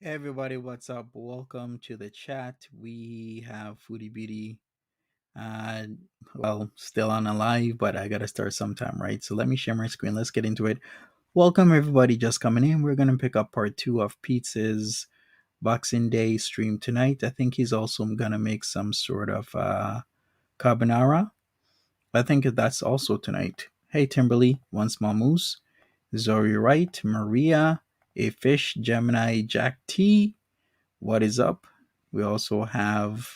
Hey everybody, what's up? Welcome to the chat. We have Foodie Beauty. Uh, still on a live, but I gotta start sometime, right? So let me share my screen. Let's get into it. Welcome everybody just coming in. We're gonna pick up part 2 of Pete's Boxing Day stream tonight. I think he's also gonna make some sort of carbonara. I think that's also tonight. Hey Timberly, One Small Moose, Zori Wright, Maria, A Fish, Gemini, Jack T. What is up? We also have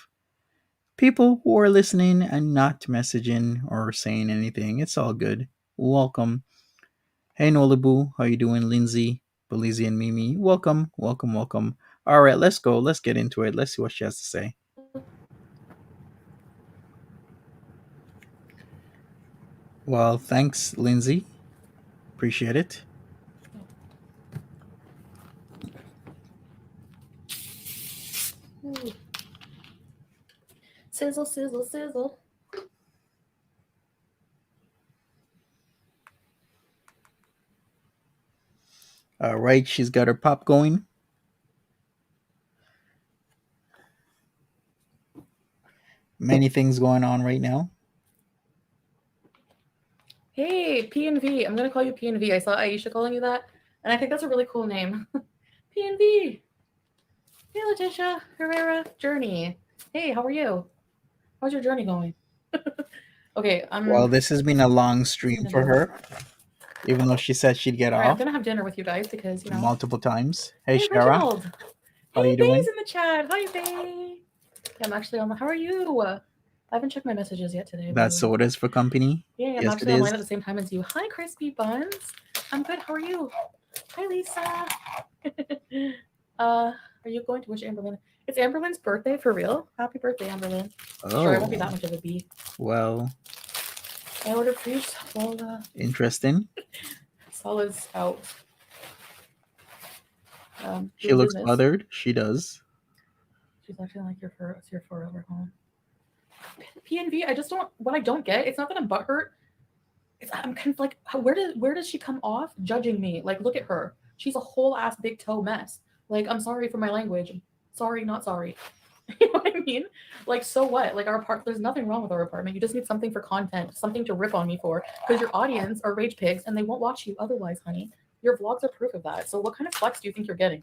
people who are listening and not messaging or saying anything. It's all good. Welcome. Hey Nolibu, how you doing? Lindsay, Belize and Mimi. Welcome, welcome, welcome. All right, let's go. Let's get into it. Let's see what she has to say. Well, thanks, Lindsay. Appreciate it. Sizzle, sizzle, sizzle. All right, she's got her pop going. Many things going on right now. Hey, P&V. I'm going to call you P&V. I saw Aisha calling you that, and I think that's a really cool name. P&V. Hey, Letitia, Herrera, Journey. Hey, how are you? How's your journey going? Okay, Well, this has been a long stream for her, even though she said she'd get off. I'm going to have dinner with you guys because, multiple times. Hey, Shara. Reginald. How hey, you doing? Faye's in the chat. Hi, Faye. Yeah, I'm actually on the... How are you? I haven't checked my messages yet today. That's sodas for company. Yeah, I'm Yes, it actually is. online at the same time as you. Hi, Crispy Buns. I'm good. How are you? Hi, Lisa. Are you going to wish Amberlyn? It's Amberlyn's birthday for real. Happy birthday, Amberlyn. Sure, I won't be Oh, that much of a bee. well, I ordered fruit. Well, interesting. Sala's out She doing looks business. bothered. She does. She's acting like it's your forever home. PNV. I just don't. What I don't get. It's not that I'm butthurt. I'm kind of like, where does she come off judging me? Like, look at her. She's a whole ass big toe mess. Like, I'm sorry for my language. Sorry, not sorry. You know what I mean? Like, so what? Like, our part, there's nothing wrong with our apartment. You just need something for content, something to rip on me for, because your audience are rage pigs and they won't watch you otherwise, honey. Your vlogs are proof of that. So, what kind of flex do you think you're getting?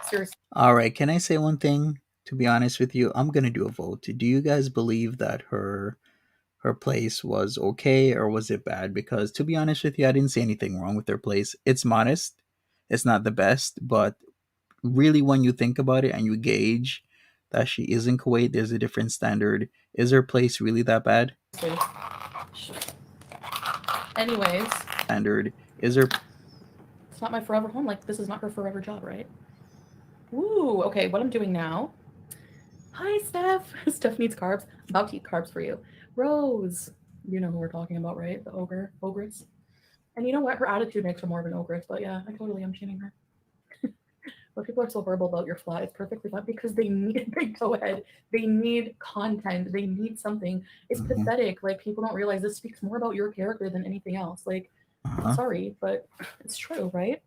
Seriously. All right, can I say one thing? To be honest with you, I'm gonna do a vote. Do you guys believe that her place was okay or was it bad? Because to be honest with you, I didn't see anything wrong with her place. It's modest. It's not the best, but really when you think about it and you gauge that she is in Kuwait, there's a different standard. Is her place really that bad? Anyways, Standard. Is her it's not my forever home. Like, this is not her forever job, right? Ooh, okay, what I'm doing now. Hi, Steph. Steph needs carbs. I'm about to eat carbs for you. Rose. You know who we're talking about, right? The ogress. And you know what? Her attitude makes her more of an ogress, but yeah, I totally am shaming her. But people are so verbal about your flat. It's perfectly fine because they need, they go ahead. They need content. They need something. It's Mhm. pathetic. Like, people don't realize this speaks more about your character than anything else. Like, Uh-huh. sorry, but it's true, right?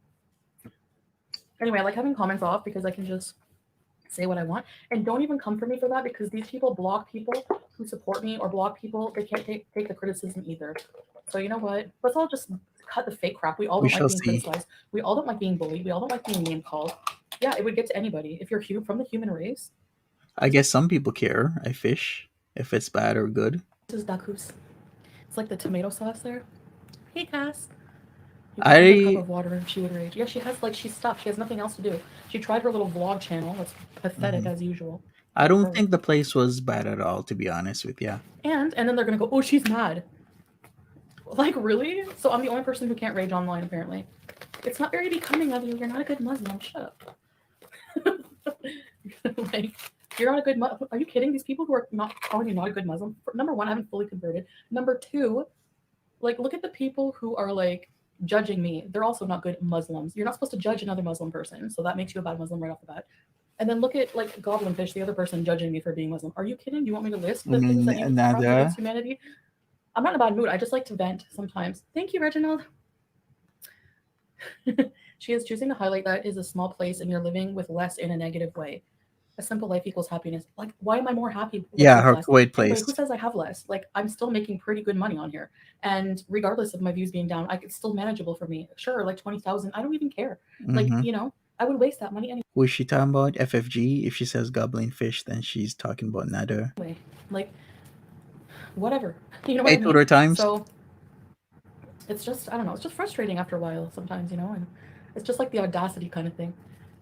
Anyway, I like having comments off because I can just say what I want. And don't even come for me for that because these people block people who support me or block people. They can't take the criticism either. So you know what? Let's all just cut the fake crap. We all We don't like shall being see. criticized. We all don't like being bullied. We all don't like being name called. Yeah, it would get to anybody. If you're from the human race, I guess some people care. I fish if it's bad or good. this is Dakus. It's like the tomato sauce there. Hey, Cass. You give her the cup I of water and she would rage. Yeah, she has like she's stuck. She has nothing else to do. She tried her little vlog channel. That's pathetic mhm. as usual. I Look at don't her. think the place was bad at all, to be honest with you. And then they're gonna go, oh, she's mad. Like, really? So I'm the only person who can't rage online, apparently. It's not very becoming of you. You're not a good Muslim. Shut up. Like, you're not a good Muslim. Are you kidding? These people who are not calling you not a good Muslim, number one, I haven't fully converted. Number two, like, look at the people who are, like, judging me. They're also not good Muslims. You're not supposed to judge another Muslim person, so that makes you a bad Muslim right off the bat. And then look at, like, Goblin Fish, the other person judging me for being Muslim. Are you kidding? Do you want me to list the things that you have Nada. against humanity? I'm not in a bad mood. I just like to vent sometimes. Thank you, Reginald. She is choosing to highlight that is a small place and you're living with less in a negative way. A simple life equals happiness. Like, why am I more happy, like, Yeah, with her less? Kuwait Anyway, place. who says I have less? Like, I'm still making pretty good money on here. And regardless of my views being down, it's still manageable for me. Sure, like 20,000, I don't even care. Like, Mm-hmm. I would waste that money Who is she talking about? FFG. If she says goblin fish, then she's talking about Nada. anyway. Like, whatever. You know what Hey, I mean? Tudor Times. So it's just, I don't know, it's just frustrating after a while sometimes, and it's just like the audacity kind of thing.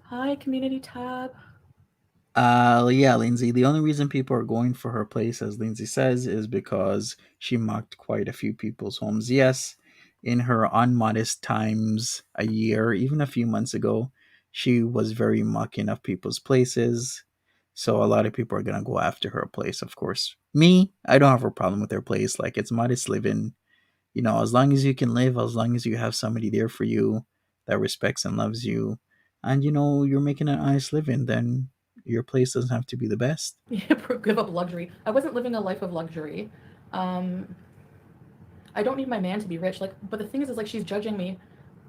Hi, community tab. Yeah, Lindsay. The only reason people are going for her place, as Lindsay says, is because she mocked quite a few people's homes. Yes, in her unmodest times a year, even a few months ago, she was very mocking of people's places. So a lot of people are gonna go after her place, of course. Me, I don't have a problem with her place. Like, it's modest living. As long as you can live, as long as you have somebody there for you that respects and loves you, and you're making an honest living, then your place doesn't have to be the best. Give up luxury. I wasn't living a life of luxury. Um, I don't need my man to be rich. Like, but the thing is like she's judging me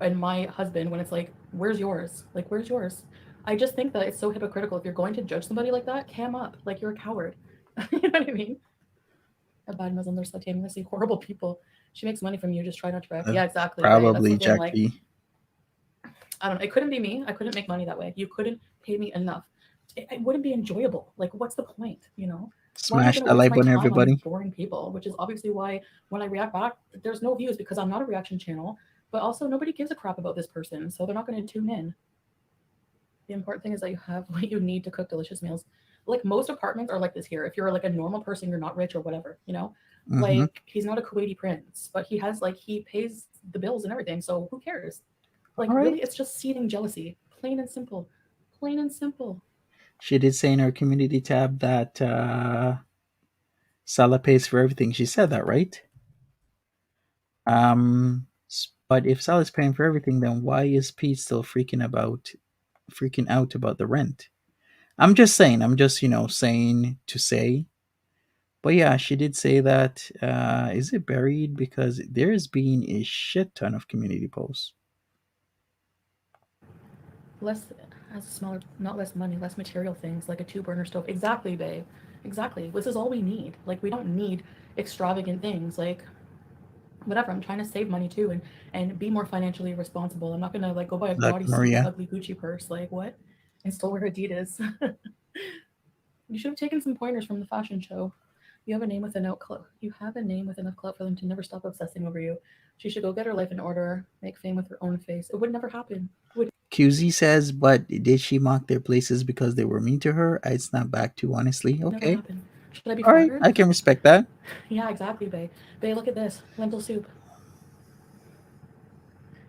and my husband when it's like, where's yours? Like, where's yours? I just think that it's so hypocritical. If you're going to judge somebody like that, cam up. Like, you're a coward. You know what I mean? A bad Muslim, they're simultaneously horrible people. She makes money from you. Just try not to brag. Uh, Yeah, exactly. Right. That's the Probably thing. Like, Jackie. I don't know. It couldn't be me. I couldn't make money that way. You couldn't pay me enough. It wouldn't be enjoyable. Like, what's the point? Why am I Smash going to that waste like my button, time on these everybody. boring people? Which is obviously why when I react back, there's no views because I'm not a reaction channel. But also, nobody gives a crap about this person, so they're not going to tune in. The important thing is that you have what you need to cook delicious meals. Like, most apartments are like this here. If you're like a normal person, you're not rich or whatever. Mm-hmm. Like he's not a Kuwaiti prince, but he has like he pays the bills and everything. So who cares? Like All right. really, it's just seething jealousy, plain and simple, plain and simple. She did say in her community tab that Salah pays for everything. She said that, right? But if Salah's paying for everything, then why is Pete still freaking out about the rent? I'm just saying. I'm just saying to say. But yeah, she did say that. Is it buried? Because there's been a shit ton of community posts. Less has a smaller, not less money, less material things like a two-burner stove. Exactly, babe. Exactly. This is all we need. Like we don't need extravagant things. Like whatever. I'm trying to save money too and be more financially responsible. I'm not gonna like go buy a Like gaudy suit and Maria. ugly Gucci purse. Like what? And still wear Adidas. You should have taken some pointers from the fashion show. You have a name with enough clout. You have a name with enough clout for them to never stop obsessing over you. She should go get her life in order, make fame with her own face. It would never happen. It would QZ says, but did she mock their places because they were mean to her? I snap back to honestly. never Okay. happen. Should I be All right. flattered? I can respect that. Yeah, exactly, babe. Babe, look at this lentil soup.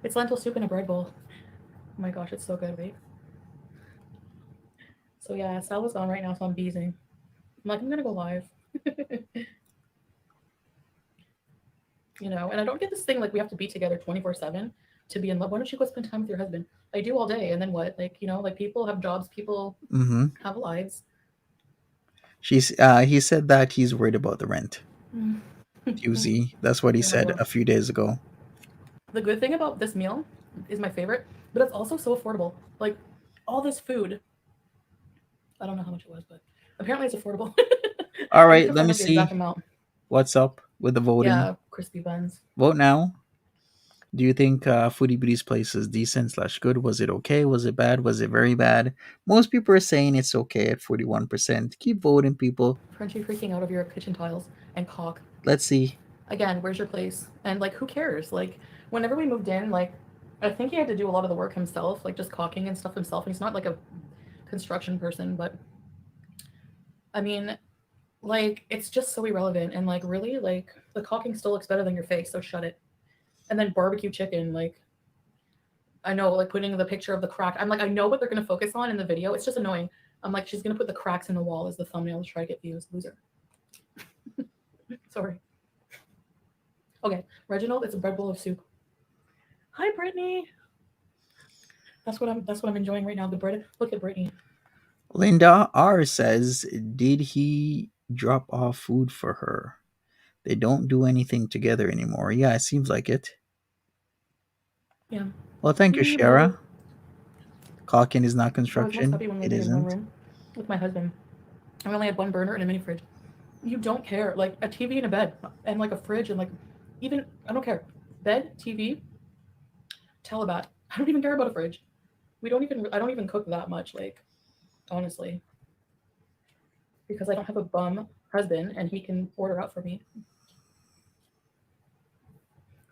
It's lentil soup in a bread bowl. Oh my gosh, it's so good, babe. So yeah, Sal is gone right now, so I'm beezing. I'm like, I'm gonna go live. And I don't get this thing like we have to be together 24/7 to be in love. Why don't you go spend time with your husband? I do all day, and then what? Like, like people have jobs, people Mm-hmm. have lives. He said that he's worried about the rent. Mm. QZ. That's what he Oh my said god. a few days ago. The good thing about this meal is my favorite, but it's also so affordable. Like all this food, I don't know how much it was, but apparently it's affordable. All I need right, to let find me out the exact see amount. what's up with the voting. Yeah, crispy buns. Vote now. Do you think Foodie Beauty's place is decent slash good? Was it okay? Was it bad? Was it very bad? Most people are saying it's okay at 41%. Keep voting, people. Frenchie freaking out of your kitchen tiles and cock. Let's see. Again, where's your place? And like, who cares? Like, whenever we moved in, like, I think he had to do a lot of the work himself, like just caulking and stuff himself. And he's not like a construction person, but I mean, like, it's just so irrelevant. And like, really, like, the caulking still looks better than your face, so shut it. And then barbecue chicken, like, I know, like, putting the picture of the crack. I'm like, I know what they're gonna focus on in the video. It's just annoying. I'm like, she's gonna put the cracks in the wall as the thumbnail to try to get views. Loser. Sorry. Okay, Reginald, it's a bread bowl of soup. Hi, Brittany. That's what I'm enjoying right now. The bread. Look at Brittany. Linda R says, did he drop off food for her? They don't do anything together anymore. Yeah, it seems like it. Yeah. Well, thank you, You love it. Shara. Caulking is not I was most construction. happy when It living in one isn't. room with my husband. I only had one burner and a mini fridge. You don't care. Like a TV and a bed and like a fridge and like even I don't care. Bed, TV, telebat. I don't even care about a fridge. I don't even cook that much, like honestly, because I don't have a bum husband and he can order out for me.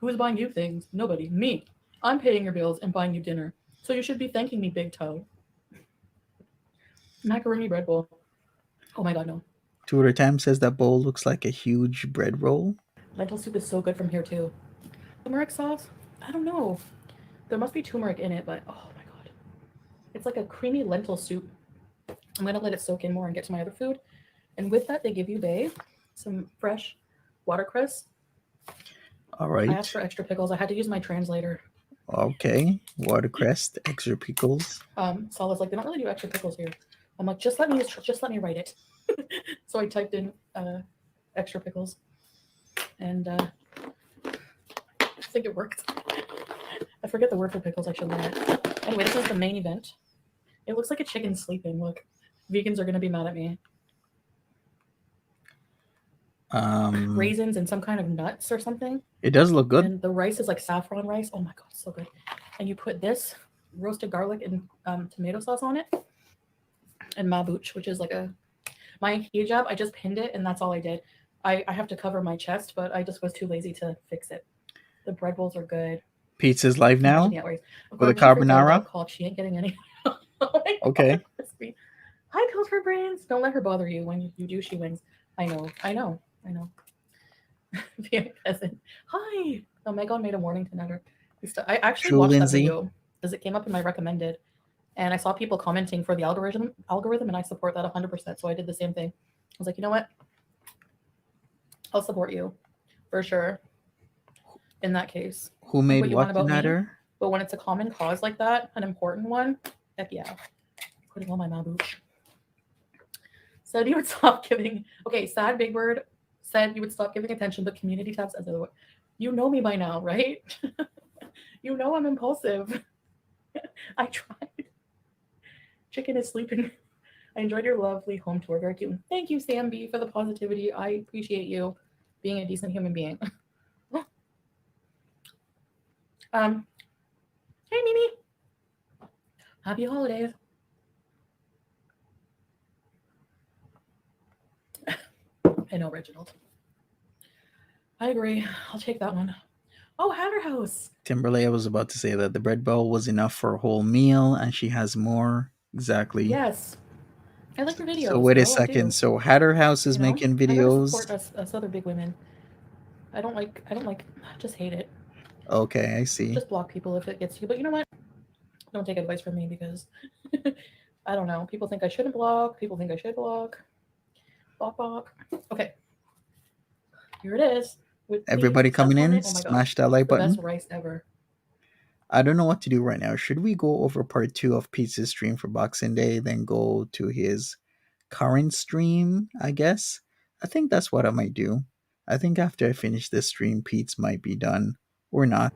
Who is buying you things? Nobody. Me. I'm paying your bills and buying you dinner. So you should be thanking me, big toe. Macaroni bread bowl. Oh my god, no. Tudor Tam says that bowl looks like a huge bread roll. Lentil soup is so good from here too. Turmeric sauce? I don't know. There must be turmeric in it, but oh my god. It's like a creamy lentil soup. I'm gonna let it soak in more and get to my other food. And with that, they give you, babe, some fresh watercress. All I right. asked for extra pickles. I had to use my translator. Okay. Watercress, extra pickles. Salah's like, they don't really do extra pickles here. I'm like, just let me write it. So I typed in extra pickles, and I think it worked. I forget the word for pickles. I should learn it. Anyway, this is the main event. It looks like a chicken sleeping. Look, vegans are gonna be mad at me. Raisins and some kind of nuts or something. It does look good. And the rice is like saffron rice. Oh my god, so good. And you put this roasted garlic and tomato sauce on it, and mabuch, which is like my hijab. I just pinned it, and that's all I did. I have to cover my chest, but I just was too lazy to fix it. The bread bowls are good. Pizza's live now Of with a course, she freaked out carbonara. about caulk. She ain't getting any. Oh my Okay. God, crispy. Hi, Pills for Brains. Don't let her bother you. When you do, she wins. I know. Being a peasant. Hi. Oh, Megan made a Mornington at her. I actually True, watched that Lindsay. video because it came up in my recommended, and I saw people commenting for the algorithm, and I support that 100%. So I did the same thing. I was like, you know what? I'll support you for sure in that case. Who Think made what you want what about me, matter? but when it's a common cause like that, an important one, heck yeah. Putting on my maboosh. Said you would stop giving. Okay, sad Big Bird said you would stop giving attention, but community tabs as other. You know me by now, right? You know I'm impulsive. I tried. Chicken is sleeping. I enjoyed your lovely home tour. Very cute. Thank you, Sam B, for the positivity. I appreciate you being a decent human being. Hey Mimi. Happy holidays. I know, Reginald. I agree. I'll take that one. Oh, Hatter House. Timberlake was about to say that the bread bowl was enough for a whole meal, and she has more. Exactly. Yes. I like your So videos, wait a girl. I second. do. So Hatter House is You know, making I gotta videos. support us other big women. I just hate it. Okay, I see. Just block people if it gets you. But you know what? Don't take advice from me because I don't know. People think I shouldn't block. People think I should block. Block, block. Okay, here it is with the Everybody chef coming on in, it. Oh my god, smash that like the best button. rice ever. I don't know what to do right now. Should we go over part two of Pete's stream for Boxing Day, then go to his current stream? I guess. I think that's what I might do. I think after I finish this stream, Pete's might be done or not.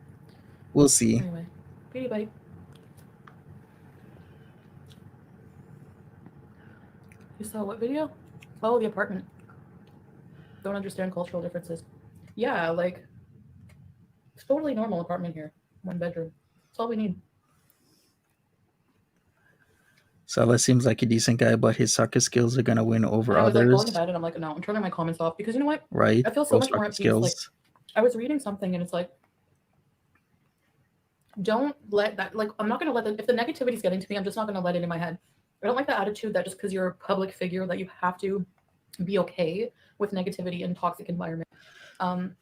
We'll see. Anyway, beauty bite. You saw what video? Oh, the apartment. Don't understand cultural differences. Yeah, like it's totally normal apartment here. 1 bedroom. That's all we need. Salah seems like a decent guy, but his soccer skills are gonna win over And I was like going to others, bed, and I'm like, no, I'm turning my comments off because you know what? right? I feel so Pro much more soccer at peace. Like skills. I was reading something, and it's like, don't let that. Like I'm not gonna let if the negativity's getting to me, I'm just not gonna let it in my head. I don't like the attitude that just because you're a public figure that you have to be okay with negativity and toxic environment. Um,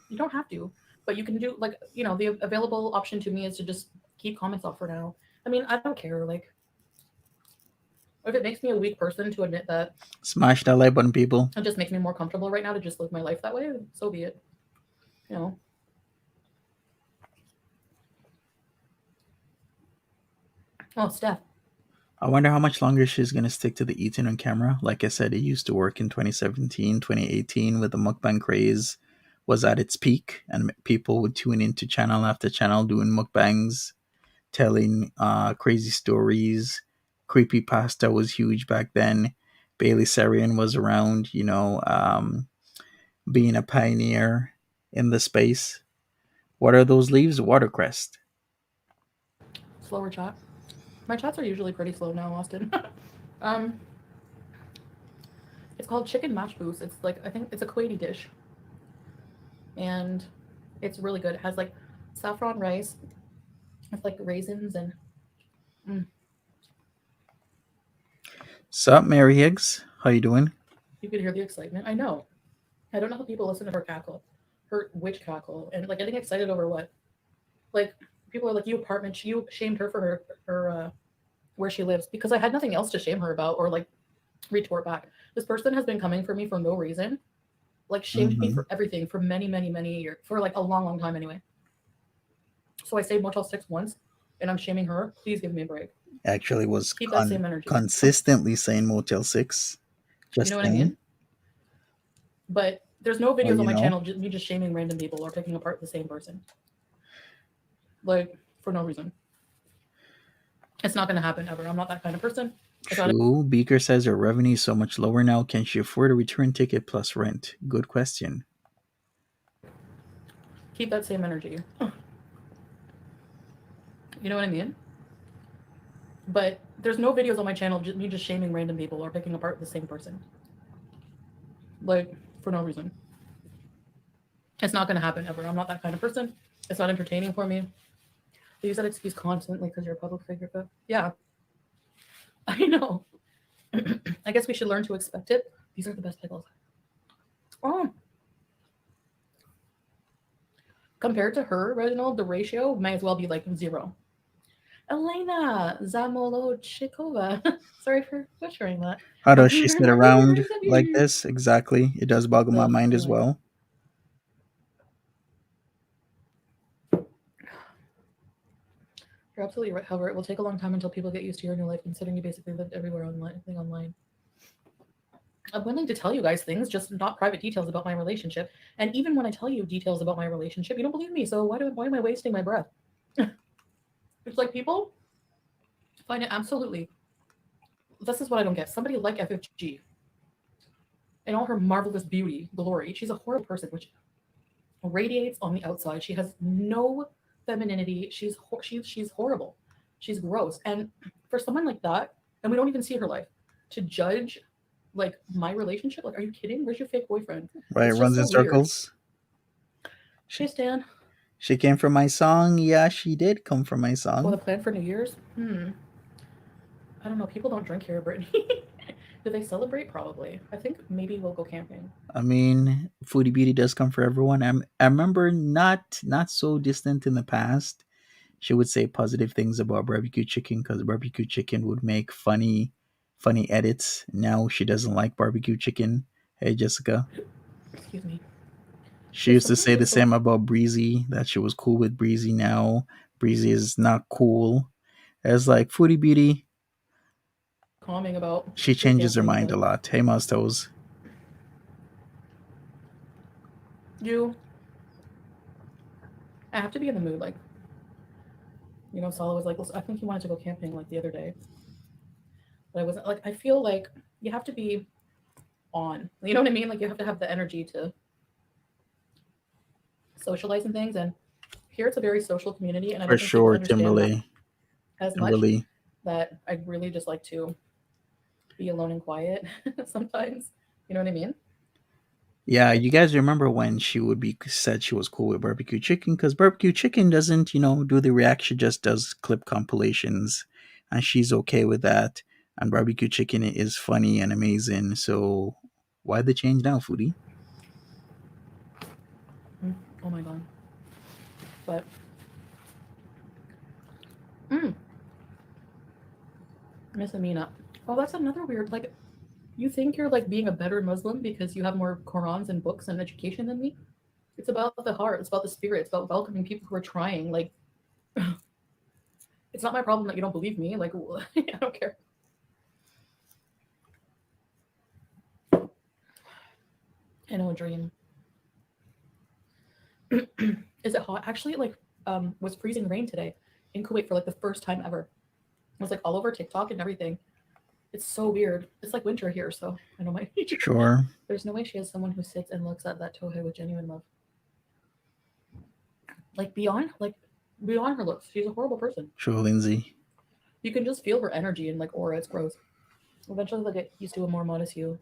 you don't have to, but you can do like the available option to me is to just keep comments off for now. I mean, I don't care. Like if it makes me a weak person to admit that, Smash that like button, people. it just makes me more comfortable right now to just live my life that way. So be it. You know. Oh, Steph. I wonder how much longer she's going to stick to the eating on camera. Like I said, it used to work in 2017, 2018 with the mukbang craze was at its peak and people would tune into channel after channel doing mukbangs, telling crazy stories. Creepy pasta was huge back then. Bailey Sarian was around, being a pioneer in the space. What are those leaves? Watercress. Slower chat. My chats are usually pretty slow now, Austin. um, it's called chicken mash boost. It's like I think it's a Kuwaiti dish, and it's really good. It has like saffron rice with like raisins and. Sup, Mary Higgs? How you doing? You could hear the excitement. I know. I don't know how people listen to her cackle, her witch cackle, and like getting excited over what, like people are like you shamed her for her where she lives because I had nothing else to shame her about or like retort back. This person has been coming for me for no reason, like shamed me Mm-hmm. for everything for many years, for like a long time anyway. So I stayed Motel 6 once, and I'm shaming her. Please give me a break. Actually was Keep that same energy. consistently saying Motel 6. You Just know what I saying. mean? But there's no Well, videos on my channel me just shaming random people or picking apart the same person. Like for no reason. It's not going to happen ever. I'm not that kind of person. True. Beaker says her revenue is so much lower now. Can she afford a return ticket plus rent? Good question. Keep that same energy. You know what I mean? But there's no videos on my channel me just shaming random people or picking apart the same person. Like for no reason. It's not going to happen ever. I'm not that kind of person. It's not entertaining for me. They use that excuse constantly because you're a public figure. But yeah, I know. I guess we should learn to expect it. These are the best pickles. Oh, Compared to her, Reginald, the ratio may as well be like zero. Elena Zamolodchikova. Sorry for butchering that. How How does do you she learn sit my around words? like this? Exactly. It does boggle my Ugh, mind as anyway. well. You're absolutely right. However, it will take a long time until people get used to your new life, considering you basically lived everywhere online. Thing online. I'm willing to tell you guys things, just not private details about my relationship. And even when I tell you details about my relationship, you don't believe me. So why am I wasting my breath? It's like people find it absolutely. This is what I don't get. Somebody like FFG, in all her marvelous beauty, glory, she's a horrible person, which radiates on the outside. She has no femininity. She's horrible. She's gross. And for someone like that, and we don't even see her life, to judge like my relationship, like, are you kidding? Where's your fake boyfriend? Right, it It's just runs so in weird. circles. Hey She, Stan. she came from my song. Yeah, she did come from my Oh, song. the plan for New Year's? I don't know. People don't drink here, Brittany. Do they celebrate? Probably. I think maybe we'll go camping. I mean, foodie beauty does come for everyone. I remember not so distant in the past, she would say positive things about barbecue chicken because barbecue chicken would make funny edits. Now she doesn't like barbecue chicken. Hey Jessica. Excuse me. She There's used to something say the just so same about Breezy, that she was cool with Breezy now. Breezy is not cool. It's like foodie beauty. calming about She the changes her camping, mind but a lot. Hey Mustos. you, I have to be in the mood. Like, Sala was like, well, I think he wanted to go camping like the other day, but I wasn't like, I feel like you have to be on. You know what I mean? Like, you have to have the energy to socialize and things. And here it's a very social community, and I For don't think people sure, understand that Timberley. as much. Timberly. That I really just like to be alone and quiet sometimes. You know what I mean? Yeah, you guys remember when she would be said she was cool with barbecue chicken because barbecue chicken doesn't, do the reaction, just does clip compilations, and she's okay with that. And barbecue chicken is funny and amazing. So why the change now, foodie? Oh my god. But mm, Miss Amina. Oh, that's another weird. Like, you think you're like being a better Muslim because you have more Qurans and books and education than me? It's about the heart. It's about the spirit. It's about welcoming people who are trying. Like, it's not my problem that you don't believe me. Like, I don't care. I know a dream. Is it hot? Actually, like, was freezing rain today in Kuwait for like the first time ever. It was like all over TikTok and everything. It's so weird. It's like winter here, so I know my. Sure, There's no way she has someone who sits and looks at that tohe with genuine love. Like beyond her looks, she's a horrible person. sure, Lindsay. You can just feel her energy and like aura. It's gross. Eventually, they'll get used to a more modest you.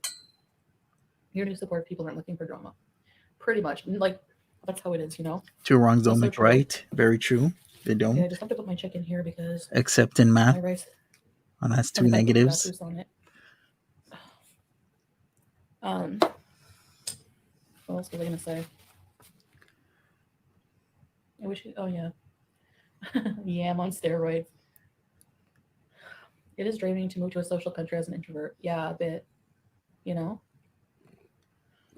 Your new support people aren't looking for drama. Pretty much, like that's how it is. Two wrongs don't Also make true. right. Very true. They Okay, don't. I just have to put my chicken here because Except in math, my rice and that's and two if I put negatives. papoose on it. Um, what else was I gonna say? I wish. Oh yeah, yeah, I'm on steroids. It is draining to move to a social country as an introvert. Yeah, a bit. You know,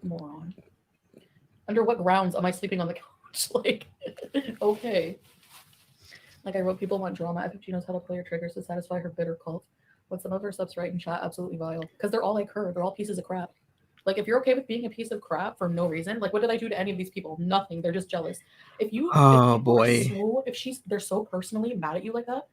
moron. Under what grounds am I sleeping on the couch? Like, okay. Like I wrote, people want drama. FFG knows how to play her triggers to satisfy her bitter cult. What some of her subs write in chat, absolutely vile. Because they're all like her. They're all pieces of crap. Like, if you're okay with being a piece of crap for no reason, like, what did I do to any of these people? Nothing. They're just jealous. If Oh people are boy. they're so personally mad at you like that,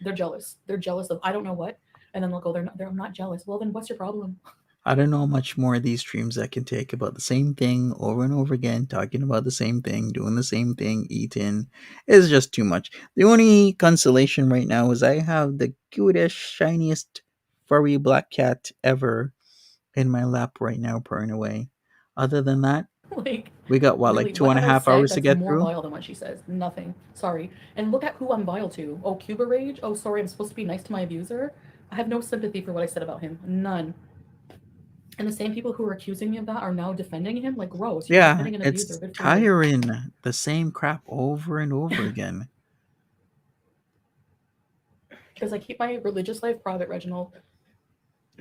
they're jealous. They're jealous of I don't know what, and then they'll go, I'm not jealous. Well, then what's your problem? I don't know how much more of these streams I can take about the same thing over and over again, talking about the same thing, doing the same thing, eating. It's just too much. The only consolation right now is I have the cutest, shiniest, furry black cat ever in my lap right now, purring away. Other than that, Like, we got what, like really, two what and a have I half said hours to that's get more through? vile than what she says? Nothing. Sorry. And look at who I'm vile to. Oh, Cuba Rage. Oh, sorry, I'm supposed to be nice to my abuser. I have no sympathy for what I said about him. None. And the same people who are accusing me of that are now defending him. Like, gross, you're Yeah, defending an abuser. it's Good for you. tiring. The same crap over and over again. Because I keep my religious life private, Reginald,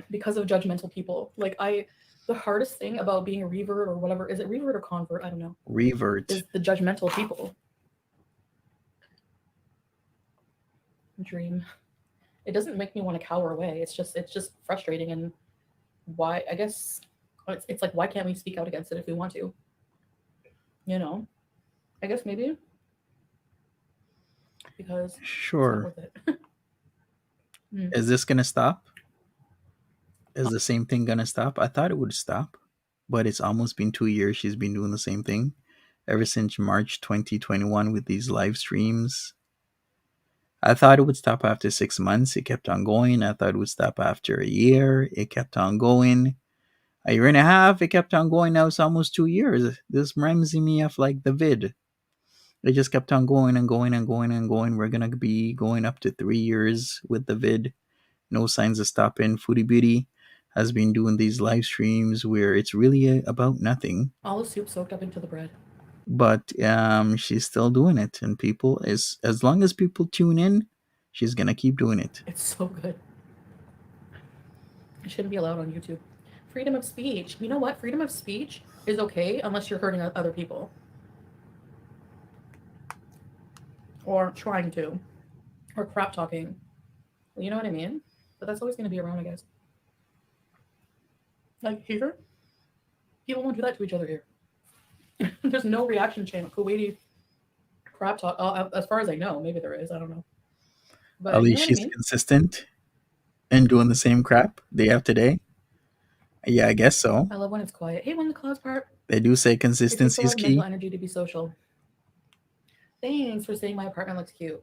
because of judgmental people. The hardest thing about being a revert or whatever, is it revert or convert? I don't know. Revert. Is the judgmental people. Dream. It doesn't make me want to cower away. It's just frustrating. And why, I guess it's like, why can't we speak out against it if we want to? You know? I guess maybe because it's not Sure. worth it. Mm. Is this gonna stop? Is the same thing gonna stop? I thought it would stop, but it's almost been 2 years she's been doing the same thing ever since March 2021 with these live streams. I thought it would stop after 6 months. It kept on going. I thought it would stop after a year. It kept on going. A year and a half. It kept on going. Now it's almost 2 years. This reminds me of like the vid. It just kept on going and going and going and going. We're gonna be going up to 3 years with the vid. No signs of stopping. Foodie Beauty has been doing these live streams where it's really about nothing, All the soup soaked up into the bread. but she's still doing it, and people, as long as people tune in, she's gonna keep doing it. It's so good. It shouldn't be allowed on YouTube. Freedom of speech. You know what? Freedom of speech is okay unless you're hurting other people. Or trying to. Or crap talking. You know what I mean? But that's always going to be around, I guess. Like here, people won't do that to each other here. There's no reaction chain. Kuwaiti crap talk. As far as I know, maybe there is. I don't know. At But you know least what I she's mean? consistent and doing the same crap day after day. Yeah, I guess so. I love when it's quiet. Hey, when the clouds part. They do say It takes a consistency is lot of mental key. energy to be social. Thanks for saying my apartment looks cute.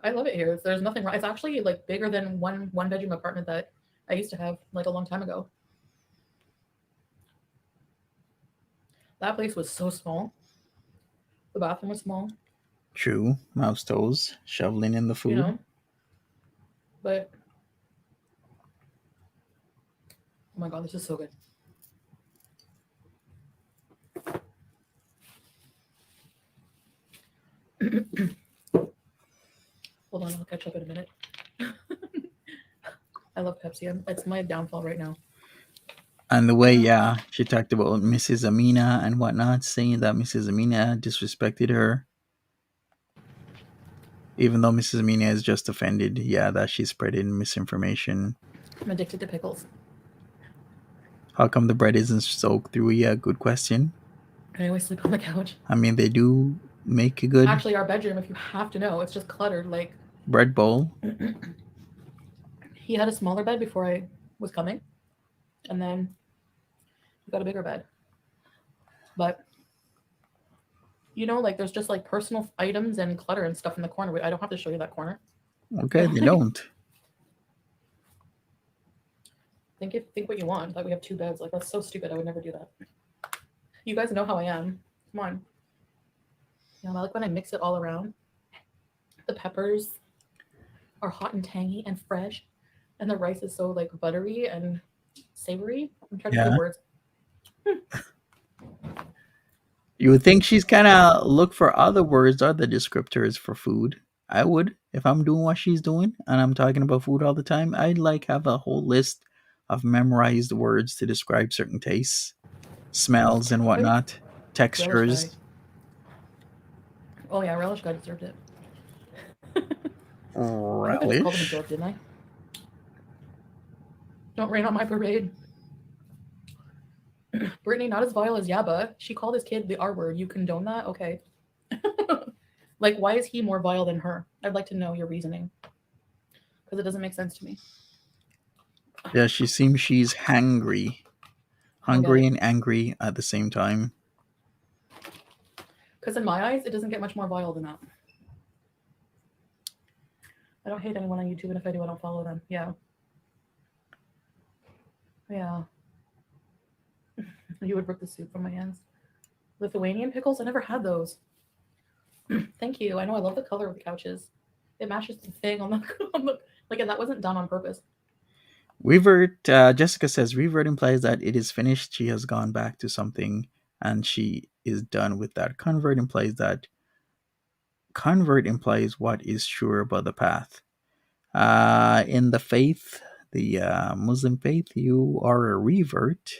I love it here. There's nothing wrong. It's actually like bigger than one bedroom apartment that I used to have like a long time ago. That place was so small. The bathroom was small, True. Mouse toes, shoveling in the you food. know. But oh my god, this is so good. Hold on, I'll catch up in a minute. I love Pepsi. It's my downfall right now. And the way, yeah, she talked about Mrs. Amina and whatnot, saying that Mrs. Amina disrespected her, even though Mrs. Amina is just offended, yeah, that she's spreading misinformation. I'm addicted to pickles. How come the bread isn't soaked through? Yeah, good question. I always sleep on the couch. I mean, they do make a good Actually, our bedroom, if you have to know, it's just cluttered. Like bread bowl. he had a smaller bed before I was coming, and then he got a bigger bed. But you know, like there's just like personal items and clutter and stuff in the corner. I don't have to show you that corner. Okay, But they like, don't. think what you want. Like we have two beds. Like that's so stupid. I would never do that. You guys know how I am. Come on. You know, I like when I mix it all around. The peppers are hot and tangy and fresh, and the rice is so like buttery and savory. I'm trying to think Yeah. of words. You would think she's kind of look for other words, other descriptors for food. I would, if I'm doing what she's doing and I'm talking about food all the time. I'd like have a whole list of memorized words to describe certain tastes, smells, and Wait, whatnot, relish guy. textures. Oh yeah, relish guy deserved it. I think I just called him a Relish. dork, didn't I? Don't rain on my parade. Brittany, not as vile as Yaba. She called his kid the R word. You condone that? Okay. Like, why is he more vile than her? I'd like to know your reasoning. Because it doesn't make sense to me. Yeah, she seems she's hangry. I don't get Hungry it. and angry at the same time. Because in my eyes, it doesn't get much more vile than that. I don't hate anyone on YouTube, and if I do, I don't follow them. Yeah. Yeah. You would rip the soup from my hands. Lithuanian pickles? I never had those. Thank you. I know I love the color of the couches. It matches the thing on the, on the like, and that wasn't done on purpose. Revert, Jessica says, revert implies that it is finished. She has gone back to something and she is done with that. Convert implies what is sure about the path. In the faith, the Muslim faith, you are a revert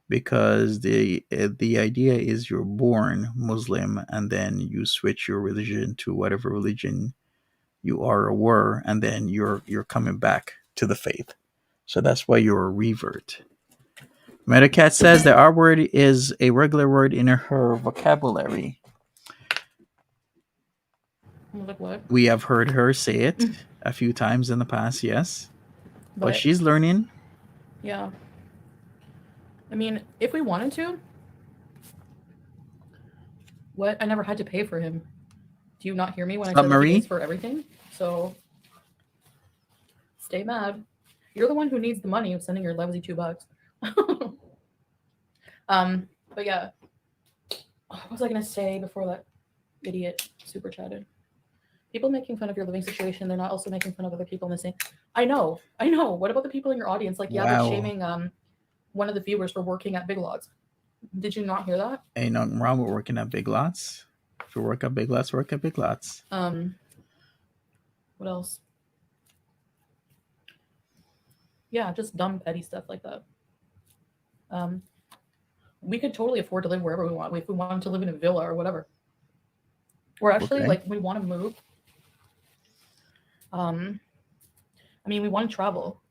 because the idea is you're born Muslim and then you switch your religion to whatever religion you are or were, and then you're coming back to the faith. So that's why you're a revert. Metacat says the R word is a regular word in her vocabulary. I was like, what? We have heard her say it a few times in the past, yes. But But she's learning. yeah. I mean, if we wanted to, what? I never had to pay for him. Do you not hear me when I What's up, said that he Marie? pays for everything? So stay mad. You're the one who needs the money of sending your lousy $2. But yeah. What was I gonna say before that idiot super chatted? People making fun of your living situation, they're not also making fun of other people in the same. I know. What about the people in your audience? Like, yeah, they're Wow. shaming one of the viewers for working at Big Lots. Did you not hear that? Ain't nothing wrong with working at Big Lots. If you work at Big Lots, work at Big Lots. What else? Yeah, just dumb petty stuff like that. We could totally afford to live wherever we want. If we wanted to live in a villa or whatever. We're actually Okay. we want to move. I mean, we want to travel.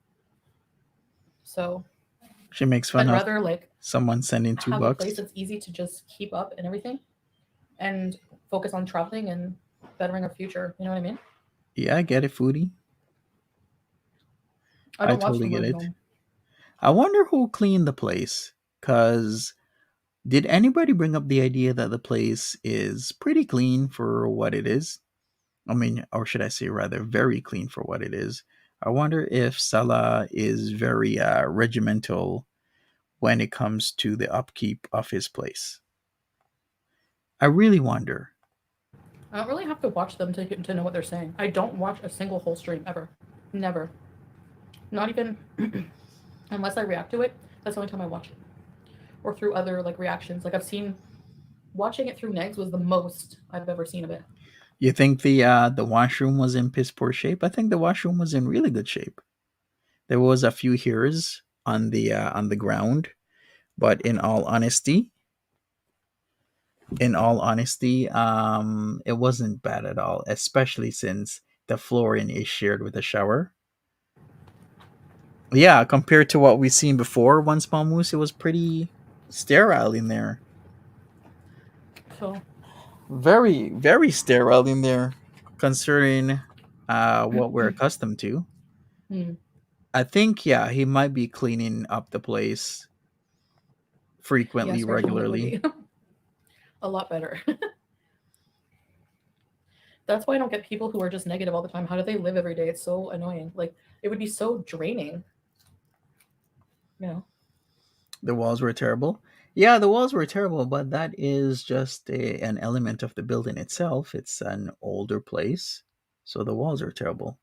So She makes I'd fun of rather someone sending have a place $2. that's easy to just keep up and everything, and focus on traveling and bettering our future. You know what I mean? Yeah, I get it, Foodie. I I don't watch the totally get movie it. Home. I wonder who cleaned the place. Because did anybody bring up the idea that the place is pretty clean for what it is? I mean, or should I say, rather, very clean for what it is. I wonder if Salah is very regimental when it comes to the upkeep of his place. I really wonder. I don't really have to watch them to know what they're saying. I don't watch a single whole stream ever. Never. Not even unless I react to it. That's the only time I watch it. Or through other reactions. I've seen watching it through Negs was the most I've ever seen of it. You think the washroom was in piss poor shape? I think the washroom was in really good shape. There was a few hairs on the ground, but in all honesty, it wasn't bad at all, especially since the flooring is shared with a shower. Yeah, compared to what we've seen before, One Small Moose, it was pretty sterile in there. So Very, very sterile in there, considering what we're accustomed to. hmm, I think, yeah, he might be cleaning up the place yeah, frequently, scratch my leg would regularly. be a lot better. That's why I don't get people who are just negative all the time. How do they live every day? It's so annoying. It would be so draining. You know? The walls were terrible. Yeah, the walls were terrible, but that is just an element of the building itself. It's an older place, so the walls are terrible.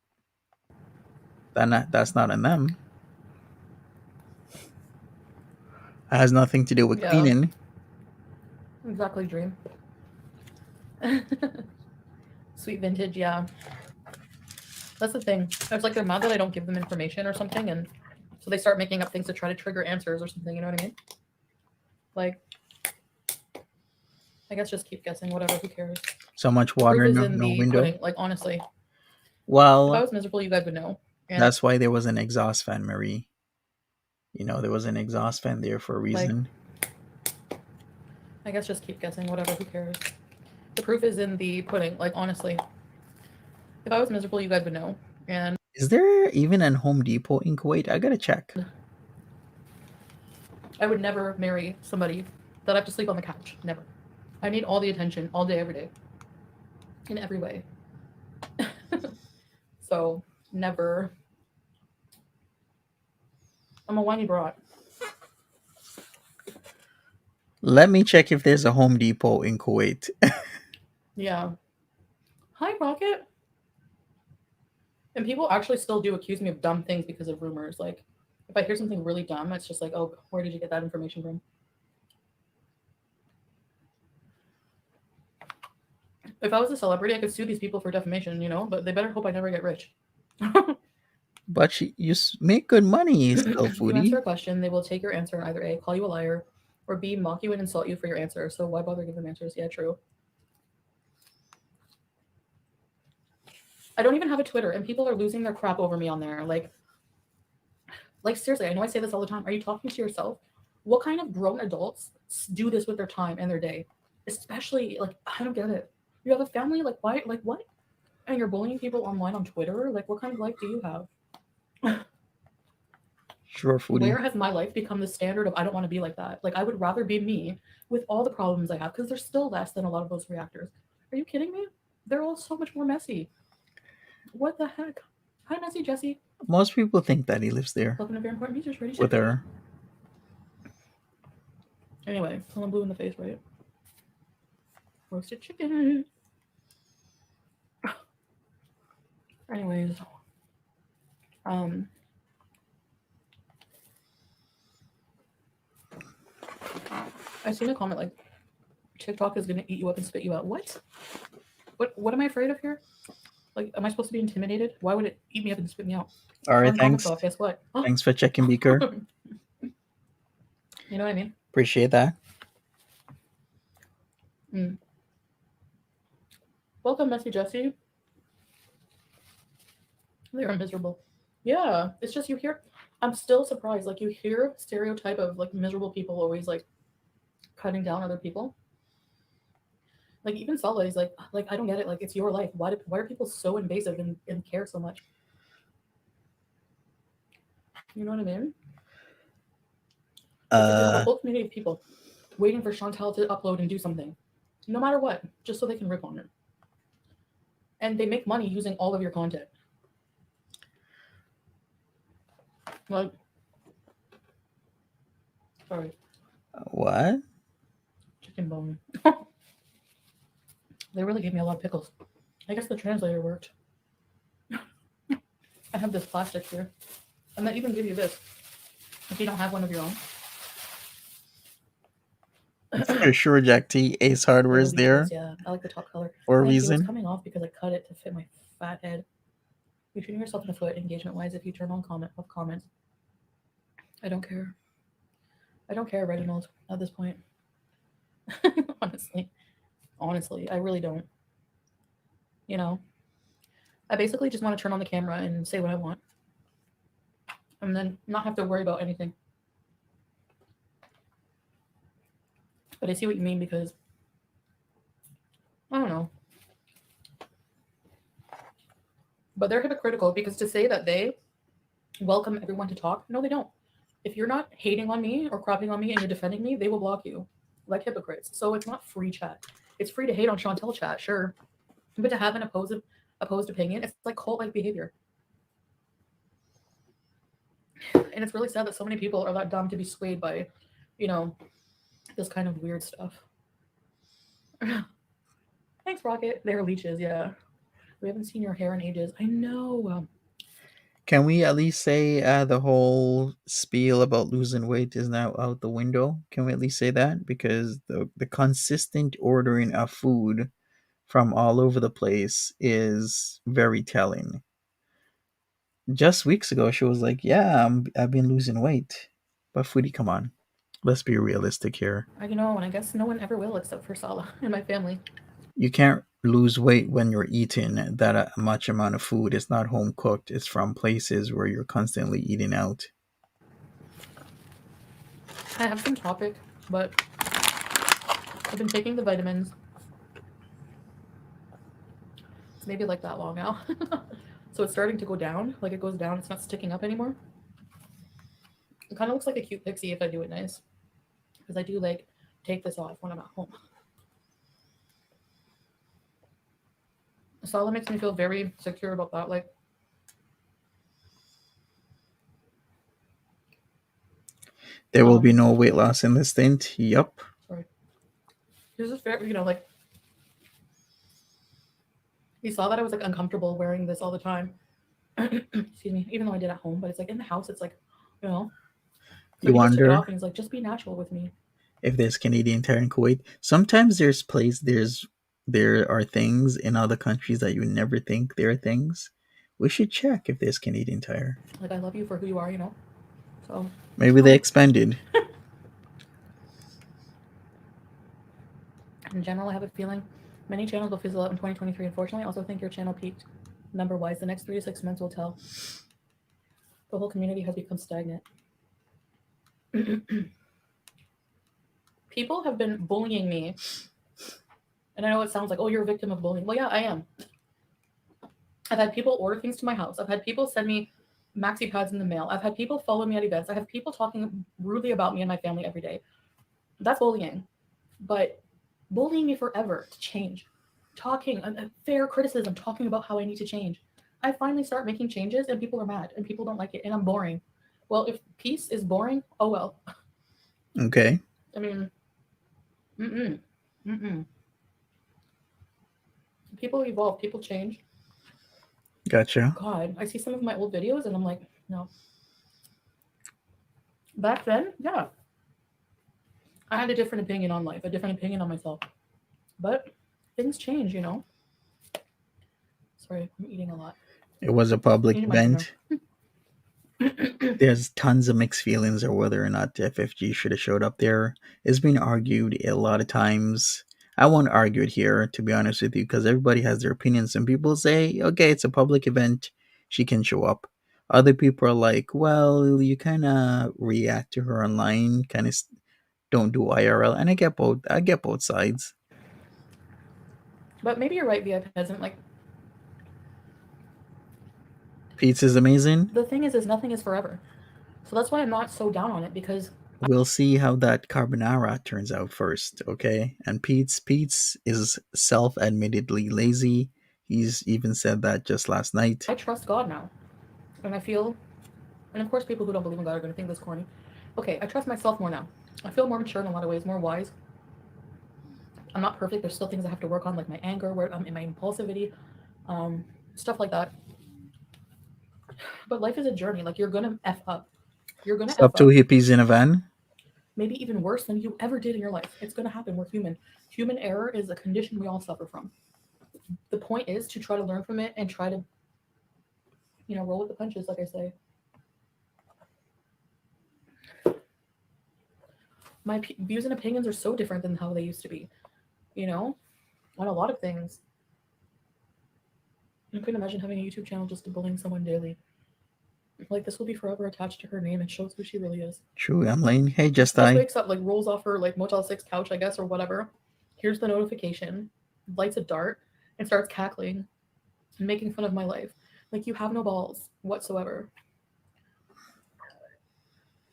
That's not on them. It has nothing to do with Yeah, cleaning. exactly, dream. Sweet vintage, yeah. That's the thing. It's like they're mad that I don't give them information or something, and so they start making up things to try to trigger answers or something. You know what I mean? Like, I guess just keep guessing. Whatever. Who cares? So much The proof water, is no, in no the window. pudding. Honestly, if I Well, was miserable, you guys would know. And that's why there was an exhaust fan, Marie. There was an exhaust fan there for a like, reason. I guess just keep guessing. Whatever. Who cares? The proof is in the pudding. Honestly, if I was miserable, you guys would know. And Is there even an Home Depot in Kuwait? I gotta check. I would never marry somebody that I have to sleep on the couch. Never. I need all the attention all day, every day, in every way. So never. I'm a whiny brat. Let me check if there's a Home Depot in Kuwait. Yeah. Hi, Rocket. And people actually still do accuse me of dumb things because of rumors. Like, if I hear something really dumb, it's just like, oh, where did you get that information from? If I was a celebrity, I could sue these people for defamation, you know, but they better hope I never get rich. But you make good money still, If you answer Foodie. a question, they will take your answer and either A, call you a liar, or B, mock you and insult you for your answer. So why bother giving them answers? Yeah, true. I don't even have a Twitter, and people are losing their crap over me on there. Like seriously, I know I say this all the time. Are you talking to yourself? What kind of grown adults do this with their time and their day? Especially like I don't get it. You have a family, like why? Like what? And you're bullying people online on Twitter. Like what kind of life do you have? Sure, Where Foodie. has my life become the standard of I don't want to be like that? Like I would rather be me with all the problems I have because they're still less than a lot of those reactors. Are you kidding me? They're all so much more messy. What the heck? Hi, Messy Jesse. Most people think that he lives there Welcome to Very Important Research. Ready, with shit, go. her. Anyway, someone blew in the face, right? Roasted chicken. Anyways, um, I seen a comment like TikTok is gonna eat you up and spit you out. What? What am I afraid of here? Like, am I supposed to be intimidated? Why would it eat me up and spit me out? All right, Turn comments thanks. off. Guess what? Thanks for checking, Beaker. You know what I mean? Appreciate that. Mm. Welcome, Messy Jesse. They are miserable. Yeah, it's just you hear. I'm still surprised. Like you hear stereotype of like miserable people always like cutting down other people. Like even Salah is like I don't get it. Like it's your life. Why are people so invasive and care so much? You know what I mean? It's like you have a whole community of people waiting for Chantal to upload and do something, no matter what, just so they can rip on it. And they make money using all of your content. Like, sorry, What? chicken bone. They really gave me a lot of pickles. I guess the translator worked. I have this plastic here. And they even give you this if you don't have one of your own. For sure, Jack T. Ace Hardware Little is there leeches, yeah. I like the top color. for a Thank you. It's reason. coming off because I cut it to fit my fat head. You're shooting yourself in the foot engagement wise if you turn on comments. I don't care. I don't care, Reginald, at this point. Honestly. Honestly, I really don't. You know? I basically just want to turn on the camera and say what I want. And then not have to worry about anything. But I see what you mean because I don't know. But they're hypocritical because to say that they welcome everyone to talk, no, they don't. If you're not hating on me or crapping on me and you're defending me, they will block you like hypocrites. So it's not free chat. It's free to hate on Chantel chat, sure. But to have an opposed opinion, it's like cult-like behavior. And it's really sad that so many people are that dumb to be swayed by, you know, this kind of weird stuff. Thanks, Rocket. They're leeches, yeah. We haven't seen your hair in ages. I know. Can we at least say the whole spiel about losing weight is now out the window? Can we at least say that? Because the consistent ordering of food from all over the place is very telling. Just weeks ago, she was like, "Yeah, I've been losing weight." But Foodie, come on, let's be realistic here. I know, and I guess no one ever will except for Salah and my family. You can't lose weight when you're eating that much amount of food. It's not home cooked. It's from places where you're constantly eating out. I have some topic, but I've been taking the vitamins. It's maybe like that long now. So it's starting to go down. Like it goes down. It's not sticking up anymore. It kind of looks like a cute pixie if I do it nice. Because I do like take this off when I'm at home. Salah makes me feel very secure about that. Like, There will be no weight loss in this stint. Yup. sorry. This is very, like, he saw that I was like uncomfortable wearing this all the time. Excuse me. Even though I did at home, but it's like in the house, it's like, you know. So You he just took it wonder off and he's like, just be natural with me. if there's Canadian Tire in Kuwait. Sometimes there are things in other countries that you never think there are things. We should check if there's Canadian Tire. Like, I love you for who you are, you know. So it's Maybe they fine. expanded. In general, I have a feeling many channels will fizzle out in 2023. Unfortunately, I also think your channel peaked number-wise. The next 3 to 6 months will tell. The whole community has become stagnant. People have been bullying me. And I know it sounds like, oh, you're a victim of bullying. Well, yeah, I am. I've had people order things to my house. I've had people send me maxi pads in the mail. I've had people follow me at events. I have people talking rudely about me and my family every day. That's bullying. But bullying me forever to change. Talking, a fair criticism, talking about how I need to change. I finally start making changes and people are mad and people don't like it and I'm boring. Well, if peace is boring, oh well. Okay. I mean, mm-mm, mm-mm. People evolve, people change. Gotcha. God, I see some of my old videos and I'm like, no. Back then, yeah, I had a different opinion on life, a different opinion on myself. But things change, you know. Sorry, I'm eating a lot. It was a public Eating my dinner. event. There's tons of mixed feelings of whether or not the FFG should have showed up there. It's been argued a lot of times. I won't argue it here, to be honest with you, because everybody has their opinions. Some people say, okay, it's a public event, she can show up. Other people are like, well, you kind of react to her online, kind of don't do IRL, and I get both. I get both sides. But maybe you're right, VI Peasant. Like, Pizza's amazing. the thing is nothing is forever. So that's why I'm not so down on it because We'll see how that carbonara turns out first, okay? And Pete's is self-admittedly lazy. He's even said that just last night. I trust God now. And I feel, and of course, people who don't believe in God are going to think this corny. Okay, I trust myself more now. I feel more mature in a lot of ways, more wise. I'm not perfect. There's still things I have to work on, like my anger, where I'm in my impulsivity, um, stuff like that. But life is a journey. Like, you're going to F up. You're going to Stop F two up. hippies in a van. Maybe even worse than you ever did in your life. It's going to happen. We're human. Human error is a condition we all suffer from. The point is to try to learn from it and try to, roll with the punches, like I say. My views and opinions are so different than how they used to be, you know, on a lot of things. I couldn't imagine having a YouTube channel just bullying someone daily. Like, this will be forever attached to her name. It shows who she really is. True, I'm lane. Hey, Just wakes up, like, rolls off her, like, Motel 6 couch, I guess, or whatever. Here's the notification, lights a dart, and starts cackling and making fun of my life. Like, you have no balls whatsoever.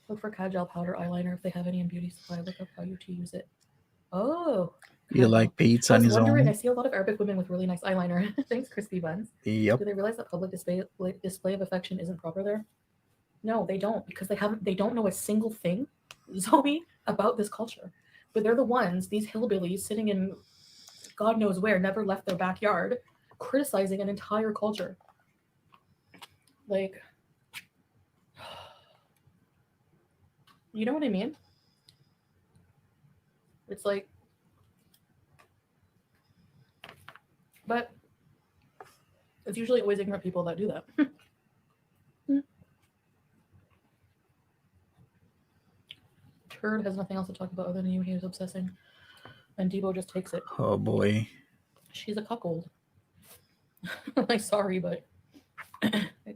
Look for Kajal powder eyeliner if they have any in beauty supply. Look up how you to use it. Oh, You like Pete's on his wondering. I own? see a lot of Arabic women with really nice eyeliner. Thanks, crispy buns. Yep. Do they realize that public display of affection isn't proper there? No, they don't, because they don't know a single thing, Zoe, about this culture. But they're the ones, these hillbillies sitting in God knows where, never left their backyard, criticizing an entire culture. Like, you know what I mean? It's like, but it's usually always ignorant people that do that. Turd has nothing else to talk about other than you. He is obsessing. And Debo just takes it. Oh boy. She's a cuckold. Like, sorry, but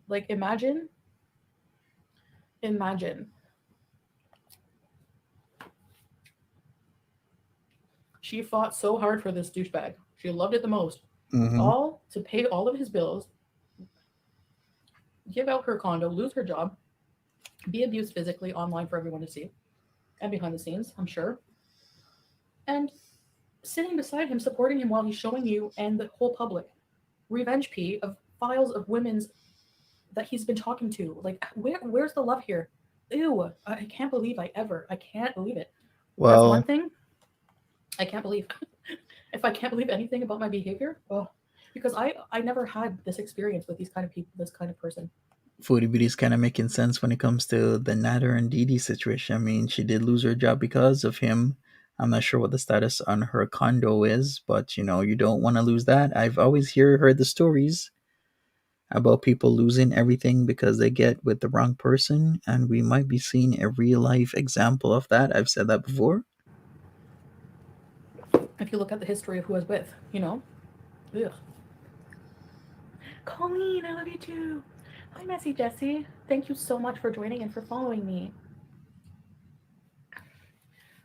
like, imagine. She fought so hard for this douchebag. She loved it the most. Mm-hmm. All to pay all of his bills, give out her condo, lose her job, be abused physically online for everyone to see, and behind the scenes, I'm sure. And sitting beside him, supporting him while he's showing you and the whole public revenge P of files of women's that he's been talking to. Like, where's the love here? Ew, I can't believe I can't believe it. That's one thing I can't believe. If I can't believe anything about my behavior, oh, because I never had this experience with these kind of people, this kind of person. Foodie Beauty's kind of making sense when it comes to the Nader and Didi situation. I mean, she did lose her job because of him. I'm not sure what the status on her condo is, but you don't want to lose that. I've always heard the stories about people losing everything because they get with the wrong person, and we might be seeing a real life example of that. I've said that before. If you look at the history of who I was with, you know. Ugh. Colleen, I love you too. Hi, Messy Jessie. Thank you so much for joining and for following me.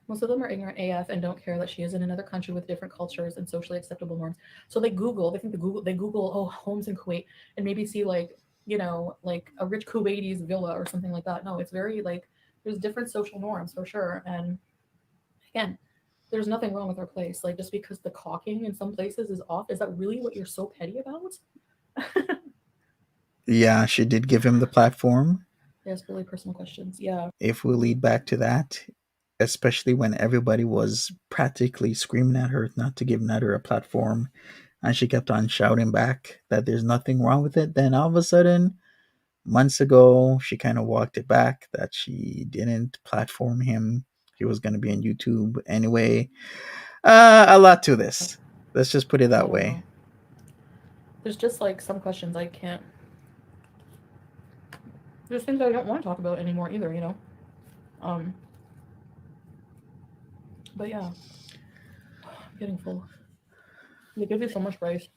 Most of them are ignorant AF and don't care that she is in another country with different cultures and socially acceptable norms. So they Google, oh, homes in Kuwait, and maybe see like, like a rich Kuwaitis villa or something like that. No, it's very like there's different social norms for sure. And again, there's nothing wrong with our place. Like just because the caulking in some places is off, is that really what you're so petty about? Yeah, she did give him the platform. There's really personal questions. Yeah. If we lead back to that, especially when everybody was practically screaming at her not to give Nader a platform, and she kept on shouting back that there's nothing wrong with it, then all of a sudden, months ago, she kind of walked it back that she didn't platform him. He was going to be on YouTube anyway. A lot to this. Let's just put it I that don't way. know. There's just like some questions I can't. There's things I don't want to talk about anymore either. Um, but yeah, I'm getting full. They give you so much rice.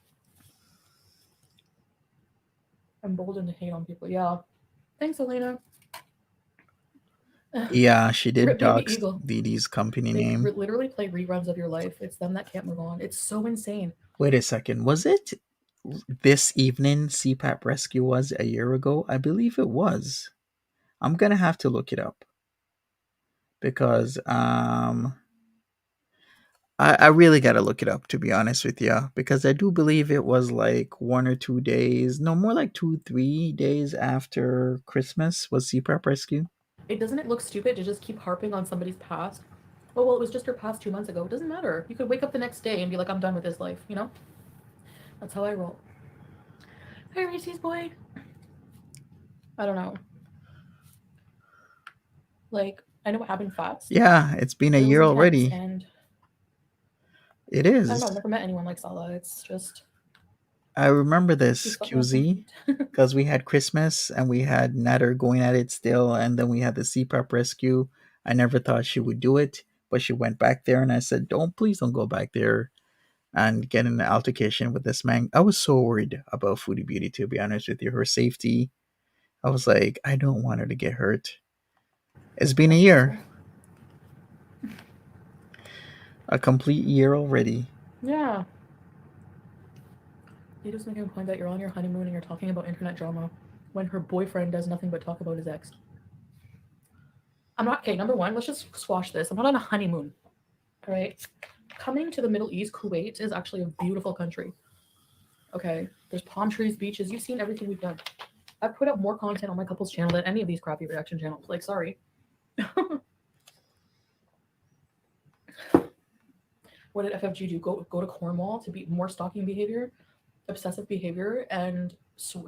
I'm bolden to hate on people. Yeah. Thanks, Elena. Yeah, she did Rip Baby dox Eagle. Didi's company They name. literally play reruns of your life. It's them that can't move on. It's so insane. Wait a second. Was it this evening CPAP rescue was a year ago? I believe it was. I'm gonna have to look it up because I really gotta look it up to be honest with you because I do believe it was like 1 or 2 days, no more like 2 3 days after Christmas was CPAP rescue. Doesn't it look stupid to just keep harping on somebody's past? Oh, well, it was just her past 2 months ago. It doesn't matter. You could wake up the next day and be like, I'm done with this life. That's how I roll. Hi, Reese's boy. I don't know. Like, I know what happened fast. Yeah, it's been a It was year intense, already. and It I don't is. know. I've never met anyone like Salah. It's just I remember he's this fucking awesome. QZ because we had Christmas and we had Natter going at it still, and then we had the CPAP rescue. I never thought she would do it, but she went back there, and I said, "Don't, please don't go back there and get in an altercation with this man." I was so worried about Foodie Beauty, to be honest with you, her safety. I was like, I don't want her to get hurt. It's been a That's year, stressful. a complete year already. Yeah. You just making a point that you're on your honeymoon and you're talking about internet drama when her boyfriend does nothing but talk about his ex. I'm not okay. Number one, let's just squash this. I'm not on a honeymoon. All right. Coming to the Middle East, Kuwait is actually a beautiful country. Okay. There's palm trees, beaches. You've seen everything we've done. I've put up more content on my couple's channel than any of these crappy reaction channels. Like, sorry. What did FFG do? Go to Cornwall to be more stalking behavior, obsessive behavior, and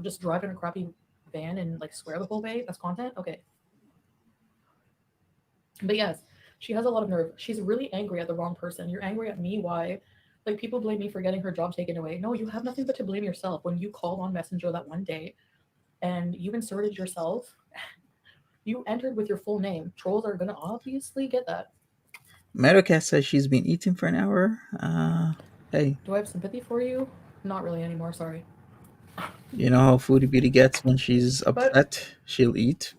just drive in a crappy van and like swear the whole way? That's content? Okay. But yes, she has a lot of nerve. She's really angry at the wrong person. You're angry at me. Why? Like people blame me for getting her job taken away. No, you have nothing but to blame yourself when you called on Messenger that one day and you inserted yourself. You entered with your full name. Trolls are gonna obviously get that. Meadowcat says she's been eating for an hour. Hey, Do I have sympathy for you? Not really anymore, sorry. you know how Foodie Beauty gets when she's But upset? She'll eat.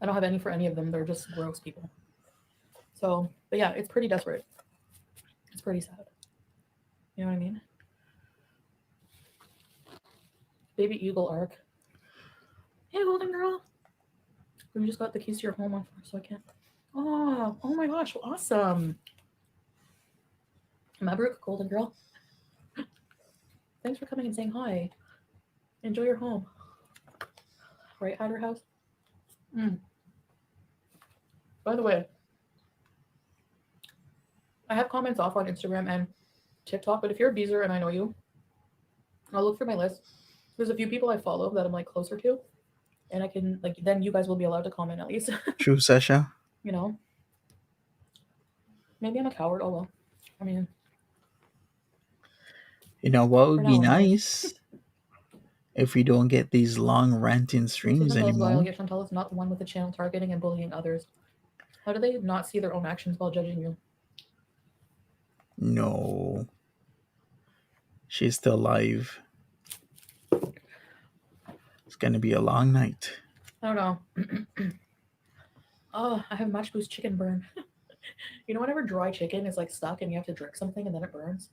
I don't have any for any of them. They're just gross people. So, but yeah, it's pretty desperate. It's pretty sad. You know what I mean? Baby Eagle arc. Hey, golden girl. We just got the keys to your home on first, so I can't. Oh my gosh, awesome. Maverick, golden girl. Thanks for coming and saying hi. Enjoy your home. Right, Hatter House? Mm. By the way, I have comments off on Instagram and TikTok, but if you're a Beezer and I know you, I'll look through my list. There's a few people I follow that I'm like closer to, and I can like then you guys will be allowed to comment at least. True, Sasha. You know, maybe I'm a coward. Oh well. I mean, You know what for would be now, anyways. nice if we don't get these long ranting streams Susan tells anymore. Violet Chantal is not the one with the channel targeting and bullying others. How do they not see their own actions while judging you? No, she's still alive. It's gonna be a long night. I don't know. Oh, I have Match Boost chicken burn. You know, whenever dry chicken is like stuck and you have to drink something and then it burns?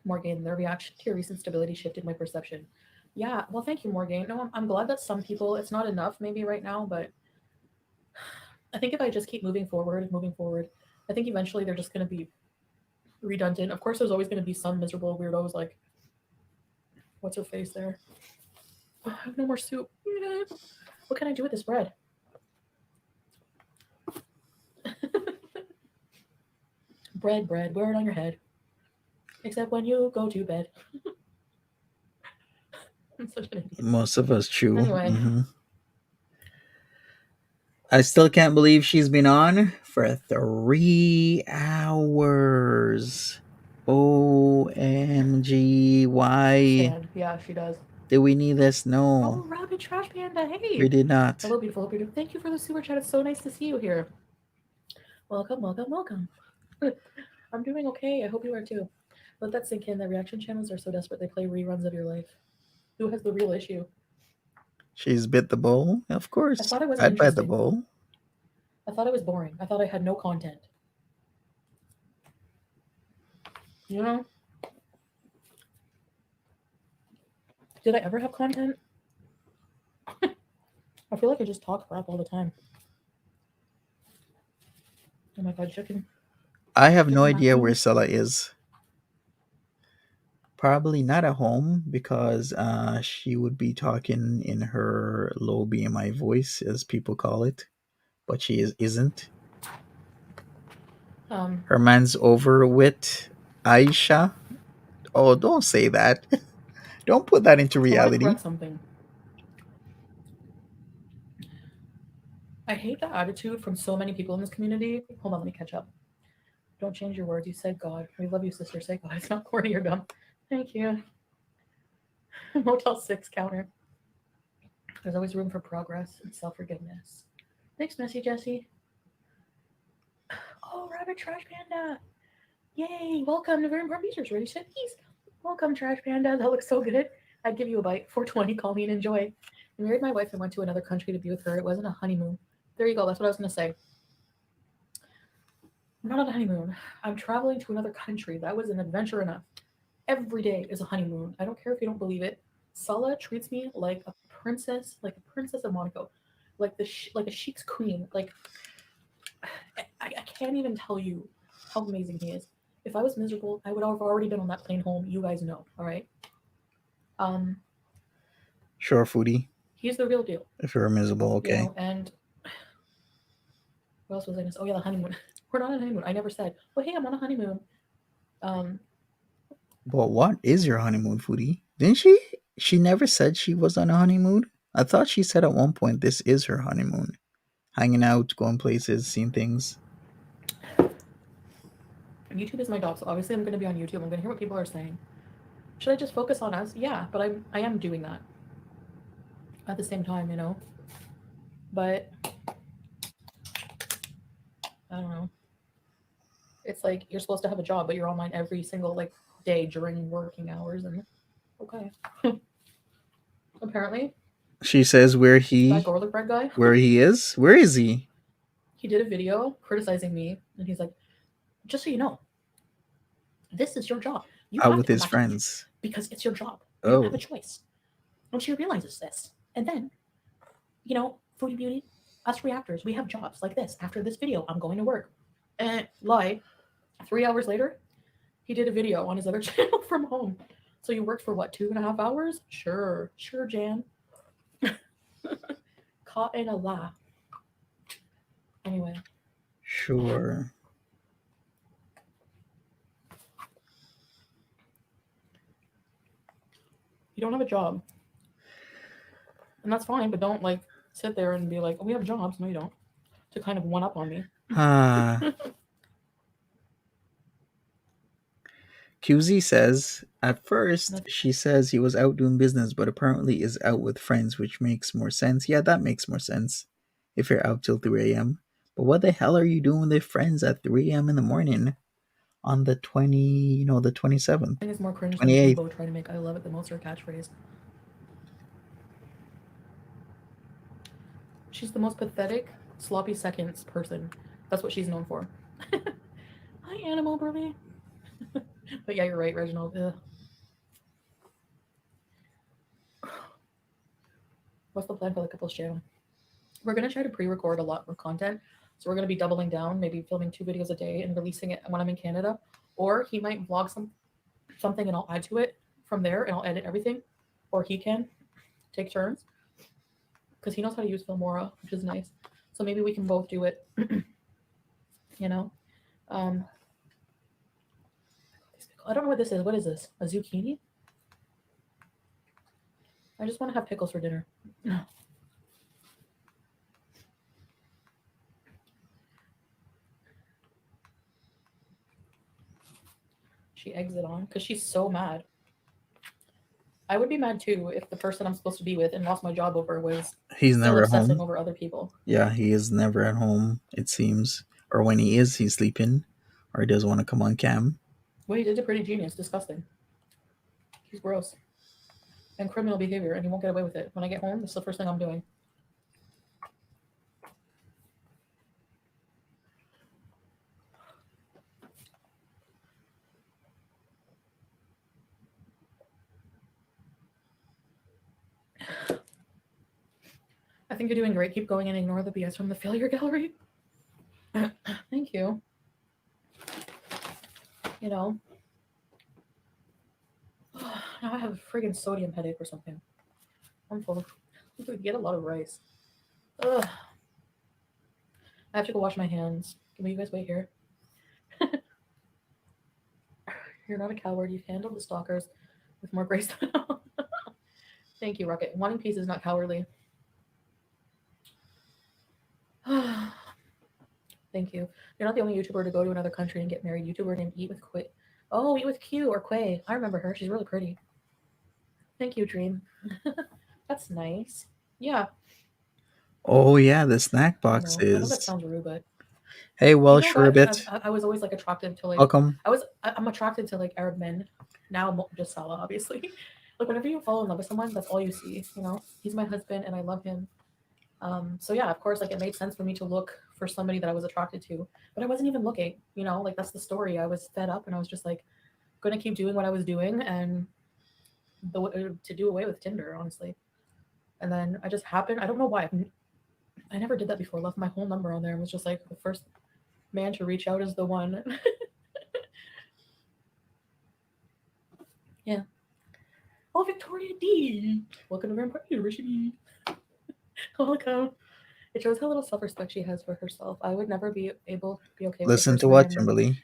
Morgan, the reaction to your recent stability shifted my perception. Yeah, well, thank you, Morgan. No, I'm glad that some people, it's not enough maybe right now, but I think if I just keep moving forward, I think eventually they're just going to be redundant. Of course, there's always going to be some miserable weirdos like, what's her face there? Oh, I have no more soup. What can I do with this bread? Bread, wear it on your head. Except when you go to bed. I'm such an idiot. Most of us chew. Anyway, I still can't believe she's been on for 3 hours. OMG. Why stand. Yeah, she does. did we need this? No, Oh, Rabbit Trash Panda. Hey. we did not. Hello, beautiful. Hope you're doing. Thank you for the super chat. It's so nice to see you here. Welcome, welcome, welcome. I'm doing okay. I hope you are too. Let that sink in. The reaction channels are so desperate they play reruns of your life. Who has the real issue? She's bit the bowl? Of I course. thought it wasn't I'd bite the interesting. bowl. I thought it was boring. I thought I had no content. You know? Did I ever have content? I feel like I just talk crap all the time. Oh my god, chicken. I have no Chicken idea where macaroni. Sella is. Probably not at home because she would be talking in her low BMI voice, as people call it, but isn't. Um, Her man's over with Aisha. Oh, don't say that. Don't put that into I want to reality. correct something. I hate the attitude from so many people in this community. Hold on, let me catch up. Don't change your words. You said God. We love you, sister. Say God. It's not corny or dumb. Thank you. Motel 6 counter. There's always room for progress and self forgiveness. Thanks, Messy Jessie. Oh, Rabbit Trash Panda. Yay. Welcome to Very Important Research. Ready, set, ease. Welcome, Trash Panda. That looks so good. I'd give you a bite. 420. Call me and enjoy. I married my wife and went to another country to be with her. It wasn't a honeymoon. There you go. That's what I was going to say. I'm not on a honeymoon. I'm traveling to another country. That was an adventure enough. Every day is a honeymoon. I don't care if you don't believe it. Sala treats me like a princess of Monaco, like a sheik's queen. Like I can't even tell you how amazing he is. If I was miserable, I would have already been on that plane home. You guys know, all right? Um, Sure, Foodie. he's the real deal. If you're miserable, You okay. know, and what else was I gonna say? Oh yeah, the honeymoon. We're not on a honeymoon. I never said, "Oh hey, I'm on a honeymoon." Um, But what is your honeymoon, Foodie? Didn't she? She never said she was on a honeymoon. I thought she said at one point this is her honeymoon. Hanging out, going places, seeing things. YouTube is my job, so obviously I'm gonna be on YouTube. I'm gonna hear what people are saying. Should I just focus on us? Yeah, but I am doing that at the same time, you know. But I don't know. It's like you're supposed to have a job, but you're online every single like day during working hours, and okay. Apparently, She says that garlic bread guy, where he is. Where is he? he did a video criticizing me, and he's like, "Just so you know, this is your job. You Out have with to come his back to YouTube friends. because it's your job. You don't have Oh, a choice." And she realizes this, and then, you know, Foodie Beauty, us reactors, we have jobs like this. After this video, I'm going to work. And lie. 3 hours later, he did a video on his other channel from home. So you worked for what, 2.5 hours? Sure, Jan. Caught in a lie. Anyway, sure. You don't have a job, and that's fine. But don't like sit there and be like, "Oh, we have jobs." No, you don't. To kind of one up on me. Ah. QZ says, at first, That's she says he was out doing business, but apparently is out with friends, which makes more sense. Yeah, that makes more sense if you're out till 3 a.m. But what the hell are you doing with your friends at 3 a.m. in the morning on the 27th, thing is more cringe than 28th? Bebo trying to make "I love it" the most her catchphrase. She's the most pathetic, sloppy seconds person. That's what she's known for. Hi, Animal Burly. But yeah, you're right, Reginald. Ugh. What's the plan for the couples channel? We're gonna try to pre-record a lot more content. So we're gonna be doubling down, maybe filming 2 videos a day and releasing it when I'm in Canada. Or he might vlog something and I'll add to it from there and I'll edit everything. Or he can take turns because he knows how to use Filmora, which is nice. So maybe we can both do it. you know, um, I don't know what this is. What is this? A zucchini? I just want to have pickles for dinner. She eggs it on because she's so mad. I would be mad too if the person I'm supposed to be with and lost my job over was He's still never obsessing home. over other people. Yeah, he is never at home, it seems. Or when he is, he's sleeping. Or he doesn't want to come on cam. What he did to Pretty Genius, disgusting. He's gross. And criminal behavior, and he won't get away with it. When I get home, this is the first thing I'm doing. I think you're doing great. Keep going and ignore the BS from the failure gallery. Thank you. You know, now I have a friggin' sodium headache or something. I'm full. We get a lot of rice. Ugh. I have to go wash my hands. Can you guys wait here? You're not a coward. You've handled the stalkers with more grace than Thank you, Rocket. Wanting peace is not cowardly. Thank you. You're not the only YouTuber to go to another country and get married. YouTuber named Eat with Quit. Oh, Eat with Q or Quay. I remember her. She's really pretty. Thank you, Dream. That's nice. Yeah, Oh, yeah, the snack I know. I know that boxes. sounds rude, but Hey, you Welsh know, guys, Rabbit. I was always like attracted to like Welcome. I'm attracted to like Arab men. Now just Salah, obviously. Like whenever you fall in love with someone, that's all you see. You know, he's my husband and I love him. So yeah, of course, like it made sense for me to look for somebody that I was attracted to, but I wasn't even looking. You know, like that's the story. I was fed up and I was just like gonna keep doing what I was doing and to do away with Tinder, honestly. And then I just happened. I don't know why. I never did that before. Left my whole number on there and was just like the first man to reach out is the one. Yeah. Oh, Victoria D. Welcome to Vampire University. Welcome. It shows how little self-respect she has for herself. I would never be okay with the Listen to first what, man Kimberly?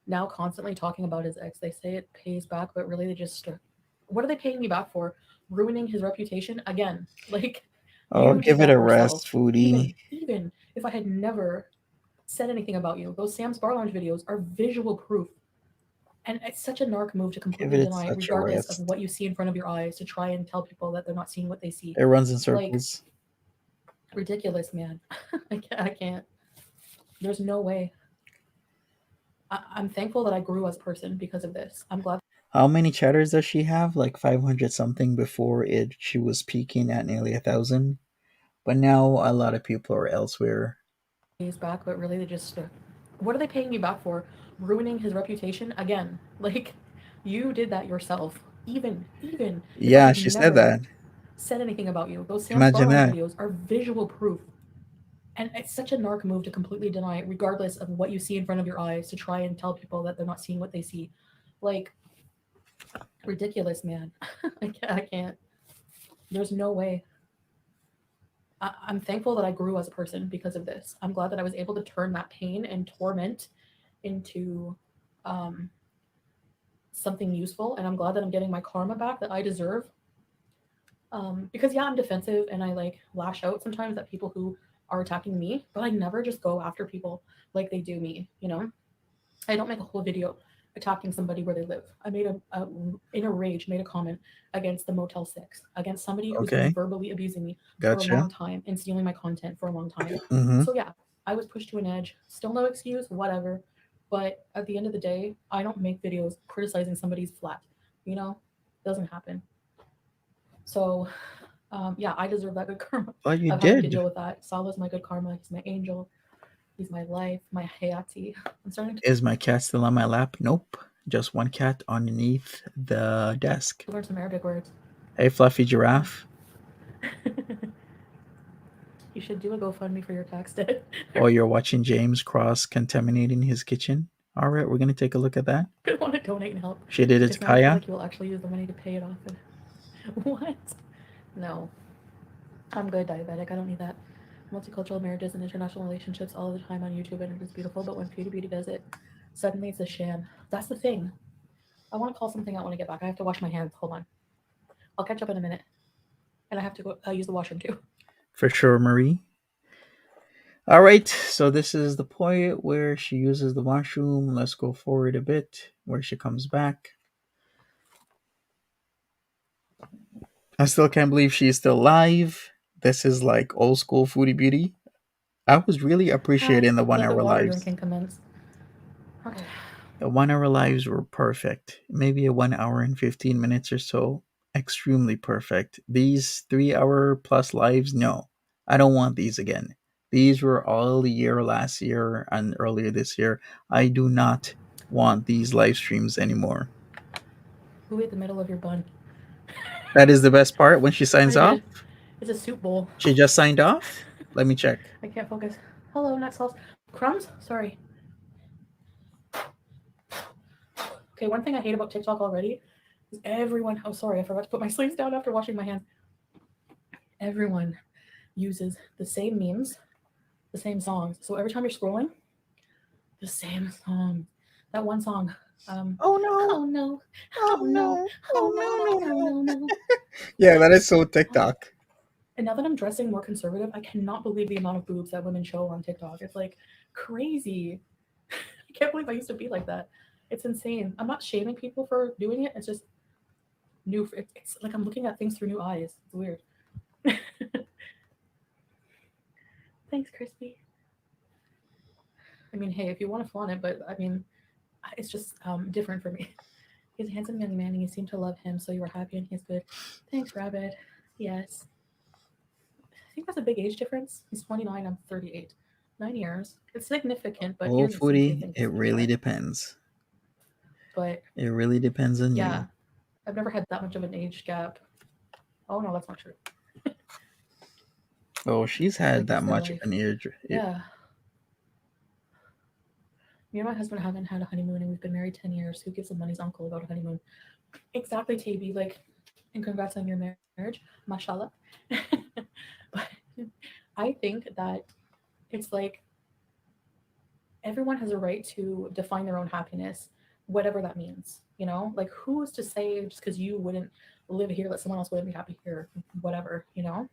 now constantly talking about his ex. They say it pays back, but really they just what are they paying me back for? Ruining his reputation again. Like Oh, you did give it that a yourself. rest, Foodie. Even if I had never said anything about you, those Sam's Bar Lounge videos are visual proof. And it's such a narc move to Give completely it deny, such a regardless of rest. what you see in front of your eyes, to try and tell people that they're not seeing what they see. It runs in Like circles. ridiculous, man. I can't. There's no way. I'm thankful that I grew as a person because of this. I'm glad How many chatters does she have? Like 500 something before it. She was peaking at nearly 1,000. But now a lot of people are elsewhere. he's back, but really they just what are they paying me back for? Ruining his reputation again. Like you did that yourself. Even if I Yeah, had she said never that. said anything about you, those Sam's Bar Imagine Lounge that. videos are visual proof. And it's such a narc move to completely deny, regardless of what you see in front of your eyes, to try and tell people that they're not seeing what they see. Like ridiculous, man. I can't. There's no way. I'm thankful that I grew as a person because of this. I'm glad that I was able to turn that pain and torment into um, something useful. And I'm glad that I'm getting my karma back that I deserve Because yeah, I'm defensive and I like lash out sometimes at people who are attacking me, but I never just go after people like they do me, you know? I don't make a whole video attacking somebody where they live. I made in a rage, made a comment against the Motel 6, against somebody who's been Okay, verbally abusing me for a gotcha. long time and stealing my content for a long time. Mm-hmm. So yeah, I was pushed to an edge. Still no excuse, whatever. But at the end of the day, I don't make videos criticizing somebody's flat. You know, doesn't happen. So yeah, I deserve that good karma Well, you of having to did. deal with that. Salah's my good karma. He's my angel. He's my life, my hayati. I'm starting to Is my cat still on my lap? Nope. Just one cat underneath the desk. learn some Arabic words. Hey, Fluffy Giraffe. You should do a GoFundMe for your tax debt. Or you're watching James cross contaminating his kitchen. All right, we're gonna take a look at that. I want to donate and help She did it to because now I feel Kaya. like you will actually use the money to pay it off. And what? No, I'm good diabetic. I don't need that. Multicultural marriages and international relationships all the time on YouTube, and it is beautiful. But when Beauty does it, suddenly it's a sham. That's the thing. I want to call something out when I get back. I have to wash my hands. Hold on. I'll catch up in a minute, and I have to go use the washroom too. For sure, Marie. All right, so this is the point where she uses the washroom. Let's go forward a bit where she comes back. I still can't believe she's still alive. This is like old school foodie beauty. I was really appreciating the one Let the hour water lives. drinking commence. Okay. The 1 hour lives were perfect. Maybe a 1 hour and 15 minutes or so. Extremely perfect. These 3 hour plus lives, no. I don't want these again. These were all year last year and earlier this year. I do not want these live streams anymore. Who ate the middle of your bun? That is the best part when she signs I off. did. It's a soup bowl. She just signed off. Let me check. I can't focus. Hello, next sauce. Crumbs? Sorry. Okay, one thing I hate about TikTok already is everyone. Oh, sorry, I forgot to put my sleeves down after washing my hands. Everyone uses the same memes, the same songs. So every time you're scrolling, the same song. That one song. Oh no. Oh no, Oh oh no, no. oh Oh no, no, no, no, no, no. no, no. Yeah, that is so TikTok. And now that I'm dressing more conservative, I cannot believe the amount of boobs that women show on TikTok. It's like crazy. I can't believe I used to be like that. It's insane. I'm not shaming people for doing it. It's just new. It's like I'm looking at things through new eyes. It's weird. Thanks, Crispy. I mean, hey, if you want to flaunt it, but I mean, it's just different for me. He's a handsome young man, and you seem to love him, so you were happy and he's good. Thanks, Rabbit. Yes. I think that's a big age difference. He's 29, I'm 38. 9 years. It's significant, but he Oh, doesn't seem to foodie, think it it's like really that. depends. But It really depends on yeah, you. I've never had that much of an age gap. Oh no, that's not true. Oh, she's It's had like that it's their much of life. an ear. Yeah. Me and my husband haven't had a honeymoon and we've been married 10 years. Who gives a money's uncle about a honeymoon? Exactly, Taby. Like, and congrats on your marriage. Mashallah. But I think that it's like everyone has a right to define their own happiness, whatever that means. You know, like who's to say just because you wouldn't live here that someone else wouldn't be happy here, whatever. You know,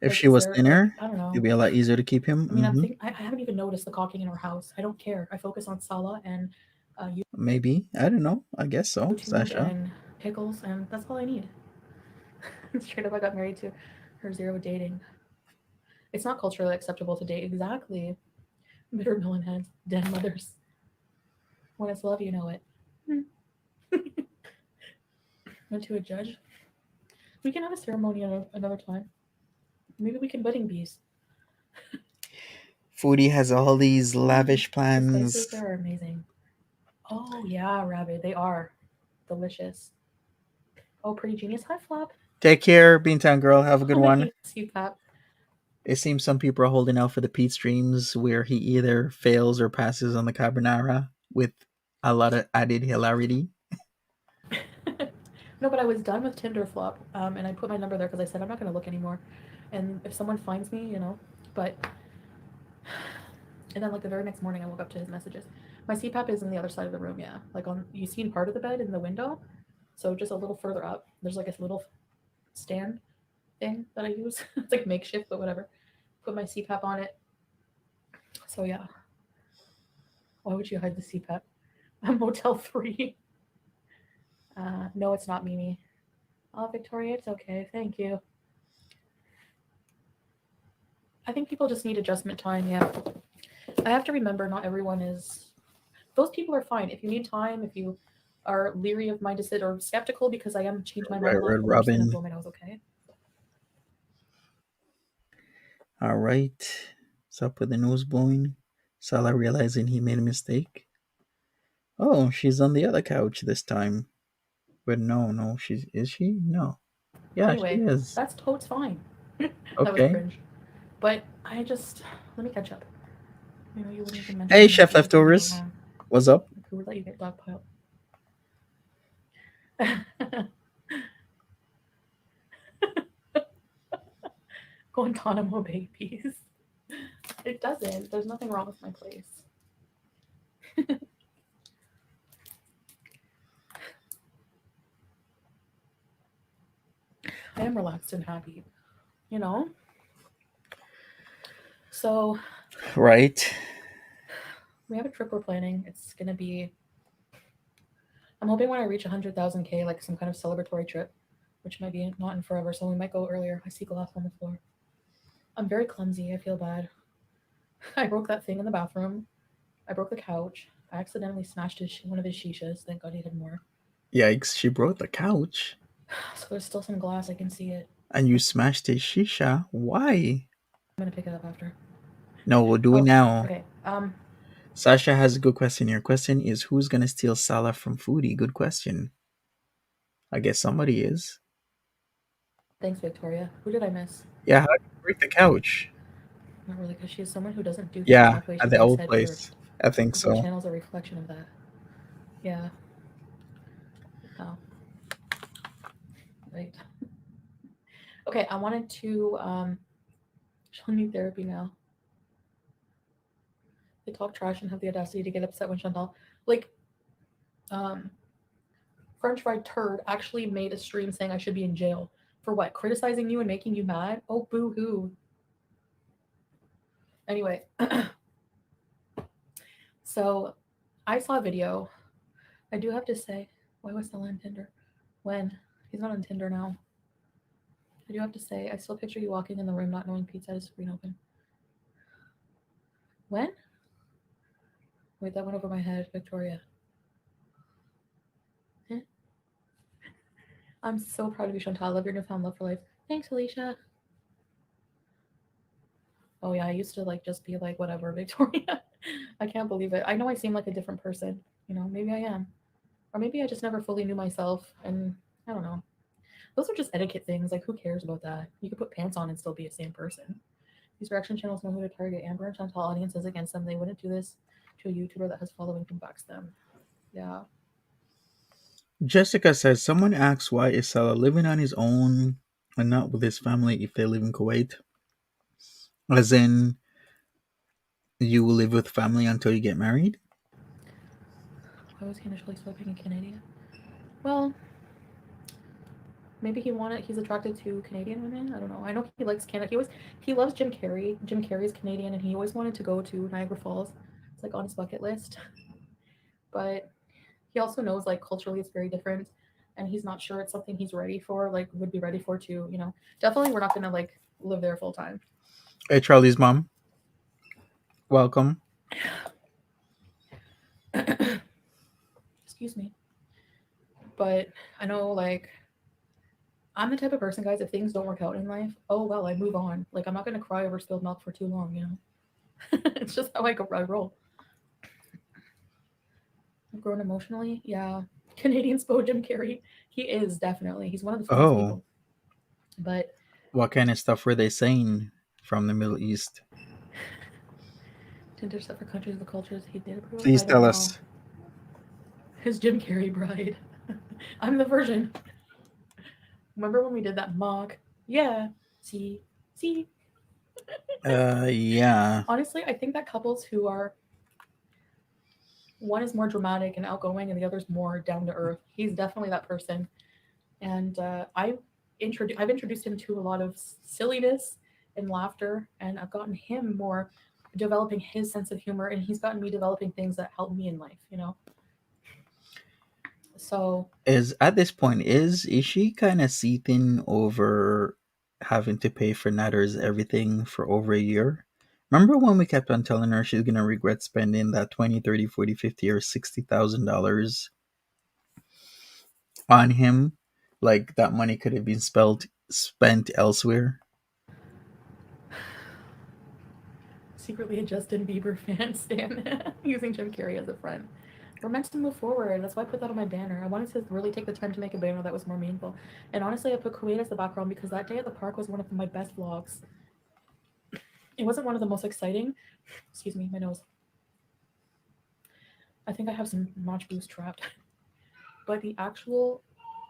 If like she is was there like thinner, I don't know. it'd be a lot easier to keep him. I mean, I haven't even noticed the caulking in our house. I don't care. I focus on Salah and Maybe. I don't know. I guess so, YouTube Sasha. and pickles, and that's all I need. Straight up, I got married to her zero dating. It's not culturally acceptable to date. Exactly. Bitter melon heads, dead mothers. When it's love, you know it. Went to a judge. We can have a ceremony another time. Maybe we can wedding bees. Foodie has all these Mm, lavish the spices plans. there are amazing. Oh yeah, rabbit, they are delicious. Oh, pretty genius. Hi, Flop. Take care, Beantown Girl. Have a good Oh, my one. penis, you pap. It seems some people are holding out for the Pete streams where he either fails or passes on the carbonara with a lot of added hilarity. No, but I was done with Tinder Flop, and I put my number there because I said I'm not going to look anymore. And if someone finds me, you know, but and then like the very next morning, I woke up to his messages. My CPAP is in the other side of the room. Yeah, like on you seen part of the bed in the window, so just a little further up. There's like a little. stand thing that I use. It's like makeshift, but whatever. Put my CPAP on it. So yeah, why would you hide the CPAP? I'm Motel 3. No, it's not Mimi. Oh, Victoria, it's okay. Thank you. I think people just need adjustment time. Yeah. I have to remember not everyone is. Those people are fine. If you need time, if you are leery of my decision or skeptical because I am change my mind Right, a lot, Red I'm just gonna Robin. blow my nose, okay? All right. What's up with the nose blowing? Salah realizing he made a mistake. Oh, she's on the other couch this time. But no, she's is she? No. Yeah, she Anyway, is. that's totes fine. That was Okay. cringe. But I just let me catch up. You know, you wouldn't even mention Hey, my Chef name if you knew Leftovers. What's up? like, who would let you get dogpiled. Guantanamo babies. It doesn't. There's nothing wrong with my place. I am relaxed and happy. You know. So Right. we have a trip we're planning. It's gonna be. I'm hoping when I reach 100,000K, like some kind of celebratory trip, which might be not in forever, so we might go earlier. I see glass on the floor. I'm very clumsy. I feel bad. I broke that thing in the bathroom. I broke the couch. I accidentally smashed one of his shishas. Thank God he had more. Yikes, she broke the couch. So there's still some glass. I can see it. And you smashed a shisha. Why? I'm gonna pick it up after. No, we'll do it Oh, now. okay. Sasha has a good question here. Question is who's gonna steal Salah from Foodie? Good question. I guess somebody is. Thanks, Victoria. Who did I miss? Yeah, how did you break the couch? Not really, because she's someone who doesn't do things Yeah, halfway. at She the thinks old head place. first. I think This whole so. channel's a reflection of that. Yeah. Oh, right. Okay, I wanted to she'll need therapy now. They talk trash and have the audacity to get upset when Chantal like um French fried turd actually made a stream saying I should be in jail for what? Criticizing you and making you mad? Oh boo hoo. Anyway, so I saw a video. I do have to say, why was Stella on Tinder? When? He's not on Tinder now. I do have to say, I still picture you walking in the room not knowing Pizza had a screen open. When? Wait, that went over my head, Victoria. Eh? I'm so proud of you, Chantal. I love your newfound love for life. Thanks, Alicia. Oh yeah, I used to like just be like whatever, Victoria. I can't believe it. I know I seem like a different person. You know, maybe I am. Or maybe I just never fully knew myself and I don't know. Those are just etiquette things. Like who cares about that? You could put pants on and still be the same person. These reaction channels know who to target. Amber and Chantal audiences against them. They wouldn't do this to a YouTuber that has following who backs them. Yeah. Jessica says someone asks why is Salah living on his own and not with his family if they live in Kuwait. As in, you will live with family until you get married? Why was he initially swiping a Canadian? Well, maybe he's attracted to Canadian women. I don't know. I know he likes Canada. He loves Jim Carrey. Jim Carrey's Canadian, and he always wanted to go to Niagara Falls. It's like on his bucket list. But he also knows like culturally it's very different, and he's not sure it's something he's ready for. Like would be ready for to definitely we're not gonna like live there full time. Hey, Charlie's mom. Welcome. Excuse me. But I know like I'm the type of person, guys, if things don't work out in life, oh well, I move on. Like I'm not gonna cry over spilled milk for too long. It's just how I roll. I've grown emotionally. Yeah. Canadian Spo Jim Carrey. He is definitely. He's one of the funniest Oh, people. But what kind of stuff were they saying from the Middle East? to separate countries with cultures he did approve of, Please I don't tell know. us. His Jim Carrey bride. I'm the version. Remember when we did that mock? Yeah. See. Yeah. Honestly, I think that couples who are one is more dramatic and outgoing and the other's more down to earth. He's definitely that person. And I've introduced him to a lot of silliness and laughter, and I've gotten him more developing his sense of humor, and he's gotten me developing things that help me in life. So Is at this point, is she kind of seething over having to pay for Natter's everything for over a year? Remember when we kept on telling her she's gonna regret spending that 20, 30, 40, 50, or $60,000 on him? Like that money could have been spent elsewhere. secretly a Justin Bieber fan stan using Jim Carrey as a friend. We're meant to move forward. That's why I put that on my banner. I wanted to really take the time to make a banner that was more meaningful. And honestly, I put Kuwait as the background because that day at the park was one of my best vlogs. It wasn't one of the most exciting. Excuse me, my nose. I think I have some notch boost trapped. But the actual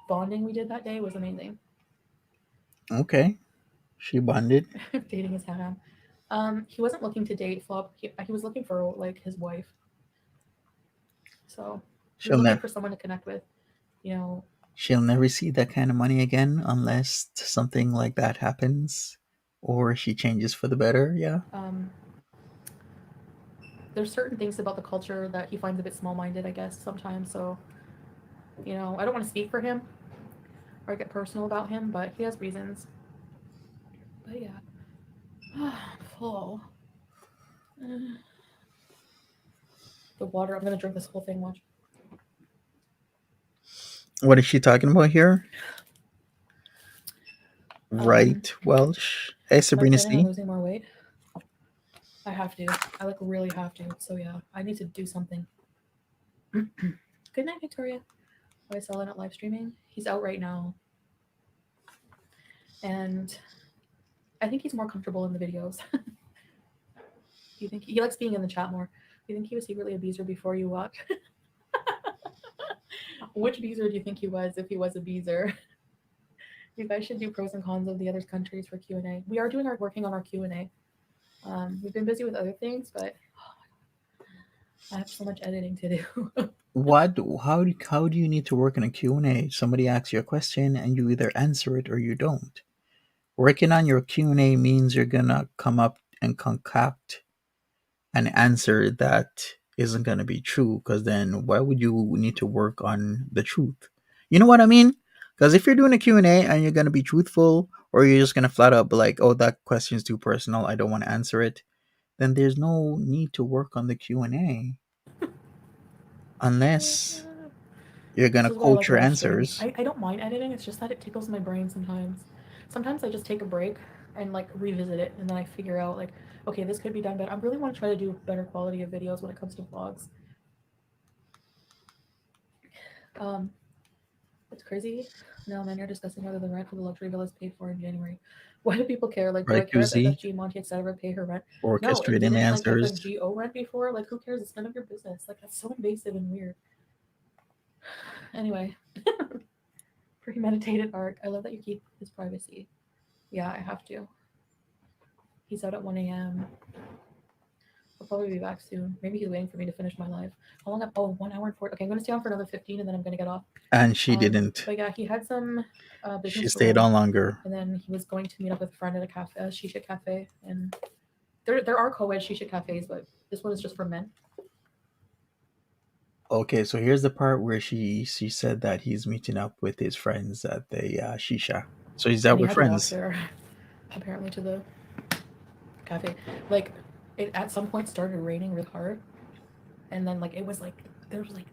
bonding we did that day was amazing. Okay, she bonded. Dating his hat on. He wasn't looking to date Flop. He was looking for like his wife. So he was She'll looking never for someone to connect with. You know, she'll never see that kind of money again unless something like that happens or she changes for the better. Yeah. um, there's certain things about the culture that he finds a bit small-minded, I guess, sometimes. So I don't want to speak for him or get personal about him, but he has reasons. But yeah, full. The water. I'm gonna drink this whole thing. Watch. What is she talking about here? Um, Right Welsh. Hey am I Sabrina planning on C. losing more weight? I have to. I like really have to. So yeah, I need to do something. Good night, Victoria. Oh, I saw it at live streaming. He's out right now, and I think he's more comfortable in the videos. Do you think he likes being in the chat more? Do you think he was secretly a beezer before you watch? Which beezer do you think he was if he was a beezer? You guys should do pros and cons of the other countries for Q&A. We are working on our Q&A. We've been busy with other things, but I have so much editing to do. What? How do you need to work in a Q&A? Somebody asks you a question and you either answer it or you don't. Working on your Q&A means you're gonna come up and concoct an answer that isn't gonna be true. Because then why would you need to work on the truth? You know what I mean? Because if you're doing a Q&A and you're gonna be truthful, or you're just gonna flat out be like, "Oh, that question's too personal. I don't want to answer it," then there's no need to work on the Q&A unless you're This gonna is why I quote like your live streaming. answers. I don't mind editing. It's just that it tickles my brain sometimes. Sometimes I just take a break and like revisit it, and then I figure out like, okay, this could be done better. I really want to try to do better quality of videos when it comes to vlogs. Um, it's crazy. No, man, you're discussing whether the rent for the luxury villa is paid for in January. Why do people care? Like, do I Right, care if QZ? FFG, Monty, etc. pay her rent? No, it Orchestrating the didn't like answers. FFG owe rent before. Like, who cares? It's none of your business. Like, that's so invasive and weird. Anyway, premeditated arc. I love that you keep his privacy. Yeah, I have to. He's out at 1 a.m. I'll probably be back soon. Maybe he's waiting for me to finish my live. How long? Oh, 1 hour and 40. Okay, I'm gonna stay on for another 15, and then I'm gonna get off. And she didn't. But yeah, he had some She business stayed goals, on longer. and then he was going to meet up with a friend at a cafe, a shisha cafe, and there are co-ed shisha cafes, but this one is just for men. Okay, so here's the part where she said that he's meeting up with his friends at the shisha. So he's out And he with had to walk friends. there, apparently, to the cafe. Like, it at some point started raining really hard, and then like it was like there was like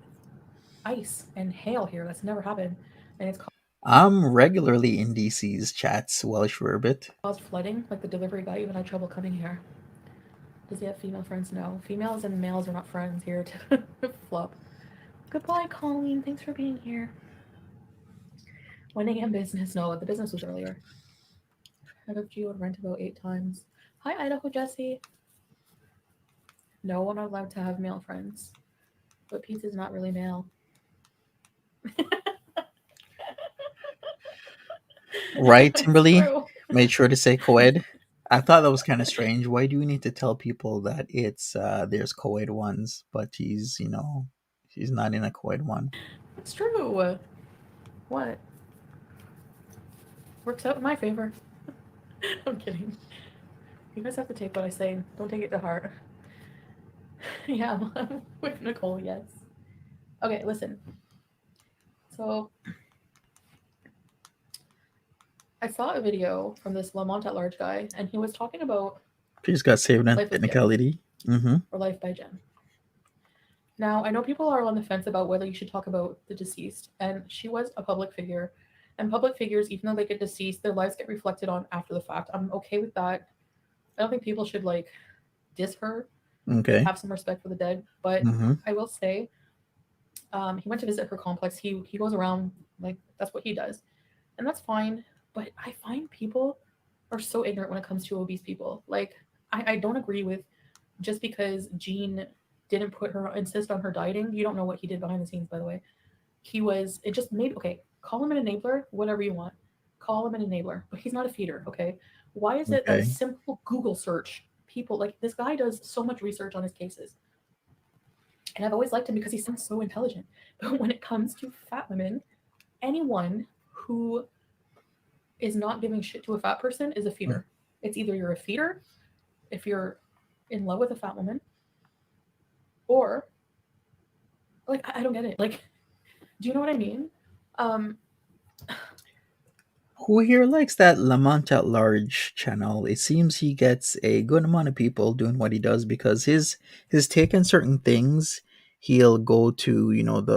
ice and hail here. That's never happened, and it's I'm regularly in DC's chats, Welsh Rabbit. caused flooding. Like the delivery guy even had trouble coming here. Does he have female friends? No. Females and males are not friends here to flop. Goodbye, Colleen. Thanks for being here. 1 a.m. business. No, the business was earlier. FFG would rent about 8 times. Hi, Idaho Jesse. No, we're not allowed to have male friends. But pizza's not really male. Right, That's Timberly? true. Made sure to say co-ed. I thought that was kind of strange. Why do you need to tell people that it's there's co-ed ones, but she's not in a co-ed one? It's true. What? Works out in my favor. I'm kidding. You guys have to take what I say. Don't take it to heart. Yeah, I'm with Nicole, yes. Okay, listen. So I saw a video from this Lamont at Large guy, and he was talking about She's got saved on Life with Jen technicality. Mm-hmm. or Life by Jen. Now, I know people are on the fence about whether you should talk about the deceased, and she was a public figure. And public figures, even though they get deceased, their lives get reflected on after the fact. I'm okay with that. I don't think people should like diss her. Okay. Have some respect for the dead. But Mm-hmm. I will say, he went to visit her complex. He goes around like that's what he does, and that's fine. But I find people are so ignorant when it comes to obese people. Like I don't agree with just because Gene didn't put her insist on her dieting. You don't know what he did behind the scenes, by the way. He was it just maybe okay. Call him an enabler, whatever you want. Call him an enabler, but he's not a feeder. Okay, why is it that a Okay. simple Google search people like this guy does so much research on his cases and I've always liked him because he sounds so intelligent. But when it comes to fat women, anyone who is not giving shit to a fat person is a feeder. It's either you're a feeder if you're in love with a fat woman, or like I don't get it. Like, do you know what I mean? Um, Who here likes that Lamont at Large channel? It seems he gets a good amount of people doing what he does because his take on certain things, he'll go to,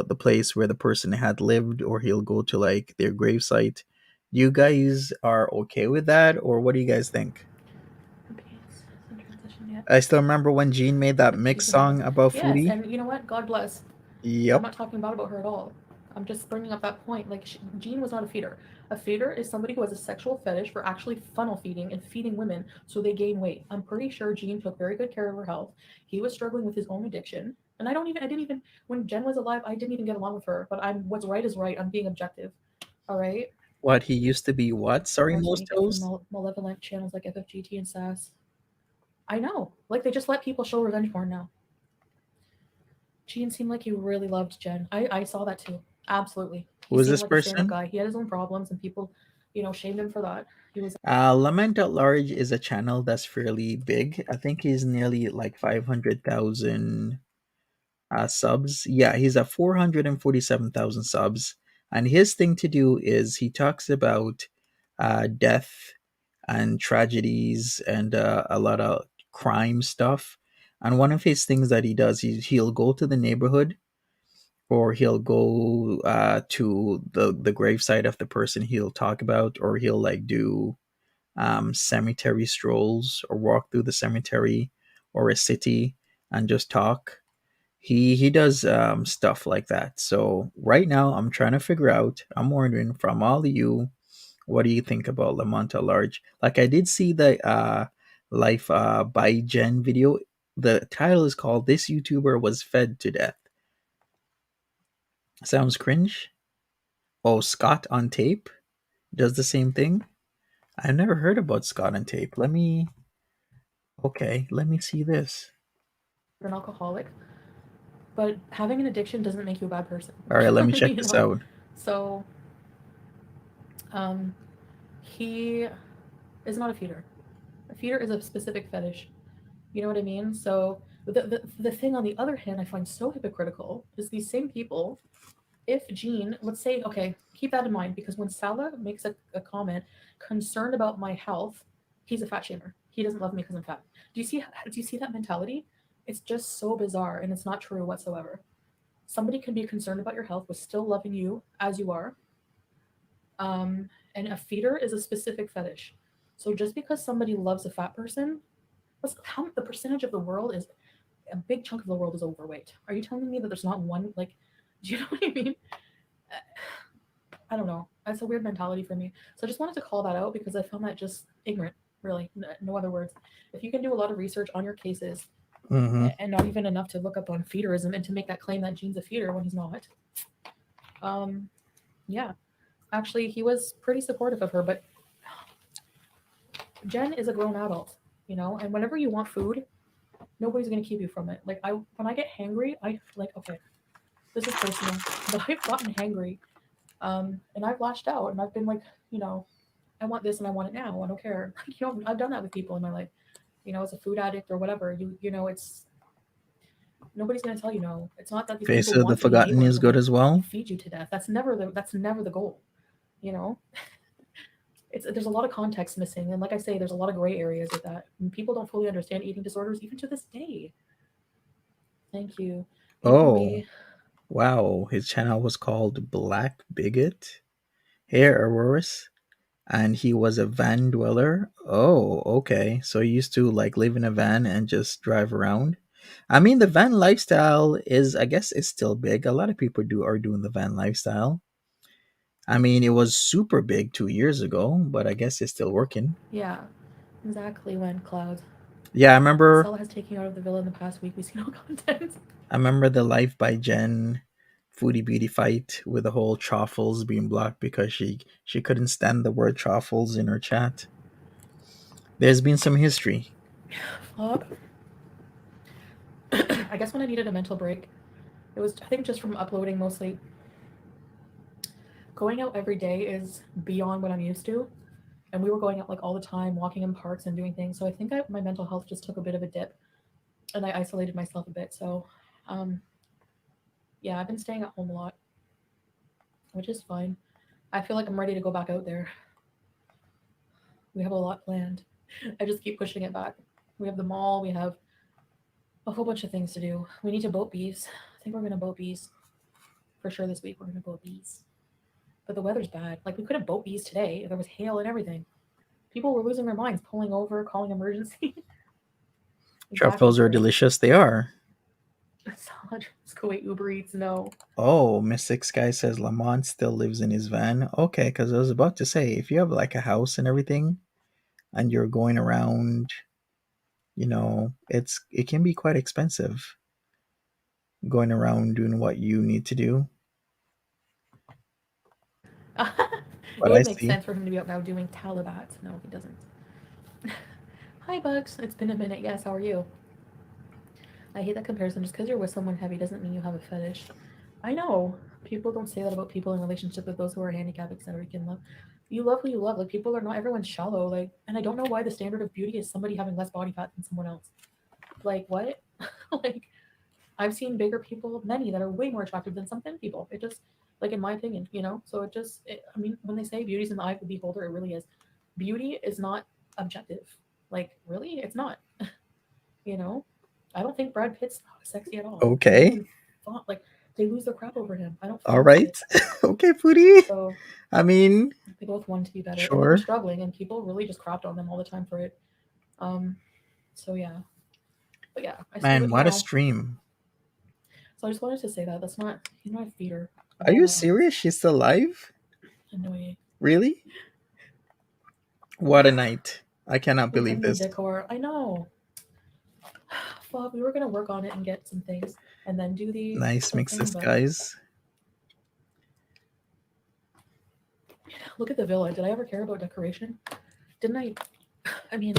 the place where the person had lived, or he'll go to like their gravesite. You guys are okay with that, or what do you guys think? peace in transition yet. I still remember when Jean made that She's mix in Norval. song about Yes, Foodie. and you know what? God bless. I'm Yep. not talking bad about her at all. I'm just bringing up that point. Like, Jean was not a feeder. A feeder is somebody who has a sexual fetish for actually funnel feeding and feeding women so they gain weight. I'm pretty sure Jean took very good care of her health. He was struggling with his own addiction. And I didn't even, when Jen was alive, I didn't even get along with her. But what's right is right. I'm being objective. All right? What he used to be what? Sorry, Regards what most you get from toes? malevolent channels like FFGT and SAS. I know. Like, they just let people show revenge porn now. Gene seemed like he really loved Jen. I saw that too. Absolutely. He Who is seemed this like a stand up person? guy. He had his own problems and people, shamed him for that. He was Lament at Large is a channel that's fairly big. I think he's nearly like 500,000 subs. Yeah, he's at 447,000 subs. And his thing to do is he talks about death and tragedies and a lot of crime stuff. And one of his things that he does, he'll go to the neighborhood, or he'll go to the gravesite of the person he'll talk about, or he'll like do cemetery strolls, or walk through the cemetery or a city and just talk. He does stuff like that. So right now I'm trying to figure out. I'm wondering from all of you, what do you think about Lamont at Large? Like I did see the Life by Jen video. The title is called "This YouTuber Was Fed to Death." Sounds cringe. Oh, Scott on Tape does the same thing. I've never heard about Scott on Tape. Let me see this. an alcoholic, but having an addiction doesn't make you a bad person. All right, let me check you this know? out. So, um, he is not a feeder. A feeder is a specific fetish. You know what I mean? So, the thing on the other hand, I find so hypocritical is these same people if Gene, let's say, okay, keep that in mind because when Salah makes a comment concerned about my health, he's a fat shamer. He doesn't love me because I'm fat. Do you see that mentality? It's just so bizarre and it's not true whatsoever. Somebody can be concerned about your health but still loving you as you are. And a feeder is a specific fetish. So just because somebody loves a fat person, how the percentage of the world is a big chunk of the world is overweight. Are you telling me that there's not one like? Do you know what I mean? I don't know. That's a weird mentality for me. So I just wanted to call that out because I found that just ignorant, really. No other words. If you can do a lot of research on your cases Mm-hmm. and not even enough to look up on feederism and to make that claim that Gene's a feeder when he's not, yeah. Actually, he was pretty supportive of her, but Jen is a grown adult, and whenever you want food, nobody's going to keep you from it. Like, when I get hangry, I like, okay, this is personal, but I've gotten hangry and I've lashed out and I've been like, I want this and I want it now. I don't care. I've done that with people in my life. As a food addict or whatever, it's nobody's gonna tell you no. It's not that these Face people of the want to leave you Forgotten or is they want good to as well. feed you to death. That's never the goal. You know, there's a lot of context missing, and like I say, there's a lot of gray areas with that. And people don't fully understand eating disorders even to this day. Thank you, Oh, PNV. wow. His channel was called Black Bigot. Hey, Aurorus. And he was a van dweller. Oh, okay. So he used to like live in a van and just drive around. I mean, the van lifestyle is, I guess, is still big. A lot of people are doing the van lifestyle. I mean, it was super big 2 years ago, but I guess it's still working. Yeah, exactly. When clouds. Yeah, I remember. Stella has taken you out of the villa in the past week. We see no content. I remember the Life by Jen Foodie Beauty fight with the whole truffles being blocked because she couldn't stand the word truffles in her chat. There's been some history. Flop. I guess when I needed a mental break, it was I think just from uploading mostly. Going out every day is beyond what I'm used to, and we were going out like all the time, walking in parks and doing things. So I think my mental health just took a bit of a dip, and I isolated myself a bit. So, um, yeah, I've been staying at home a lot, which is fine. I feel like I'm ready to go back out there. We have a lot planned. I just keep pushing it back. We have the mall. We have a whole bunch of things to do. We need to boat bees. I think we're gonna boat bees for sure this week. We're gonna boat bees, but the weather's bad. Like we couldn't boat bees today. There was hail and everything. People were losing their minds, pulling over, calling emergency. Exactly, Truffles are Kuwait. delicious. They are. Solid Kuwait Uber Eats. No. Oh, Mystic Sky says Lamont still lives in his van. Okay, because I was about to say, if you have like a house and everything, and you're going around, it can be quite expensive going around doing what you need to do. It But I would make see. sense for him to be out now doing Talibats. No, he doesn't. Hi, Bugs. It's been a minute. Yes, how are you? I hate that comparison. Just because you're with someone heavy doesn't mean you have a fetish. I know. People don't say that about people in relationship with those who are handicapped, etc. You can love. You love who you love. Like people are not everyone's shallow. Like, and I don't know why the standard of beauty is somebody having less body fat than someone else. Like what? Like I've seen bigger people, many that are way more attractive than some thin people. It just, like in my opinion. So I mean, when they say beauty's in the eye of the beholder, it really is. Beauty is not objective. Like really, it's not. You know, I don't think Brad Pitt's sexy at all, and Okay. women, like they lose their crap over him. I don't All flaunt right. it. Okay, Foodie. So I mean, they both wanted to be better, and they were sure. struggling, and people really just crapped on them all the time for it. Um, so yeah, but yeah, I still, Man, what a stream. So I just wanted to say that that's not he's not a feeder of Are all you my eyes. serious? She's still alive? Annoying. Really? What a night. I cannot We believe didn't need this. decor. I know. Well, we were gonna work on it and get some things, and then do Nice the mixes, thing. But guys. look at the villa. Did I ever care about decoration? Didn't I? I mean,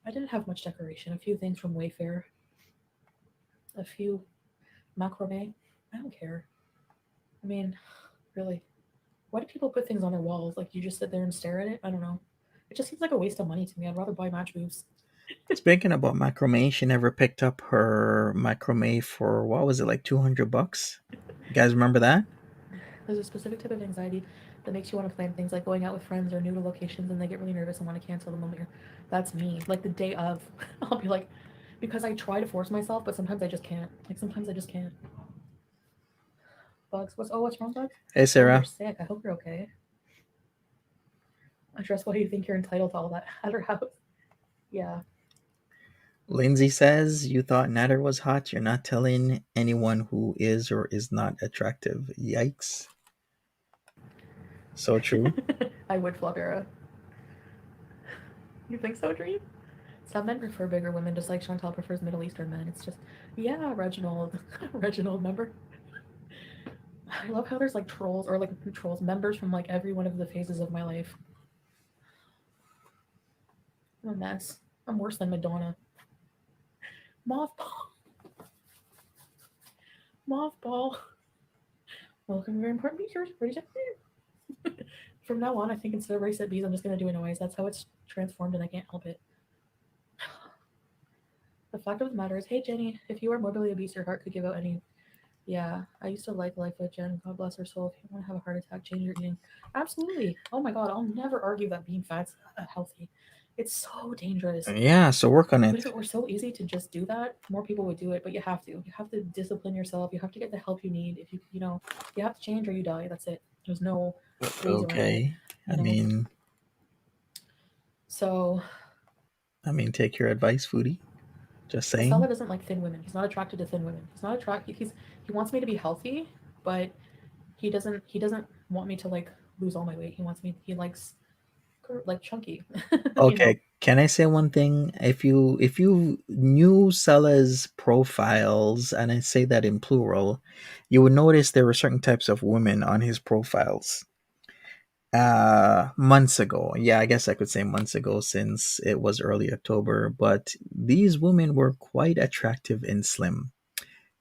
I didn't have much decoration. A few things from Wayfair. A few macrame. I don't care. I mean, really. Why do people put things on their walls? Like you just sit there and stare at it? I don't know. It just seems like a waste of money to me. I'd rather buy match booths. Speaking about macrame, she never picked up her macrame for what was it, like $200? You guys remember that? There's a specific type of anxiety that makes you want to plan things like going out with friends or new to locations and they get really nervous and want to cancel the moment you're. That's me. Like the day of, I'll be like, because I try to force myself, but sometimes I just can't. Like sometimes I just can't. Bugs, what's wrong, Bugs? Hey, Oh, you're Sarah. sick. I hope you're okay. Address why you think you're entitled to all that at her house. Yeah. Lindsay says, you thought Natter was hot. You're not telling anyone who is or is not attractive. Yikes. So true. I would flop era. You think so, Dream? Some men prefer bigger women, just like Chantal prefers Middle Eastern men. It's just, yeah, Reginald. Reginald, remember? I love how there's like trolls or like trolls members from like every one of the phases of my life. I'm a mess. I'm worse than Madonna. Mothball. Mothball. Welcome to very important features. Ready to From now on, I think instead of rice at bees, I'm just gonna do a noise. That's how it's transformed, and I can't help it. The fact of the matter is, hey Jenny, if you are morbidly obese, your heart could give out any. Yeah, I used to like life with Jen. God bless her soul. If you want to have a heart attack, change your eating. Absolutely. Oh my God, I'll never argue that being fat's healthy. It's so dangerous. Yeah, so work on But it. if it were so easy to just do that, more people would do it. But you have to. You have to discipline yourself. You have to get the help you need. If you have to change or you die. That's it. There's no ways around it. Okay. You I know. mean, So take your advice, foodie. Just the fella saying. doesn't like thin women. He's not attracted to thin women. He's not attracted. He wants me to be healthy, but he doesn't want me to like lose all my weight. He likes like chunky. you know. Okay, can I say one thing? If you knew sellers' profiles, and I say that in plural, you would notice there were certain types of women on his profiles. Months ago. Yeah, I guess I could say months ago since it was early October, but these women were quite attractive and slim.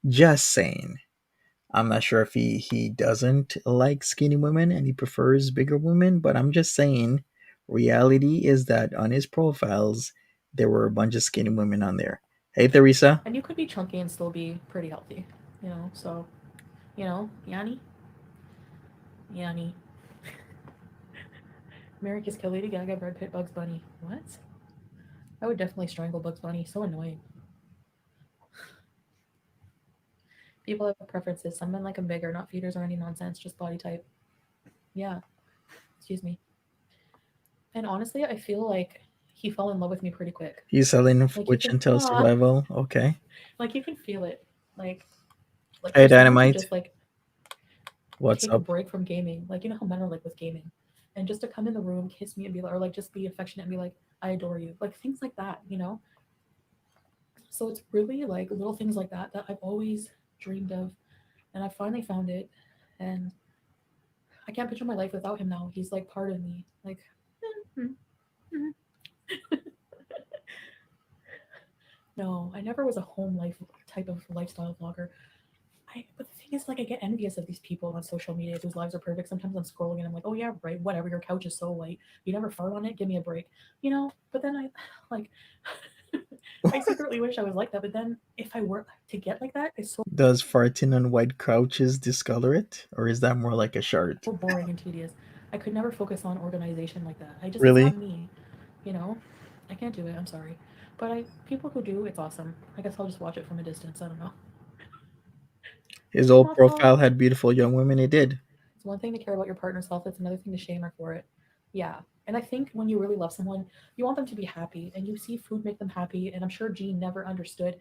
Just saying. I'm not sure if he doesn't like skinny women and he prefers bigger women, but I'm just saying reality is that on his profiles there were a bunch of skinny women on there. Hey Theresa. And you could be chunky and still be pretty healthy. So Yanni, Yanni. America's Kill Lady Gaga, Brad Pitt, Bugs Bunny. What? I would definitely strangle Bugs Bunny. So annoying. People have preferences. Some men like them bigger, not feeders or any nonsense, just body type. Yeah, excuse me. And honestly, I feel like he fell in love with me pretty quick. He's selling Like you witch can, until survival. Okay. like you can feel it. Like, like Hey for someone to Dynamite. just like What's take a up? break from gaming, like you know how men are like with gaming, and just to come in the room, kiss me, and be like, or like just be affectionate and be like, I adore you, like things like that. So it's really like little things like that that I've always dreamed of, and I finally found it, and I can't picture my life without him now. He's like part of me. Like, no, I never was a home life type of lifestyle vlogger. But the thing is, like, I get envious of these people on social media whose lives are perfect. Sometimes I'm scrolling and I'm like, oh yeah, right, whatever. Your couch is so white. You never fart on it. Give me a break, But then like, I secretly wish I was like that. But then if I were to get like that, it's so Does farting on white couches discolor it? Or is that more like a shart? boring and tedious. I could never focus on organization like that. It's not Really? me, you know. I can't do it. I'm sorry, but people who do, it's awesome. I guess I'll just watch it from a distance. I don't know. His old Norval. profile had beautiful young women. It did. It's one thing to care about your partner's health, it's another thing to shame her for it. Yeah. And I think when you really love someone, you want them to be happy and you see food make them happy. And I'm sure Jean never understood.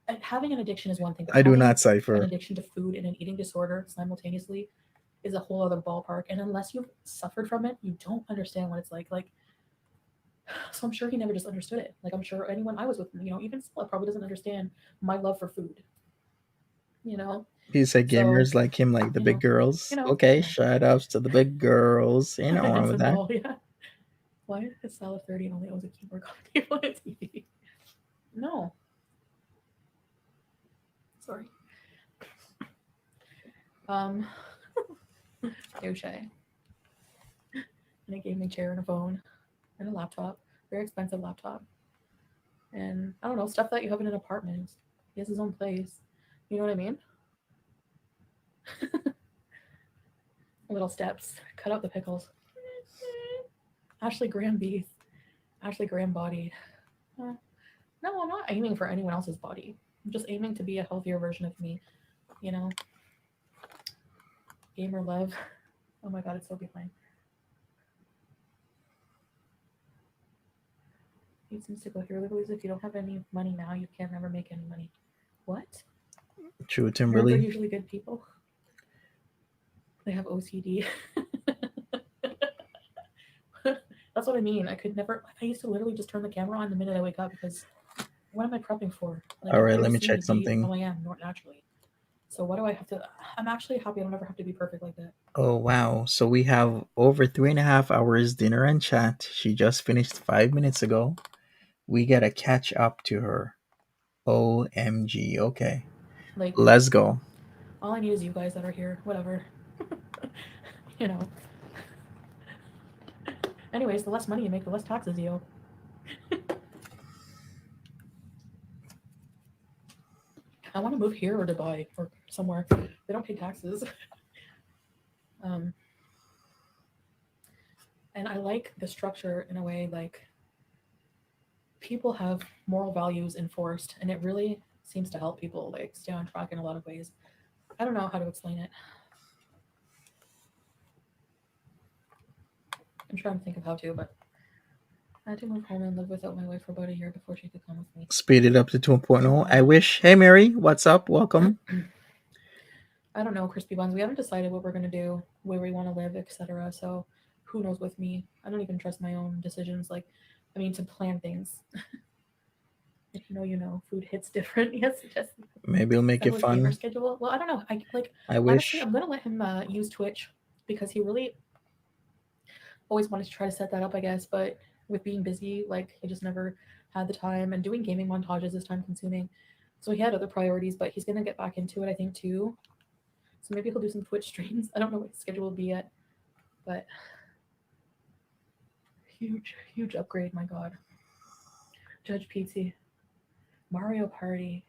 And having an addiction is one thing, but I do having not an cipher. addiction to food and an eating disorder simultaneously is a whole other ballpark. And unless you've suffered from it, you don't understand what it's like. So I'm sure he never just understood it. Like, I'm sure anyone I was with, even Stella probably doesn't understand my love for food, you know? He said So, gamers like him like the you big know, girls. Okay, yeah. shout outs to the big girls. Ain't no wrong with Vincent that. Ball, yeah. Why is Salad 30 and only owns a keyboard coffee table and TV? No, sorry. Um, douche. And a gaming chair and a phone and a laptop, very expensive laptop, and I don't know stuff that you have in an apartment. He has his own place. You know what I mean? Little steps. Cut out the pickles. Ashley Graham beef. Ashley Graham body. Uh, no, I'm not aiming for anyone else's body. I'm just aiming to be a healthier version of me. You know, gamer love. Oh my god, it's so behind. It seems to go here. Literally, if you don't have any money now, you can never make any money. What? True, Parents are Timberly. usually good people. They have OCD. That's what I mean. I could never. I used to literally just turn the camera on the minute I wake up because what am I prepping for? Like All right, everybody let will me see me check be something. how I am naturally. So why do I have to? I'm actually happy I don't ever have to be perfect like that. Oh wow. So we have over 3.5 hours dinner and chat. She just finished 5 minutes ago. We gotta catch up to her. OMG. Okay. Like Let's go. all I need is you guys that are here. Whatever. you know. Anyways, the less money you make, the less taxes you owe. I want to move here or Dubai or somewhere. They don't pay taxes. Um, and I like the structure in a way like people have moral values enforced, and it really seems to help people like stay on track in a lot of ways. I don't know how to explain it. I'm trying to think of how to, but I had to move home and live without my wife for about a year before she could come with me. Speed it up to 2.0. I So wish. Hey, Mary, what's up? Welcome. I don't know, crispy buns. We haven't decided what we're gonna do, where we want to live, etc. So who knows with me? I don't even trust my own decisions. Like, I mean, to plan things. If you know, you know. Food hits different. Yes, just is Maybe it'll make that it his gamer fun. schedule? Well, I don't know. I like I honestly, wish. I'm gonna let him use Twitch because he really always wanted to try to set that up, I guess. But with being busy, like he just never had the time, and doing gaming montages is time consuming. So he had other priorities, but he's gonna get back into it, I think, too. So maybe he'll do some Twitch streams. I don't know what his schedule will be yet, but huge, huge upgrade. My God, Judge Pizzi, Mario Party,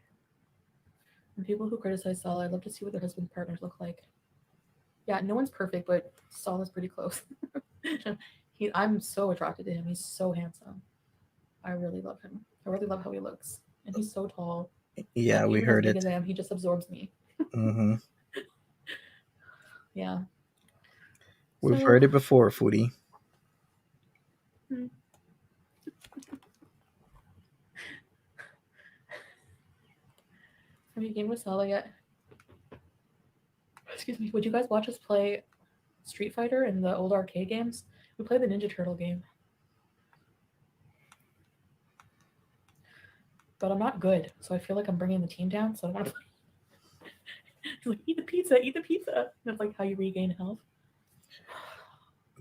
and people who criticize Saul. I'd love to see what their husband partners look like. Yeah, no one's perfect, but Saul is pretty close. I'm so attracted to him. He's so handsome. I really love him. I really love how he looks, and he's so tall. Like Yeah, we even as heard big it. as I am, he just absorbs me. Hmm. Yeah. We've So, heard it before, Foodie. hmm, have you gamed with Salah yet? Excuse me. Would you guys watch us play Street Fighter and the old arcade games? We played the Ninja Turtle game, but I'm not good, so I feel like I'm bringing the team down. So I don't want to play. He's like, eat the pizza, eat the pizza. That's like how you regain health.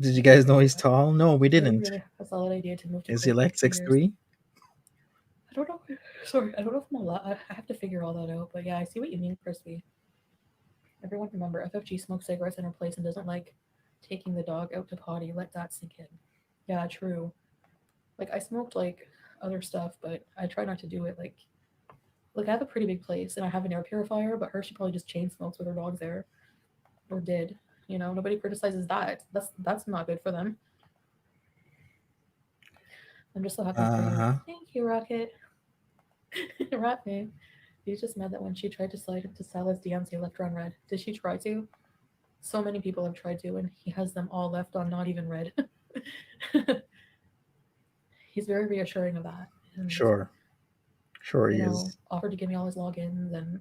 Did you guys know he's I tall? No, we really, didn't. really have a solid idea to move to Is he Kuwait for like 2 years. 6'3"? I don't know. Sorry, I don't know if I'm allowed. I have to figure all that out. But yeah, I see what you mean, Crispy. Everyone remember, FFG smokes cigarettes in her place and doesn't like taking the dog out to potty. Let that sink in. Yeah, true. Like I smoked like other stuff, but I try not to do it. Like I have a pretty big place and I have an air purifier, but her she probably just chain smokes with her dogs there, or did. You know, nobody criticizes that. That's not good for them. I'm just so happy for Uh you. huh. Thank you, Rocket. Rocket. He's just mad that when she tried to slide into Salah's DMs, he left her on red. Did she try to? So many people have tried to, and he has them all left on not even red. He's very reassuring of that, and Sure. Sure he is. offered to give me all his logins, and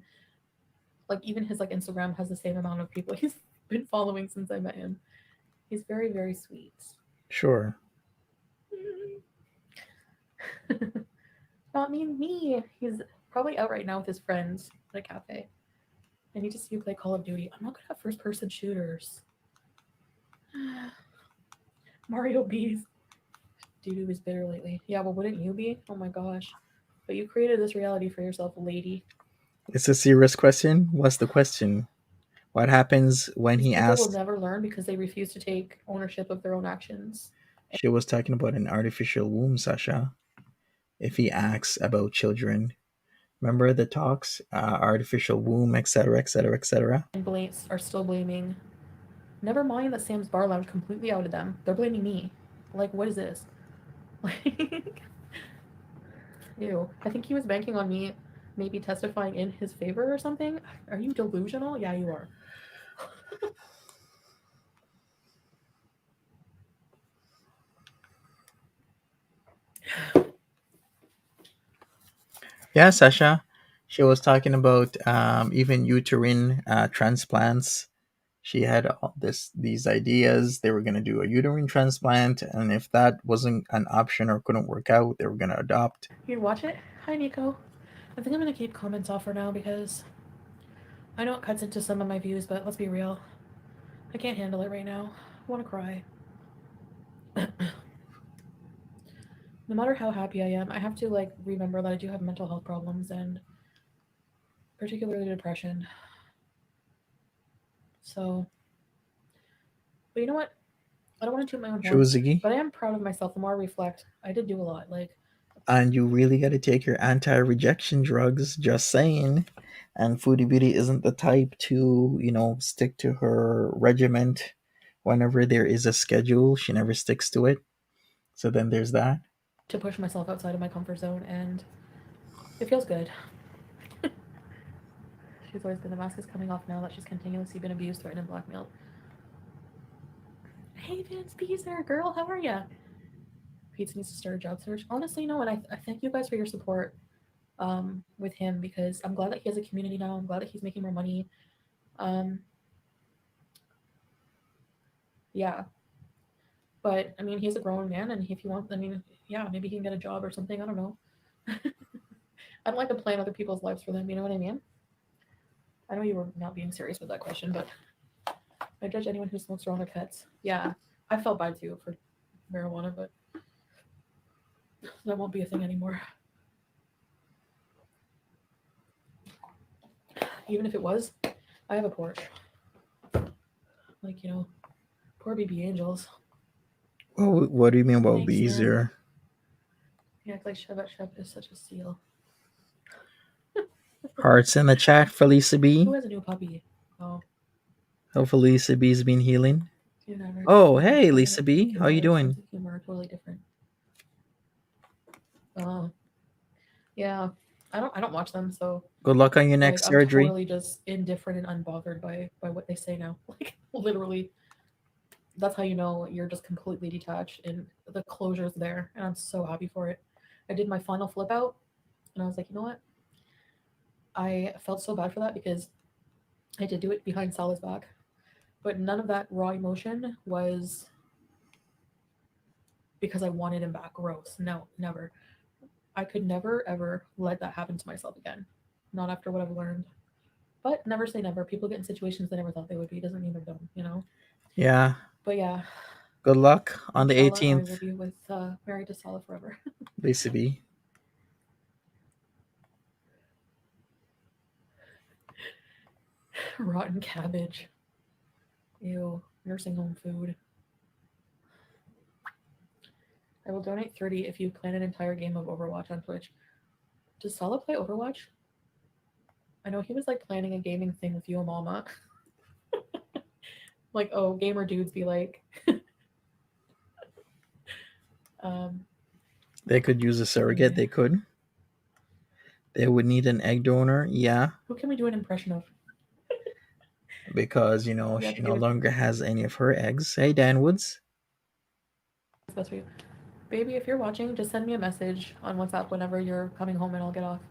like even his like Instagram has the same amount of people he's been following since I met him. He's very very sweet. Sure. Not me. He's probably out right now with his friends at a cafe. I need to see you play Call of Duty. I'm not good at first person shooters. Mario B's. Dude was bitter lately. Yeah, well, wouldn't you be? Oh my gosh. But you created this reality for yourself, lady. It's a serious question. What's the question? What happens when These he people will asked? never learn because they refuse to take ownership of their own actions. She was talking about an artificial womb, Sasha. If he asks about children, remember the talks, artificial womb, etc., etc., etc. And blames are still blaming. Never mind that Sam's Bar Lounge completely outed them. They're blaming me. Like, what is this? Like, ew. I think he was banking on me maybe testifying in his favor or something. Are you delusional? Yeah, you are. Yeah, Sasha. She was talking about even uterine transplants. She had all these ideas. They were going to do a uterine transplant, and if that wasn't an option or couldn't work out, they were going to adopt. You'd watch it? Hi, Nico. I think I'm gonna keep comments off for now because I know it cuts into some of my views, but let's be real. I can't handle it right now. I wanna cry. No matter how happy I am, I have to like remember that I do have mental health problems and particularly depression. So, but you know what? I don't want to toot my own horn, Shuzigi. but I am proud of myself. The more I reflect, I did do a lot. Like, And you really got to take your anti-rejection drugs. Just saying. And Foodie Beauty isn't the type to, stick to her regiment whenever there is a schedule. She never sticks to it. So then there's that. to push myself outside of my comfort zone, and it feels good. She's always been, the mask is coming off now that she's continuously been abused, threatened, and blackmailed. Hey, Vince Beezer, girl, how are ya? Pete needs to start a job search. Honestly, no, and I thank you guys for your support with him, because I'm glad that he has a community now. I'm glad that he's making more money. Um, yeah, but I mean, he's a grown man, and if he wants, I mean, yeah, maybe he can get a job or something. I don't know. I don't like to plan other people's lives for them. You know what I mean? I know you were not being serious with that question, but I judge anyone who smokes around their pets. Yeah, I felt bad too for marijuana, but that won't be a thing anymore. Even if it was, I have a porch. Like, poor baby angels. Well, what do you mean about Thanks, man. Beezer? You act like Shep is such a seal. Hearts in the chat, Felicia B. Who has a new puppy? Oh, Hope Felicia B's been healing. you never. Oh, Yeah, hey, I Lisa B. think How you our doing? sense of humor are totally different. Oh, yeah. I don't watch them, so Good luck on your like next I'm surgery. totally just indifferent and unbothered by what they say now. Like literally, that's how you know you're just completely detached and the closure's there, and I'm so happy for it. I did my final flip out, and I was like, you know what? I felt so bad for that because I did do it behind Salah's back, but none of that raw emotion was because I wanted him back. Gross. No, never. I could never ever let that happen to myself again. Not after what I've learned. But never say never. People get in situations they never thought they would be. Doesn't mean they're dumb. Yeah. But yeah, Good luck on the inshallah, I 18th, will be with married to Salah forever. Lisa B. Rotten cabbage. Ew. Nursing home food. I will donate 30 if you plan an entire game of Overwatch on Twitch. Does Salah play Overwatch? I know he was like planning a gaming thing with you, Mama. Like, oh, gamer dudes be like, um, They could use a surrogate. anyway. They could. They would need an egg donor. Yeah. Who can we do an impression of? Because, We have she to no do it longer has any of her eggs. Hey, Dan Woods. what's best for you. Baby, if you're watching, just send me a message on WhatsApp whenever you're coming home and I'll get off.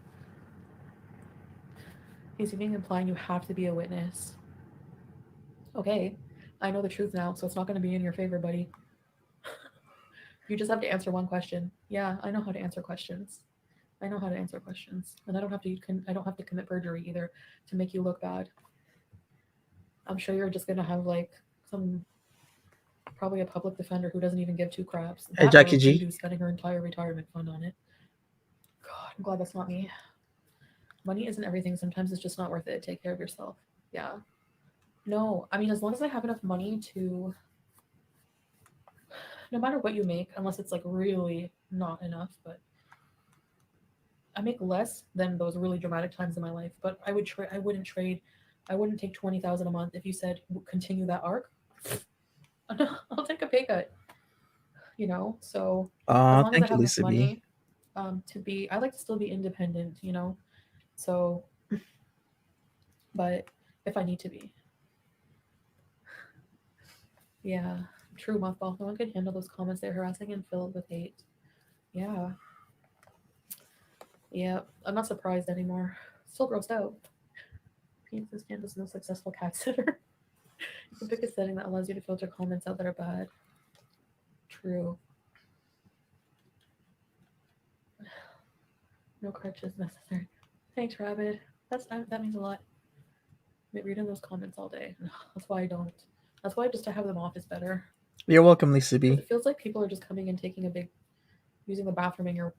He's even implying you have to be a witness. Okay, I know the truth now, so it's not going to be in your favor, buddy. You just have to answer one question. Yeah, I know how to answer questions. I know how to answer questions, and I don't have to. I don't have to commit perjury either to make you look bad. I'm sure you're just gonna have like some probably a public defender who doesn't even give two craps. Hey, That or Jackie G. doo spending her entire retirement fund on it. God, I'm glad that's not me. Money isn't everything. Sometimes it's just not worth it. Take care of yourself. Yeah. No, I mean, as long as I have enough money to, no matter what you make, unless it's like really not enough, but I make less than those really dramatic times in my life. But I would trade. I wouldn't trade. I wouldn't take 20,000 a month if you said continue that arc. I'll take a pay cut. So as long as I Thank you, have enough Lisa B. money, to be, I like to still be independent. So, but if I need to be, yeah, true mothball. No one can handle those comments. They're harassing and filled with hate. Yeah, yeah. I'm not surprised anymore. Still grossed out. Penis stand is no successful cat sitter. The biggest setting that allows you to filter comments out that are bad. True. No crutches necessary. Thanks, Rabbit. That means a lot. I've been reading those comments all day. That's why I don't. That's why just to have them off is better. You're welcome, Lisa Because B. it feels like people are just coming and taking a big, using the bathroom in your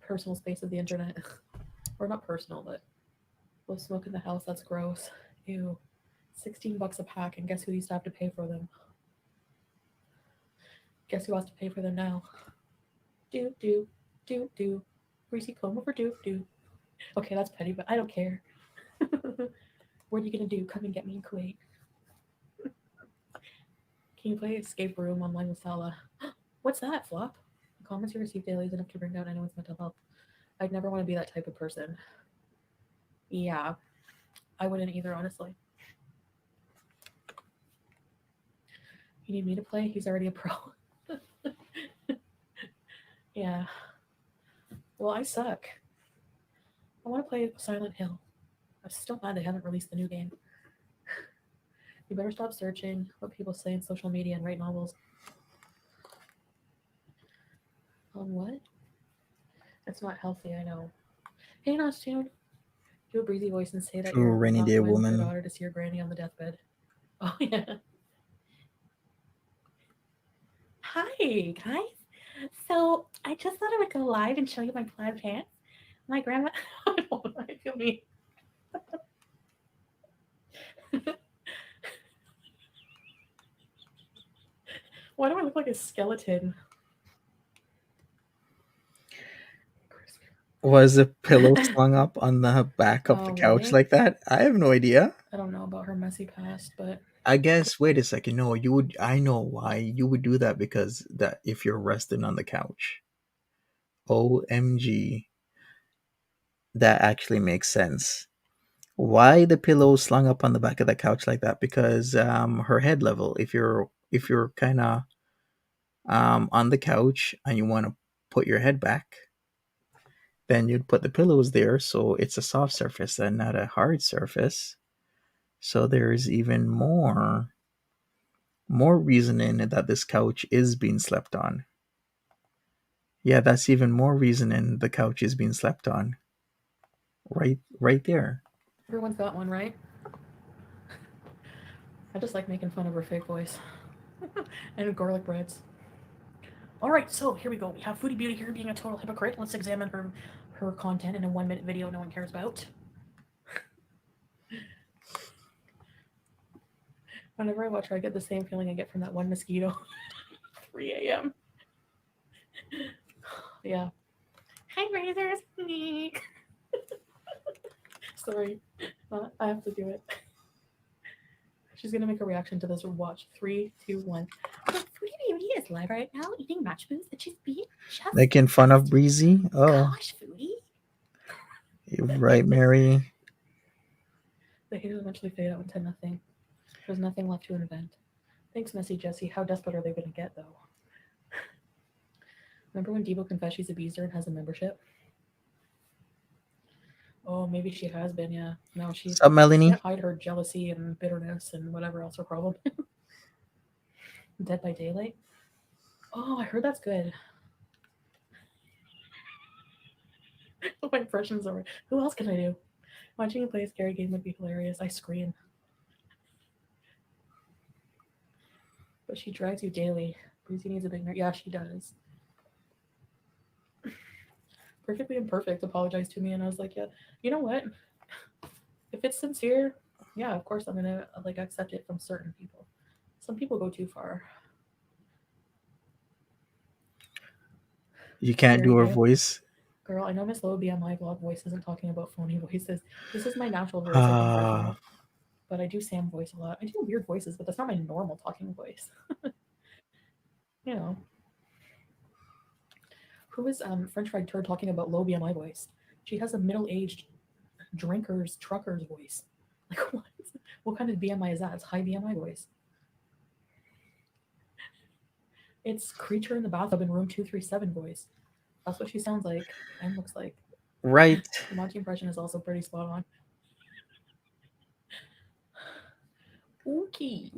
personal space of the internet. Or not personal, but blow smoke in the house. That's gross. Ew. $16 a pack, and guess who used to have to pay for them? Guess who has to pay for them now? Do do do do. Greasy comb over do do. Okay, that's petty, but I don't care. What are you gonna do? Come and get me in Kuwait. Can you play escape room online with Salah? What's that, Flop? The comments you receive daily is enough to bring down anyone's mental health. I'd never want to be that type of person. Yeah, I wouldn't either, honestly. You need me to play? He's already a pro. Yeah. Well, I suck. I want to play Silent Hill. I'm still mad they haven't released the new game. You better stop searching what people say in social media and write novels. What? It's not healthy, I know. Hey, Nostune. Do a breezy voice and say that True you're rainy not day going with your woman. daughter to see your granny on the deathbed. Oh, yeah. Hi, guys. So, I just thought I would go live and show you my plaid pants. My grandma. I don't know, I feel me. Why do I look like a skeleton? Was the pillow slung up on the back of the Oh, couch really? like that? I have no idea. I don't know about her messy past, but I guess. Wait a second. No, you would. I know why you would do that, because that if you're resting on the couch. OMG, that actually makes sense. Why the pillow slung up on the back of the couch like that? Because her head level. If you're kind of on the couch and you want to put your head back, then you'd put the pillows there so it's a soft surface and not a hard surface. So there's even more reasoning that this couch is being slept on. Yeah, that's even more reasoning the couch is being slept on. Right there. everyone's got one, right? I just like making fun of her fake voice. And garlic breads. Alright, so here we go. We have Foodie Beauty here being a total hypocrite. Let's examine her content in a 1-minute video no one cares about. Whenever I watch her, I get the same feeling I get from that one mosquito. 3 a.m. Yeah. Hi, Razors. Sorry. I have to do it. She's gonna make a reaction to this. Watch. 3, 2, 1. Foodie Beauty is live right now eating match boots that she's being just Making fun of Breezy. Oh, gosh, Foodie. you're right, Mary. The haters eventually fade out into nothing. There's nothing left to invent. Thanks, Messy Jessie. How desperate are they going to get, though? Remember when Debo confessed she's abused her and has a membership? Oh, maybe she has been, yeah. No, she What's up, can't Melanie? hide her jealousy and bitterness and whatever else her problem. Dead by Daylight? Oh, I heard that's good. My impressions are. Who else can I do? Watching you play a scary game would be hilarious. I scream. But she drives you daily. Breezy needs a big nerd. Yeah, she does. Perfectly Imperfect apologized to me, and I was like, yeah, you know what? If it's sincere, yeah, of course I'm gonna like accept it from certain people. Some people go too far. You can't Very do her good. voice. Girl, I know Miss Low BMI vlog voice isn't talking about phony voices. This is my natural voice, I think, Ah, Virginia. But I do Sam voice a lot. I do weird voices, but that's not my normal talking voice. You know. Who is French fried turd talking about low BMI voice? She has a middle-aged drinker's trucker's voice. Like what? What kind of BMI is that? It's high BMI voice. It's creature in the bathtub in room 237 voice. That's what she sounds like and looks like. right. The Monty impression is also pretty spot on. Okay,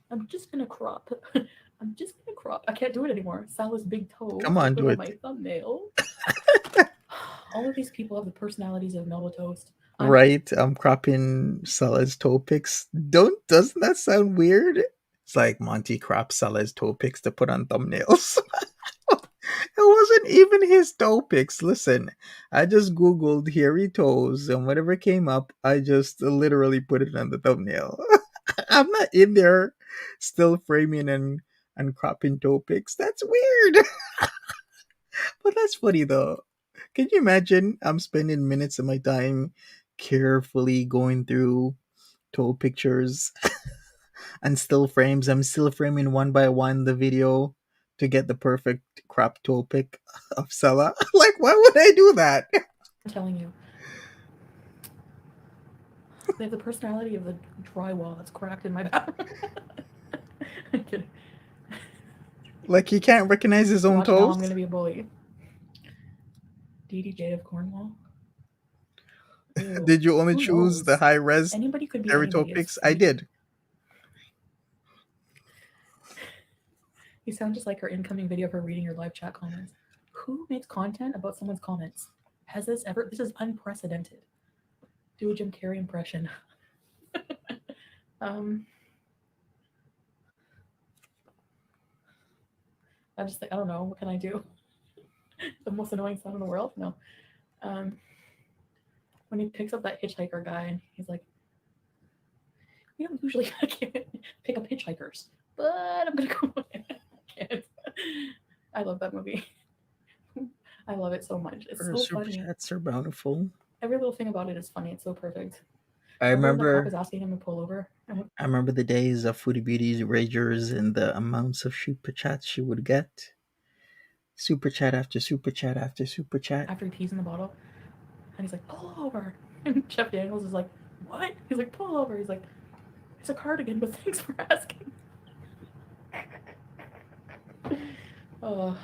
I'm just gonna crop. I'm just gonna crop. I can't do it anymore. Salah's big toe. Come I on, put do on it. my thumbnail. All of these people have the personalities of Melba Toast. Right. I'm cropping Salah's toe picks. Doesn't that sound weird? It's like Monty crops Salah's toe picks to put on thumbnails. It wasn't even his toe picks. Listen, I just googled hairy toes, and whatever came up, I just literally put it on the thumbnail. I'm not in there still framing and cropping topics. That's weird. But that's funny though. Can you imagine I'm spending minutes of my time carefully going through toe pictures and still frames. I'm still framing one by one the video to get the perfect crop toe pic of Sella. Like, why would I do that? I'm telling you. They have the personality of the drywall that's cracked in my bathroom. I'm kidding. Like, he can't recognize his own Watch now, toes? I'm gonna be a bully. DDJ of Cornwall. Ew. Did you only Who choose the knows? high res Anybody could be hairy toe anybody. It's pics? I sweet. did. You sound just like her incoming video of her reading your live chat comments. Who makes content about someone's comments? Has this ever? This is unprecedented. Do a Jim Carrey impression. um, I just think I don't know. What can I do? The most annoying sound in the world? No. When he picks up that hitchhiker guy and he's like, "We don't usually pick up hitchhikers, but I'm gonna go." I can't. I love that movie. I love it so much. It's so Super funny. chats are bountiful. Every little thing about it is funny. It's so perfect. I Remember the cop remember is asking him to pull over? I remember the days of Foodie Beauty's Ragers and the amounts of super chats she would get. Super chat after super chat after super chat. After he pees in the bottle, and he's like, "Pull over!" And Jeff Daniels is like, "What?" He's like, "Pull over." He's like, "It's a cardigan, but thanks for asking." Oh,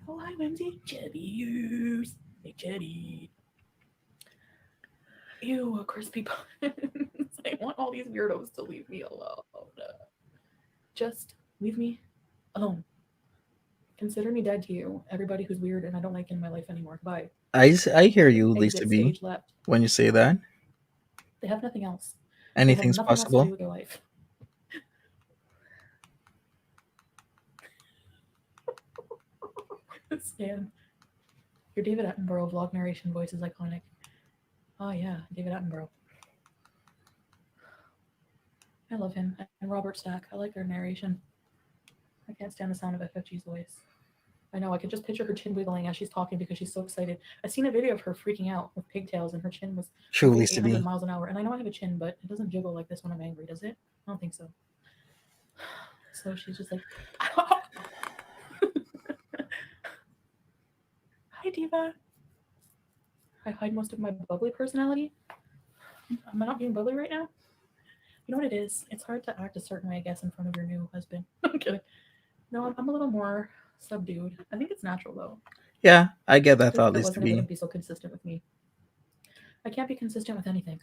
hi, Whimsy. Chubby use. Hey, Chubby. Ew, crispy buns. I want all these weirdos to leave me alone. Just leave me alone. Consider me dead to you, everybody who's weird and I don't like in my life anymore. Bye. I hear you, Lisa Exit B, stage left. when you say that. They have nothing else. They have Anything's nothing else to do possible. with their life. Stan. Your David Attenborough vlog narration voice is iconic. Oh yeah, David Attenborough. I love him. And Robert Stack. I like their narration. I can't stand the sound of FFG's voice. I know, I could just picture her chin wiggling as she's talking because she's so excited. I've seen a video of her freaking out with pigtails and her chin was True, moving Lisa 800 B. miles an hour. And I know I have a chin, but it doesn't jiggle like this when I'm angry, does it? I don't think so. So she's just like, "Hi, Diva." I hide most of my bubbly personality. Am I not being bubbly right now? You know what it is? It's hard to act a certain way, I guess, in front of your new husband. I'm kidding. No, I'm a little more subdued. I think it's natural, though. Yeah, I get that Because thought, if it Lisa wasn't, it B. wouldn't be so consistent with me. I can't be consistent with anything.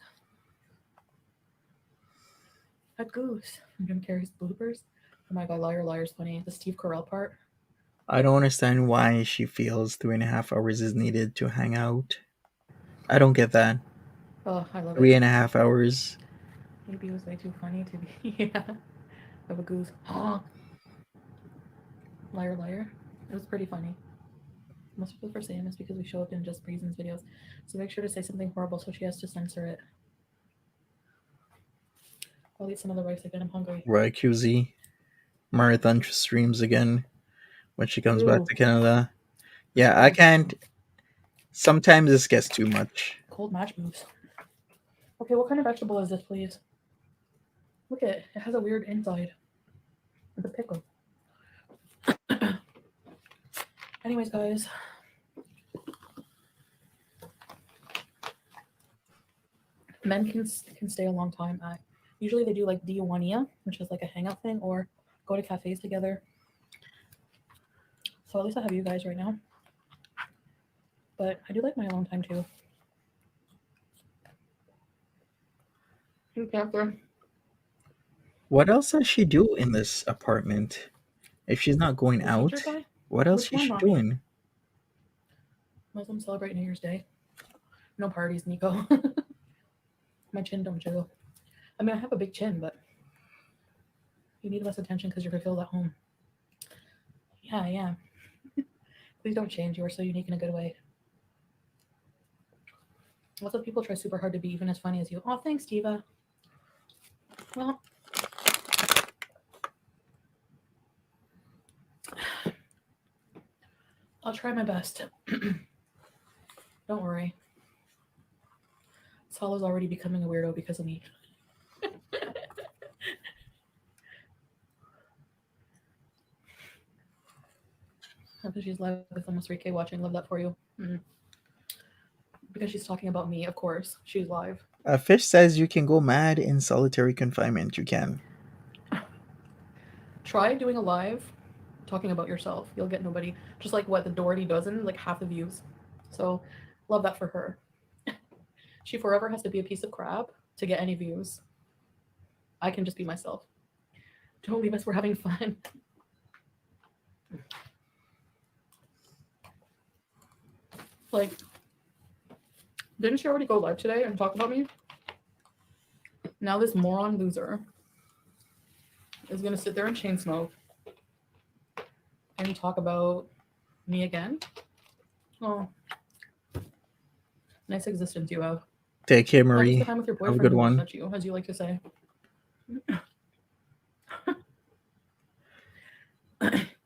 A goose from Jim Carrey's bloopers. Oh my god, liar, liar's funny. The Steve Carell part. I don't understand why she feels 3.5 hours is needed to hang out. I don't get that. Oh, I love Three it. and a half hours. Maybe it was way too funny to be. Yeah. Of a goose. Honk. Liar, liar. It was pretty funny. Most people for saying this because we show up in Just Reasons videos. So make sure to say something horrible so she has to censor it. I'll eat some other rice again. I'm hungry. Right, QZ. Marathon streams again when she comes back Ew. to Canada. Yeah, I can't. Sometimes this gets too much. Cold match moves. Okay, what kind of vegetable is this, please? Look at it. It has a weird inside. It's a pickle. Anyways, guys. Men can stay a long time at. Usually they do like Diwania, which is like a hangout thing, or go to cafes together. So at least I have you guys right now. But I do like my alone time too. Hey, Catherine. What else does she do in this apartment? If she's not going The teacher out, guy? what else Which is one, she mommy? doing? Muslims celebrate New Year's Day. No parties, Nico. My chin don't jiggle. I mean, I have a big chin, but you need less attention because you're fulfilled at home. Yeah, I am. Please don't change. You are so unique in a good way. Lots of people try super hard to be even as funny as you. Oh, thanks, Diva. Well, I'll try my best. Don't worry. Salah's already becoming a weirdo because of me. Because she's live with almost 3K watching. Love that for you. Because she's talking about me, of course. She's live. Fish says you can go mad in solitary confinement. You can. Try doing a live talking about yourself. You'll get nobody. Just like what the Doherty dozen, like half the views. So love that for her. She forever has to be a piece of crap to get any views. I can just be myself. Don't leave us. We're having fun. Like, didn't she already go live today and talk about me? Now this moron loser is gonna sit there and chain smoke and talk about me again. Oh, nice existence you have. Take care, Not just Marie. the time with your Have a boyfriend good who looks one. at you, as you like to say.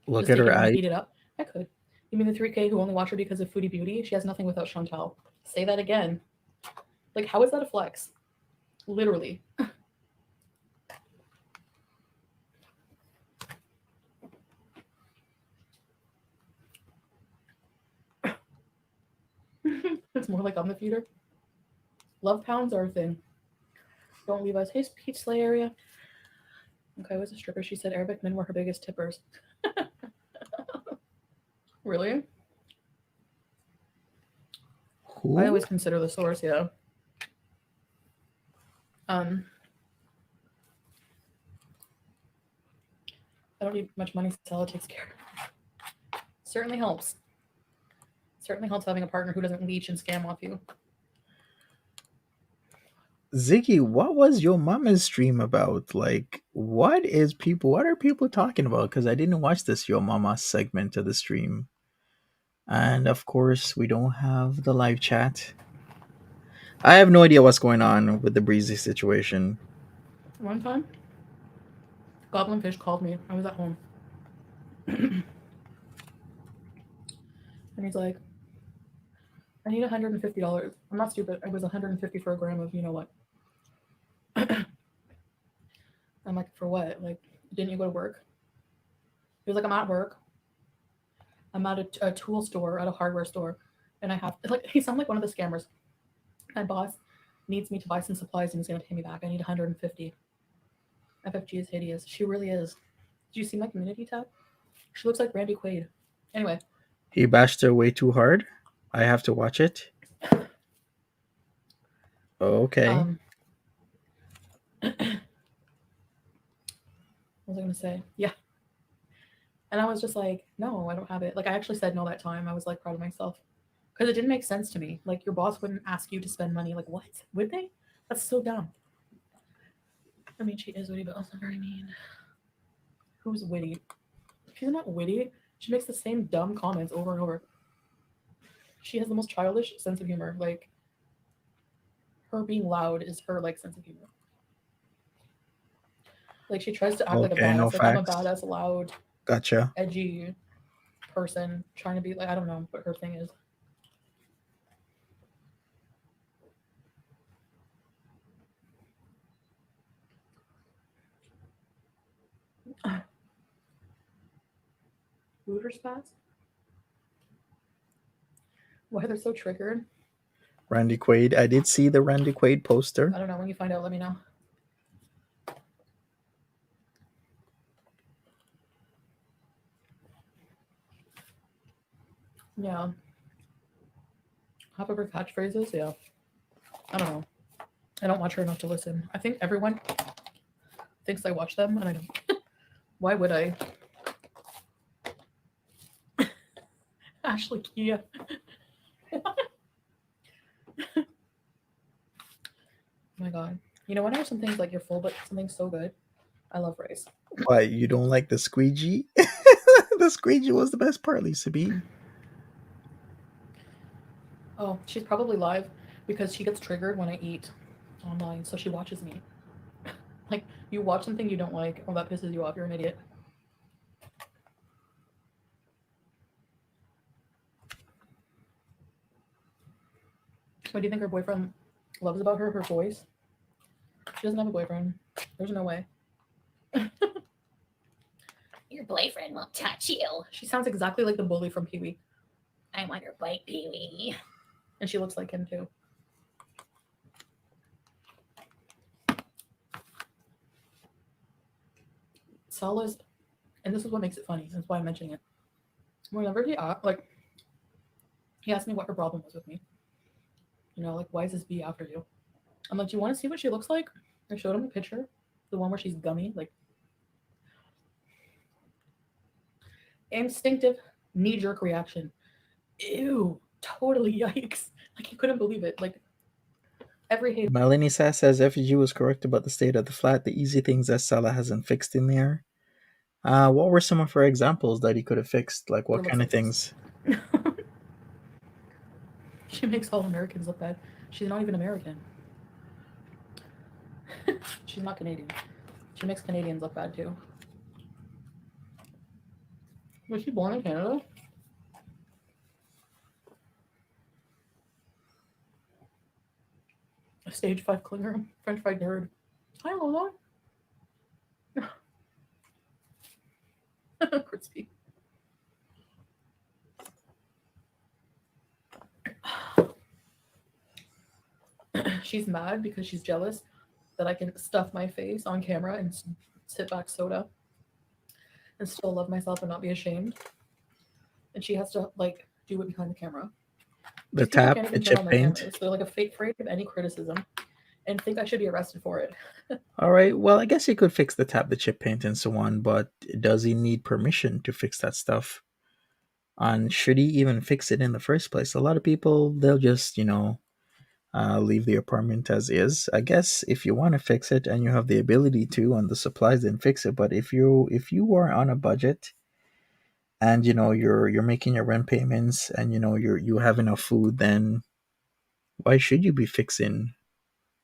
Look Just at take it her and eyes. speed it up. I could. You mean the 3K who only watch her because of Foodie Beauty? She has nothing without Chantal. Say that again. Like, how is that a flex? Literally. It's more like I'm the feeder. Love pounds are a thing. Don't leave us. Hey, Peach Slay area. Okay, I was a stripper. She said Arabic men were her biggest tippers. Really? I Who? always consider the source, yeah. I don't need much money. Stella takes care. Certainly helps. Certainly helps having a partner who doesn't leech and scam off you. Ziggy, what was your mama's stream about? Like, what are people talking about? Because I didn't watch this Your Mama segment of the stream. And of course, we don't have the live chat. I have no idea what's going on with the Breezy situation. One time, Goblin Fish called me. I was at home. And he's like, I need $150. I'm not stupid. It was $150 for a gram of you know what. I'm like, for what? Like, didn't you go to work? He was like, I'm at work. I'm at a tool store, at a hardware store, and I have like he sounded like one of the scammers. My boss needs me to buy some supplies and he's gonna pay me back. I need 150. FFG is hideous. She really is. Did you see my community tab? She looks like Randy Quaid. Anyway, He bashed her way too hard. I have to watch it. Okay. um, what was I gonna say? Yeah. And I was just like, no, I don't have it. Like I actually said no that time. I was like proud of myself. Because it didn't make sense to me. Like your boss wouldn't ask you to spend money. Like what? Would they? That's so dumb. I mean, she is witty, but also very mean. Who's witty? She's not witty. She makes the same dumb comments over and over. She has the most childish sense of humor. Like her being loud is her like sense of humor. Like she tries to act like a Okay, no badass. Like I'm a facts. badass, loud, Gotcha. edgy person trying to be like I don't know what her thing is. Booter spats? Why they're so triggered? Randy Quaid. I did see the Randy Quaid poster. I don't know. When you find out, let me know. Yeah. Half of her catchphrases, yeah. I don't know. I don't watch her enough to listen. I think everyone thinks I watch them, and I don't. Why would I? Ashley Kia. Oh my god. You know, when there's some things like you're full, but something's so good. I love rice. Why, you don't like the squeegee? The squeegee was the best part, Lisa B. Oh, she's probably live because she gets triggered when I eat online, so she watches me. Like, you watch something you don't like, oh, that pisses you off, you're an idiot. What do you think her boyfriend loves about her? Her voice. She doesn't have a boyfriend. There's no way. Your boyfriend won't touch you. She sounds exactly like the bully from Pee Wee. I want your bike, Pee Wee. And she looks like him too. Salah's, and this is what makes it funny. That's why I'm mentioning it. Whenever he asked me what her problem was with me. Like, why is this bee after you? I'm like, do you want to see what she looks like? I showed him a picture, the one where she's gummy, like instinctive knee-jerk reaction. Ew, totally yikes. Like, he couldn't believe it. Like, every hate Melanie says FG was correct about the state of the flat, the easy things that Salah hasn't fixed in there. What were some of her examples that he could have fixed? Like, what looks kind of like this. things? She makes all Americans look bad. She's not even American. She's not Canadian. She makes Canadians look bad too. Was she born in Canada? A stage 5 clinger, French fried nerd. I don't know. Crispy. She's mad because she's jealous that I can stuff my face on camera and sit back soda and still love myself and not be ashamed. And she has to like do it behind the camera. The These people tap, can't the even turn chip on their paint. cameras. They're like afraid of any criticism and think I should be arrested for it. All right, well, I guess he could fix the tap, the chip paint, and so on, but does he need permission to fix that stuff? And should he even fix it in the first place? A lot of people, they'll just, leave the apartment as is. I guess if you want to fix it and you have the ability to and the supplies, then fix it. But if you are on a budget and you're making your rent payments and you have enough food, then why should you be fixing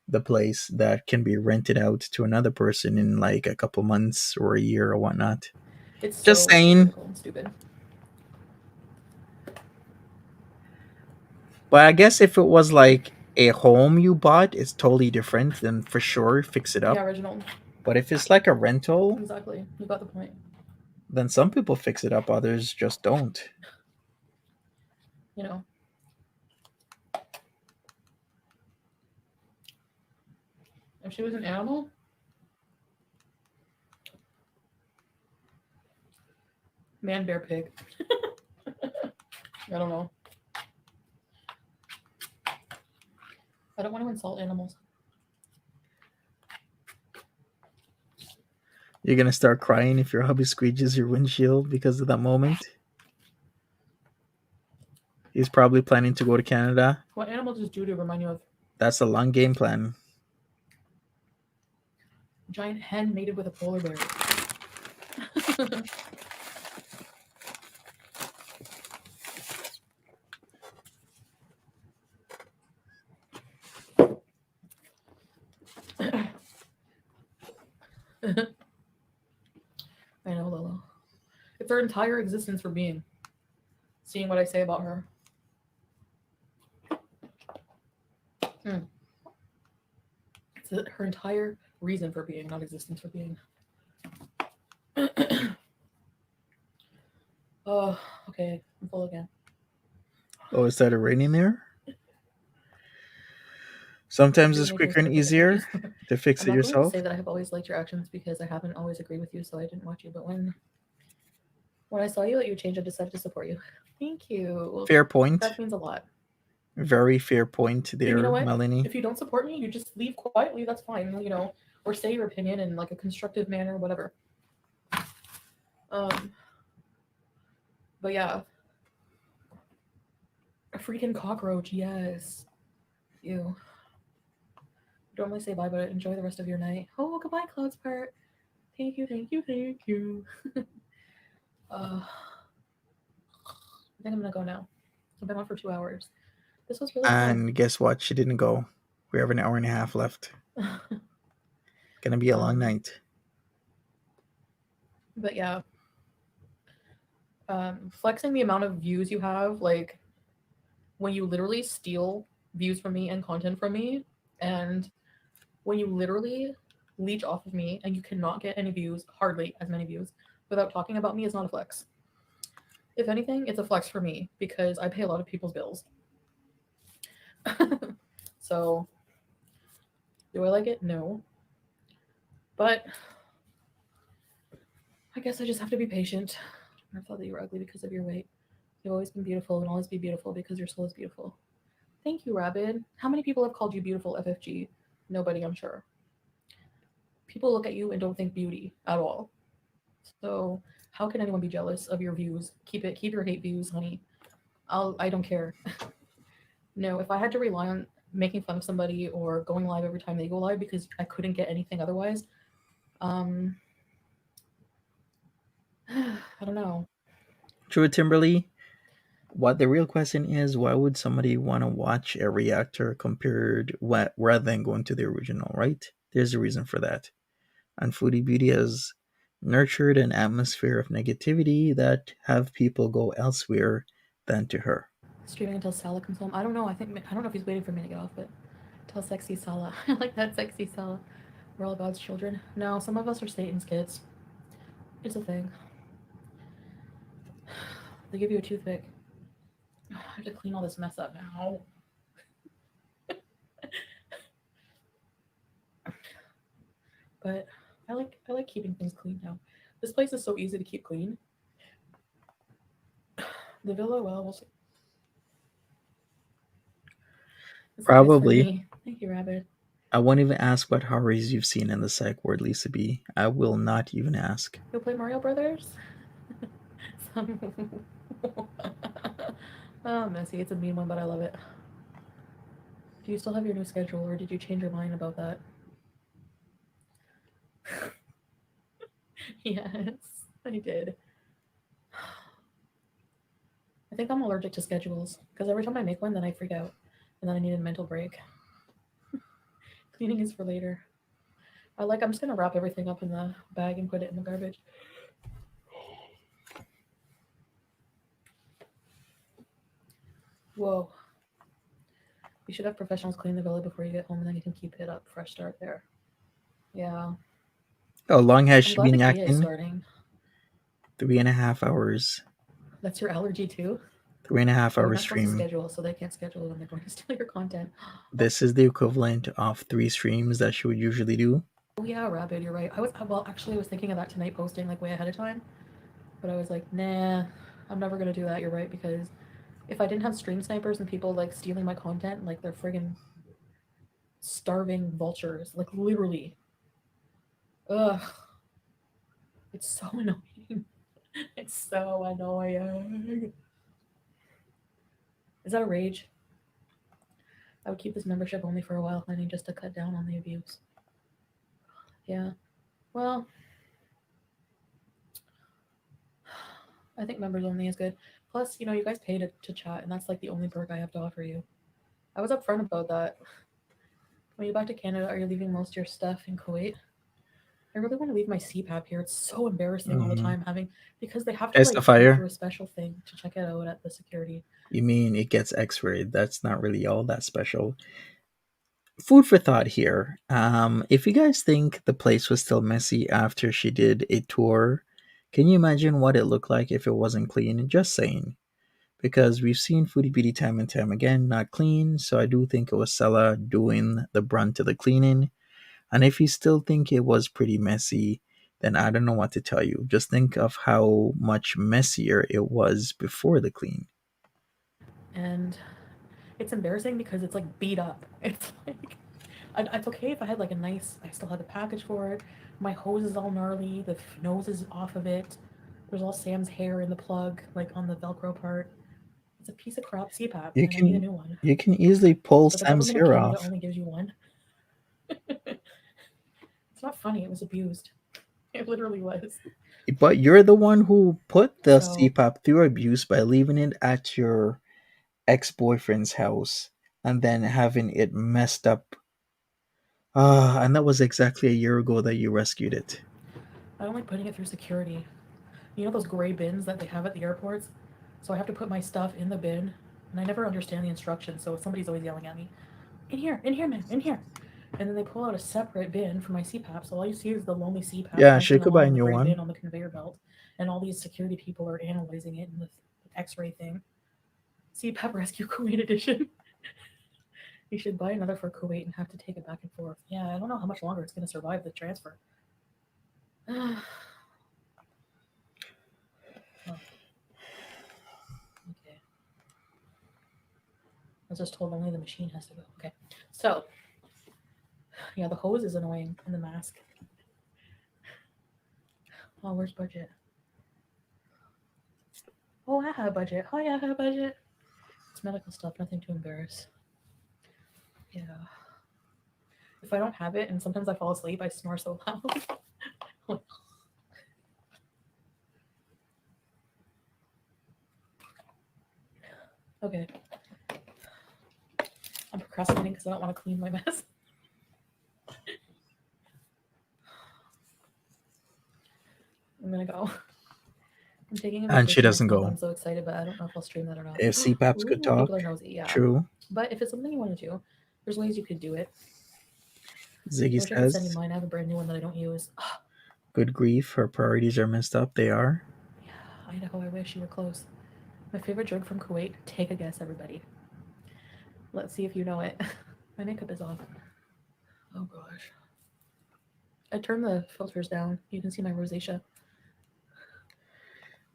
the place that can be rented out to another person in like a couple months or a year or whatnot? It's Just so saying. hypocritical and stupid. But I guess if it was like a home you bought, it's totally different. Then for sure fix it Yeah, up. original. But if it's like a rental, Exactly. You got the point. then some people fix it up, others just don't. You know, if she was an animal, man, bear, pig. I don't know. I don't want to insult animals. You're gonna start crying if your hubby squeegees your windshield because of that moment. He's probably planning to go to Canada. What animal does Judy remind you of? That's a long game plan. Giant hen mated with a polar bear. I know, Lola. It's her entire existence for being. Seeing what I say about her. It's her entire reason for being, not existence for being. Oh, okay. I'm full again. Oh, it started raining there? Sometimes You're it's making quicker and stupid easier emojis. to fix I'm it not going to yourself. say that I have always liked your actions because I haven't always agreed with you, so I didn't watch you. But when I saw you at your change, I decided to support you. Thank you. Fair point. That means a lot. Very fair point And you know there, what? Melanie. If you don't support me, you just leave quietly. That's fine, or say your opinion in like a constructive manner, whatever. But yeah, a freaking cockroach. Yes, you. Don't really say bye, but enjoy the rest of your night. Oh, goodbye, Cloud's part. Thank you, thank you, thank you. I think I'm gonna go now. I've been on for 2 hours. This was really fun. And guess what? She didn't go. We have an hour and a half left. Gonna be a long night. But yeah, flexing the amount of views you have, like when you literally steal views from me and content from me. And when you literally leech off of me and you cannot get any views, hardly as many views, without talking about me, is not a flex. If anything, it's a flex for me because I pay a lot of people's bills. So, do I like it? No. But I guess I just have to be patient. I thought that you were ugly because of your weight. You've always been beautiful and always be beautiful because your soul is beautiful. Thank you, Rabid. How many people have called you beautiful, FFG? Nobody, I'm sure. People look at you and don't think beauty at all. So how can anyone be jealous of your views? Keep it. Keep your hate views, honey. I don't care. No, if I had to rely on making fun of somebody or going live every time they go live because I couldn't get anything otherwise, um, I don't know. True, Timberly. What the real question is, why would somebody want to watch a reactor compared what rather than going to the original, right? There's a reason for that. And Foodie Beauty has nurtured an atmosphere of negativity that have people go elsewhere than to her. Streaming until Salah comes home. I don't know. I don't know if he's waiting for me to get off, but tell sexy Salah. I like that sexy Salah. We're all God's children. No, some of us are Satan's kids. It's a thing. They give you a toothpick. I have to clean all this mess up now. But I like keeping things clean now. This place is so easy to keep clean. The villa, well, we'll see. It's the place for Probably. me. Thank you, Rabbit. I won't even ask what horrors you've seen in the psych ward, Lisa B. I will not even ask. You'll play Mario Brothers? Oh, messy. It's a mean one, but I love it. Do you still have your new schedule, or did you change your mind about that? Yes, I did. I think I'm allergic to schedules because every time I make one, then I freak out, and then I need a mental break. Cleaning is for later. I'm just gonna wrap everything up in the bag and put it in the garbage. Whoa. You should have professionals clean the villa before you get home, and then you can keep it up. Fresh start there. Yeah. How long has I'm she glad the been Kia is acting? starting. 3.5 hours. That's your allergy too? Three and a half Oh, you're hour not supposed to stream. schedule, so they can't schedule when they're going to steal your content. This is the equivalent of 3 streams that she would usually do. Oh yeah, Rabbit, you're right. Actually I was thinking of that tonight, posting like way ahead of time, but I was like, nah, I'm never gonna do that. You're right, because if I didn't have stream snipers and people like stealing my content, like they're friggin' starving vultures, like literally. Ugh, it's so annoying. It's so annoying. Is that a rage? I would keep this membership only for a while, honey, just to cut down on the abuse. Yeah. Well, I think members only is good. Plus, you guys pay to chat, and that's like the only perk I have to offer you. I was upfront about that. When you back to Canada, are you leaving most of your stuff in Kuwait? I really want to leave my CPAP here. It's so embarrassing all the Mm-hmm. time having because they have to like put you Testifier? through a special thing to check it out at the security. You mean it gets x-rayed? That's not really all that special. Food for thought here. If you guys think the place was still messy after she did a tour, can you imagine what it looked like if it wasn't clean? Just saying. Because we've seen Foodie Beauty time and time again not clean, so I do think it was Sella doing the brunt of the cleaning. And if you still think it was pretty messy, then I don't know what to tell you. Just think of how much messier it was before the clean. And it's embarrassing because it's like beat up. It's like it's okay if I had like a nice. I still had the package for it. My hose is all gnarly. The nose is off of it. There's all Sam's hair in the plug, like on the Velcro part. It's a piece of crap CPAP, You and I need a can new one. you can easily pull But the Sam's government of hair Canada off. only gives you one. It's not funny. It was abused. It literally was. But you're the one who put the So CPAP through abuse by leaving it at your ex-boyfriend's house and then having it messed up. And that was exactly a year ago that you rescued it. I don't like putting it through security. You know those gray bins that they have at the airports? So I have to put my stuff in the bin and I never understand the instructions, so somebody's always yelling at me, in here, man, in here. And then they pull out a separate bin for my CPAP, so all you see is the lonely CPAP Yeah, she crunched could buy along a in the new gray one. bin on the conveyor belt, and all these security people are analyzing it in the X-ray thing. CPAP Rescue Kuwait edition. You should buy another for Kuwait and have to take it back and forth. Yeah, I don't know how much longer it's going to survive the transfer. Oh, okay. I was just told only the machine has to go. Okay. So, yeah, the hose is annoying and the mask. Oh, where's budget? Oh, I have budget. Oh, yeah, I have budget. It's medical stuff, nothing to embarrass. Yeah. If I don't have it, and sometimes I fall asleep, I snore so loud. Okay. I'm procrastinating because I don't want to clean my mess. I'm gonna go. I'm taking a And she vacation doesn't next month. go. I'm so excited, but I don't know if I'll stream that or not. If CPAPs could Ooh, talk, people are nosy, yeah. true. But if it's something you want to do, there's ways you could do it. I Ziggy wish I could send you says, mine. I have a brand new one that I don't use. good grief, her priorities are messed up. They are. Yeah, Idaho, I wish you were close. My favorite drink from Kuwait. Take a guess, everybody. Let's see if you know it. My makeup is off. Oh gosh. I turned the filters down. You can see my rosacea.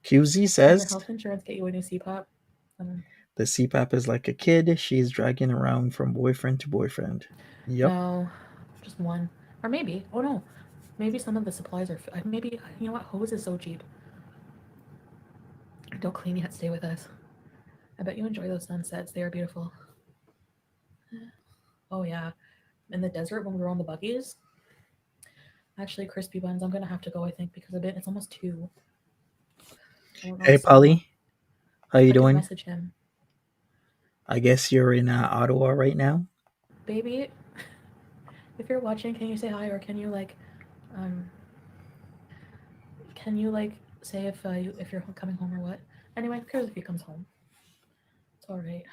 QZ Can your says, health insurance get you a new CPAP? the CPAP is like a kid she's dragging around from boyfriend to boyfriend. Yep. No, just one. Or maybe. Oh no. Maybe some of the supplies are. Maybe. You know what? Hose is so cheap. Don't clean yet. Stay with us. I bet you enjoy those sunsets. They are beautiful. Oh yeah. In the desert when we were on the buggies. Actually, crispy buns. I'm gonna have to go. I think because it's almost 2. I don't know Hey, what's going on. Polly, how you I didn't doing? message him. I guess you're in Ottawa right now. Baby, if you're watching, can you say hi or um, can you say if you're coming home or what? Anyway, who cares if he comes home? It's all right.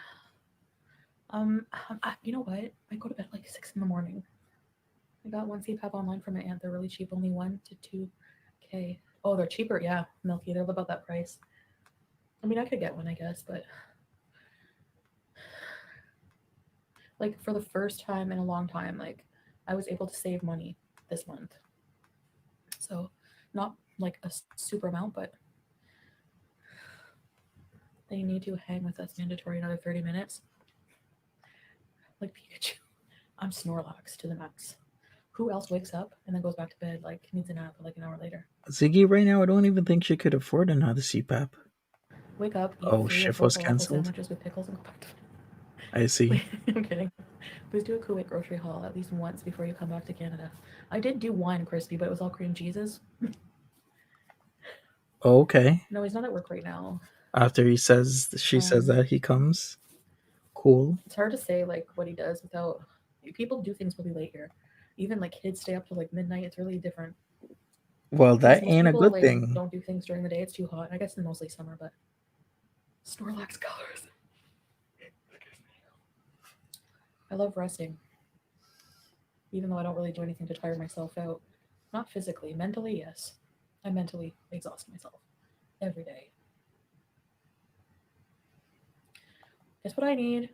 You know what? I go to bed like 6 in the morning. I got one CPAP online from my aunt. They're really cheap, only 1 to 2K. Oh, they're cheaper. Yeah, Milky. They're about that price. I mean, I could get one, I guess, but like for the first time in a long time, like I was able to save money this month. So, not like a super amount, but they need to hang with us mandatory another 30 minutes. Like Pikachu. I'm Snorlax to the max. Who else wakes up and then goes back to bed, like needs a nap like an hour later? Ziggy, right now, I don't even think she could afford another CPAP. Wake up, eat Oh, 3 or 4 shift was falafel canceled. sandwiches with pickles and go back to I see. bed. I'm kidding. Please do a Kuwait grocery haul at least once before you come back to Canada. I did do one crispy, but it was all cream cheeses. Okay. No, he's not at work right now. After she says Um, that he comes. Cool. it's hard to say like what he does without. People do things really late here. Even like kids stay up till like midnight. It's really different Well, because that most ain't a people good like thing. don't do things during the day. It's too hot. I guess in mostly summer, but Snorlax colors. I love resting, even though I don't really do anything to tire myself out. Not physically, mentally, yes. I mentally exhaust myself every day. Guess what I need?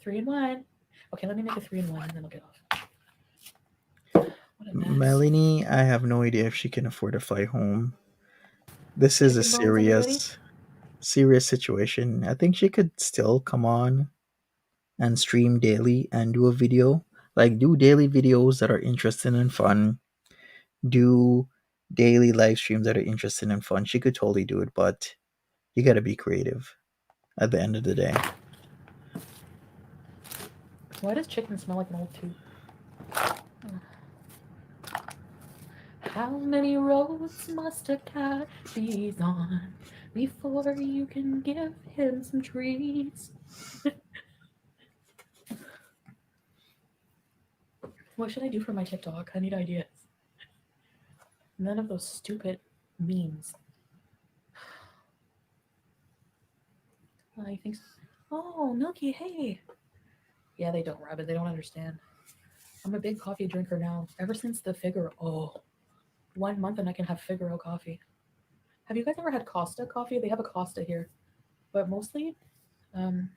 3-in-1. Okay, let me make a 3-in-1 and then I'll get off. What a mess. Melanie, I have no idea if she can afford to fly home. This is a Chicken bones, everybody? serious situation. I think she could still come on and stream daily and do a video. Like, do daily videos that are interesting and fun. Do daily live streams that are interesting and fun. She could totally do it, but you gotta be creative at the end of the day. Why does chicken smell like an old tooth? How many roads must a cat be on before you can give him some treats? What should I do for my TikTok? I need ideas. None of those stupid memes. I think so. Oh, Milky, hey. Yeah, they don't, Rabbit. They don't understand. I'm a big coffee drinker now. Ever since the Figaro. Oh, 1 month and I can have Figaro coffee. Have you guys ever had Costa coffee? They have a Costa here. But mostly, um,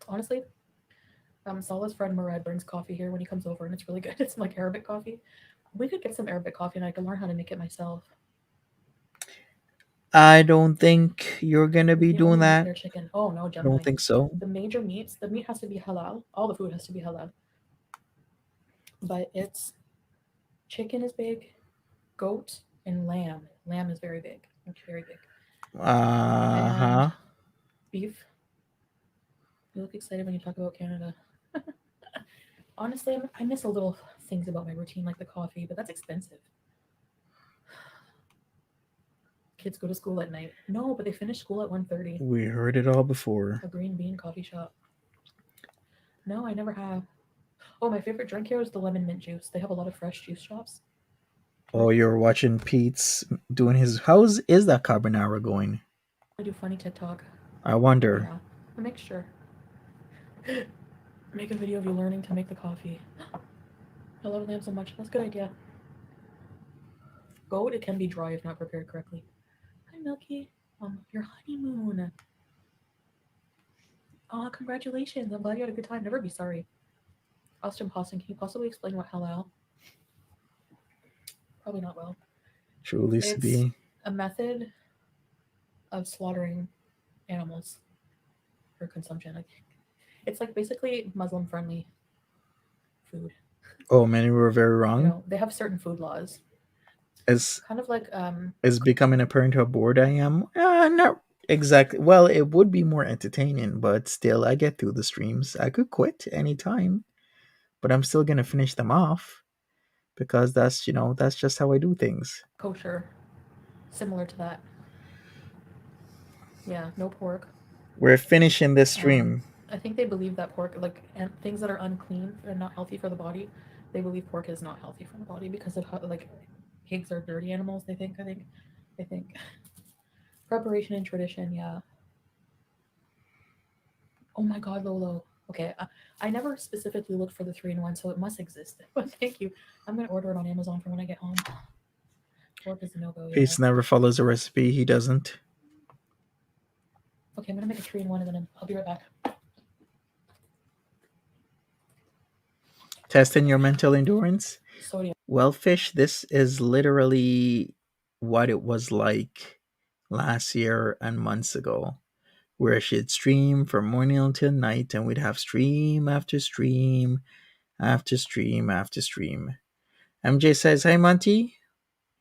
honestly, Salah's friend Murad brings coffee here when he comes over and it's really good. It's like Arabic coffee. We could get some Arabic coffee and I could learn how to make it myself. I don't think you're gonna It's be the doing only meat that. near chicken. Oh no, I don't Gemini. think so. The major meats, the meat has to be halal. All the food has to be halal. But it's chicken is big, goat and lamb. Lamb is very big. It's very big. Uh And huh. beef. You look excited when you talk about Canada. Honestly, I miss a little things about my routine like the coffee, but that's expensive. Kids go to school at night. No, but they finish school at 1:30. We heard it all before. A green bean coffee shop. No, I never have. Oh, my favorite drink here is the lemon mint juice. They have a lot of fresh juice shops. Oh, you're watching Pete's doing his. How's is that carbonara going? I do funny TikTok. I wonder. Yeah, a mixture. Make a video of you learning to make the coffee. I love lamb so much. That's a good idea. Goat, it can be dry if not prepared correctly. Hi, Milky. Your honeymoon. Oh, congratulations. I'm glad you had a good time. Never be sorry. Austin Poston, can you possibly explain what halal? Probably not well. Truly, It's be. a method of slaughtering animals for consumption, I think. It's like basically Muslim friendly food. Oh, many were very wrong. They have certain food laws. As Kind of like is becoming apparent how bored I am. Not exactly. Well, it would be more entertaining, but still, I get through the streams. I could quit anytime, but I'm still gonna finish them off because that's just how I do things. kosher, similar to that. Yeah, no pork. We're finishing this Um, stream. I think they believe that pork, like and things that are unclean and not healthy for the body, they believe pork is not healthy for the body because of how like pigs are dirty animals. They think. I think preparation and tradition. Yeah. Oh my God, Lolo. Okay, I never specifically looked for the 3-in-1, so it must exist. But thank you. I'm gonna order it on Amazon for when I get home. Pork is a no go. Yeah. Peace never follows a recipe. He doesn't. Okay, I'm gonna make a 3-in-1 and then I'll be right back. Testing your mental endurance. Sodium. Well, fish, this is literally what it was like last year and months ago, where she'd stream from morning until night, and we'd have stream after stream after stream after stream. MJ says, "Hey, Monty,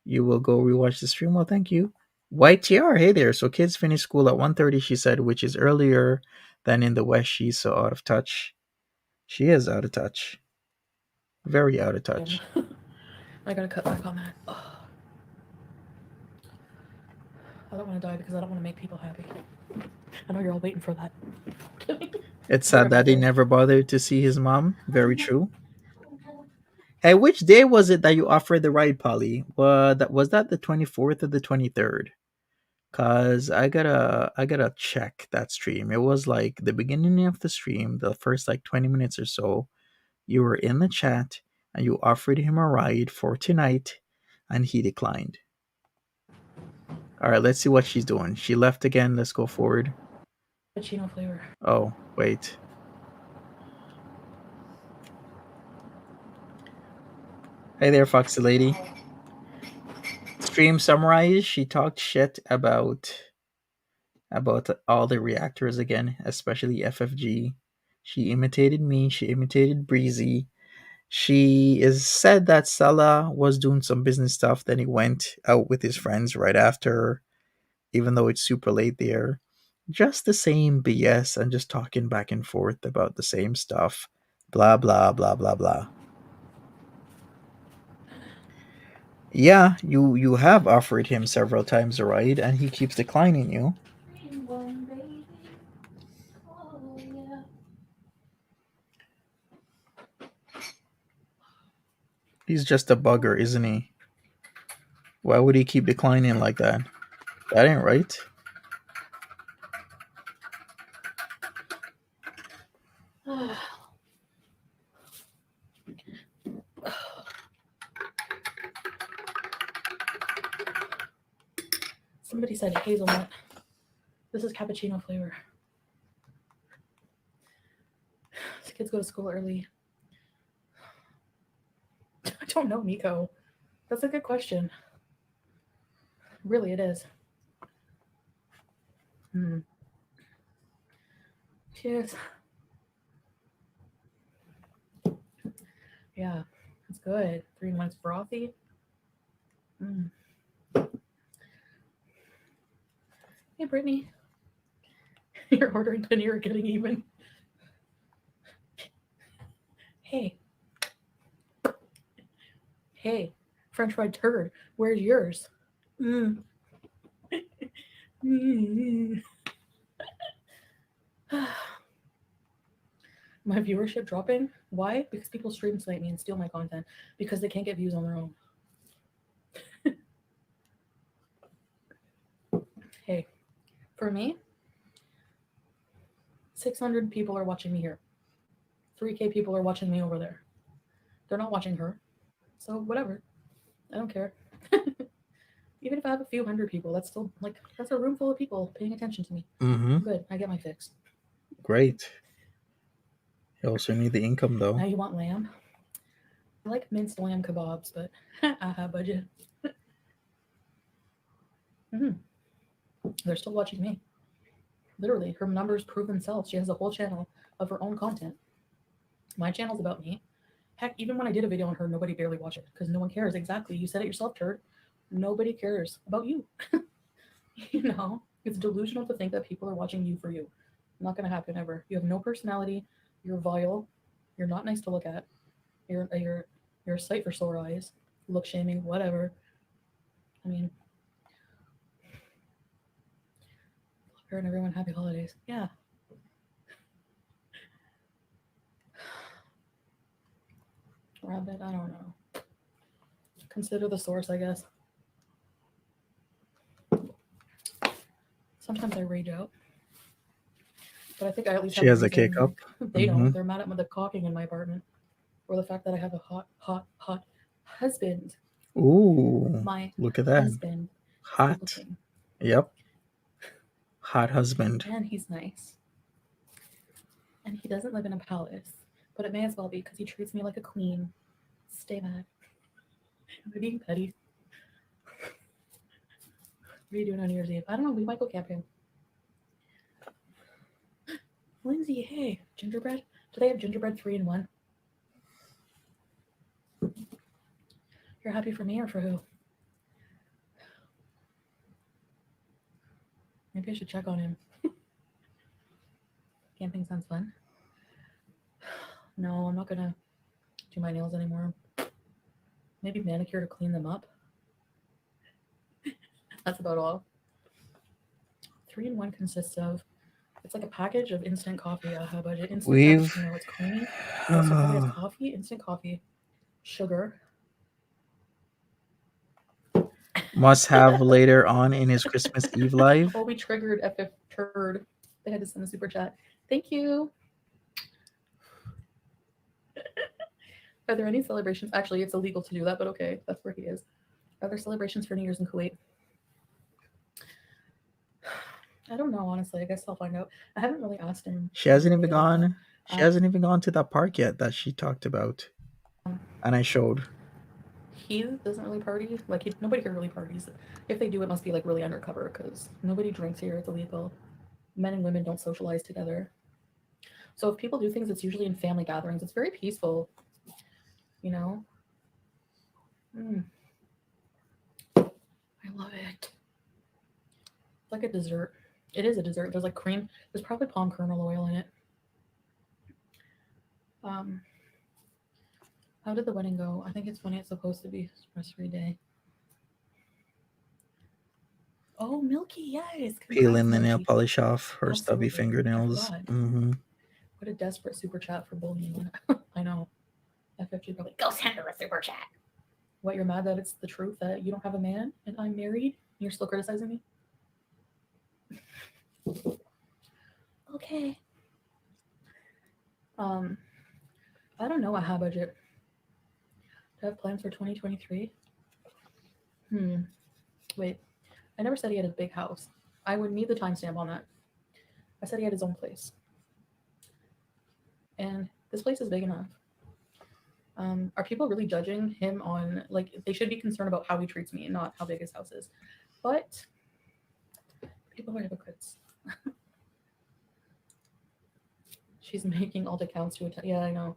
you will go rewatch the stream." Well, thank you. YTR, hey there. So kids finish school at 1:30, she said, which is earlier than in the West. She's so out of touch. She is out of touch. Very out of touch. I gotta cut back on that. Ugh. I don't want to die because I don't want to make people happy. I know you're all waiting for that. It's sad that he never bothered to see his mom. Very true. Hey, which day was it that you offered the ride, Polly? Was that the 24th or the 23rd? Cause I gotta check that stream. It was like the beginning of the stream, the first like 20 minutes or so. You were in the chat and you offered him a ride for tonight, and he declined. All right, let's see what she's doing. She left again. Let's go forward. Cappuccino flavor. Oh, wait. Hey there, Foxy Lady. Stream summarized. She talked shit about all the reactors again, especially FFG. She imitated me. She imitated Breezy. She is said that Salah was doing some business stuff. Then he went out with his friends right after, even though it's super late there. Just the same BS and just talking back and forth about the same stuff. Blah blah blah blah blah. Yeah, you have offered him several times a ride, and he keeps declining you. He's just a bugger, isn't he? Why would he keep declining like that? That ain't right. Somebody said hazelnut. This is cappuccino flavor. These kids go to school early. I don't know, Nico. That's a good question. Really, it is. Cheers. Yeah, it's good. 3-in-1's frothy. Hey, Brittany. You're ordering veneer, getting even. Hey. Hey, French fried turd. Where's yours? My viewership dropping. Why? Because people stream snipe me and steal my content because they can't get views on their own. Hey, for me, 600 people are watching me here. 3K people are watching me over there. They're not watching her. So whatever. I don't care. Even if I have a few hundred people, that's still like that's a room full of people paying attention to me. Mm-hmm. Good. I get my fix. Great. You also need the income though. Now you want lamb? I like minced lamb kebabs, but I have budget. They're still watching me. Literally, her numbers prove themselves. She has a whole channel of her own content. My channel's about me. Heck, even when I did a video on her, nobody barely watched it because no one cares. Exactly. You said it yourself, turd. Nobody cares about you. You know, it's delusional to think that people are watching you for you. Not going to happen ever. You have no personality. You're vile. You're not nice to look at. You're a sight for sore eyes. Look shaming, whatever. I mean, love her and everyone happy holidays. Yeah. Rabbit, I don't know. Consider the source, I guess. Sometimes I rage out. But I think I at least She have has a kick up. They don't. They're mad at the caulking in my apartment. Or the fact that I have a hot husband. Ooh. My look at that. husband. Hot. Yep. Hot husband. And he's nice. And he doesn't live in a palace. But it may as well be because he treats me like a queen. Stay mad. Am I being petty? What are you doing on New Year's Eve? I don't know. We might go camping. Lindsay, hey. Gingerbread? Do they have gingerbread 3-in-1? You're happy for me or for who? Maybe I should check on him. Camping sounds fun. No, I'm not gonna do my nails anymore. Maybe manicure to clean them up. That's about all. 3-in-1 consists of, it's like a package of instant coffee. Budget. Instant cappuccino. It's creamy. So it probably has coffee, instant coffee, sugar. Must have later on in his Christmas Eve live. Oh, we triggered FF Turd. They had to send a super chat. Thank you. Are there any celebrations? Actually, it's illegal to do that, but okay, that's where he is. Are there celebrations for New Year's in Kuwait? I don't know, honestly. I guess I'll find out. I haven't really asked him. She hasn't even gone. She hasn't even gone to that park yet that she talked about, and I showed. He doesn't really party. Like nobody here really parties. If they do, it must be like really undercover because nobody drinks here. It's illegal. Men and women don't socialize together. So if people do things, it's usually in family gatherings. It's very peaceful. You know. I love it. It's like a dessert. It is a dessert. There's like cream. There's probably palm kernel oil in it. How did the wedding go? I think it's when it's supposed to be stress-free day. Oh, Milky, yes. Peeling the nail polish off her stubby fingernails. What a desperate super chat for bullying. I know. FFG probably go send her a super chat. What, you're mad that it's the truth that you don't have a man and I'm married? And you're still criticizing me? Okay. Um, I don't know a high budget. Do I have plans for 2023? Hmm. Wait. I never said he had a big house. I would need the timestamp on that. I said he had his own place. And this place is big enough. Are people really judging him on, like, they should be concerned about how he treats me and not how big his house is. But people are hypocrites. She's making alt accounts to attend. Yeah, I know.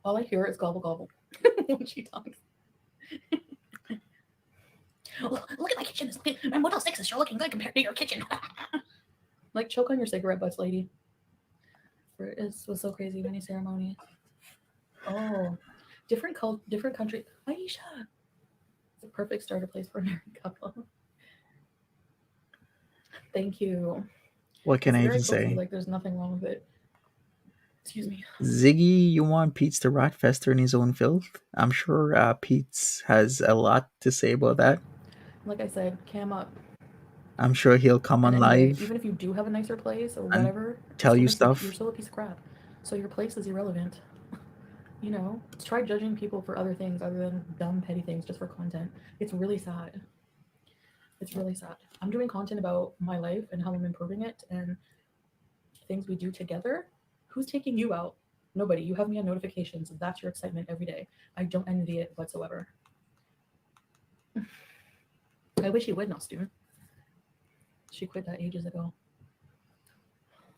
All I hear is gobble gobble when she talks. Look at my kitchen. My Motel 6 is sure looking good compared to your kitchen. Like, choke on your cigarette butts, lady. It was so crazy. Many ceremonies. Oh, different country. Aisha. It's a perfect starter place for a married couple. Thank you. What can It's I very even cozy. say? Like, there's nothing wrong with it. Excuse me. Ziggy, you want Pete's to rot fester in his own filth? I'm sure Pete's has a lot to say about that. Like I said, cam up. I'm sure he'll come And on anyway, live even if you do have a nicer place or and whatever, tell you you're stuff. still a piece of crap. So your place is irrelevant. You know, try judging people for other things other than dumb, petty things just for content. It's really sad. It's really sad. I'm doing content about my life and how I'm improving it and things we do together. Who's taking you out? Nobody. You have me on notifications. That's your excitement every day. I don't envy it whatsoever. I wish you would, Nostune. She quit that ages ago.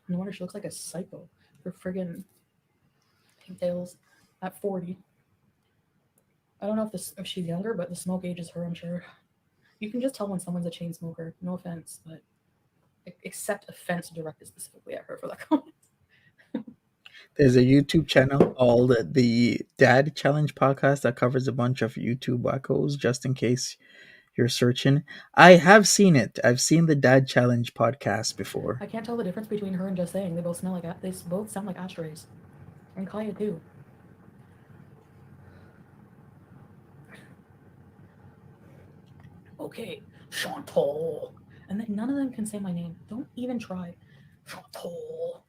No wonder she looks like a psycho for friggin' pigtails at 40. I don't know if she's younger, but the smoke ages her, I'm sure. You can just tell when someone's a chain smoker. No offense, but accept offense directed specifically at her for that comment. There's a YouTube channel called the Dad Challenge Podcast that covers a bunch of YouTube wackos, just in case you're searching. I have seen it. I've seen the Dad Challenge podcast before. I can't tell the difference between her and just saying. They both sound like ashtrays, and Kaya too. Okay, Chantal. And then none of them can say my name. Don't even try. Chantal.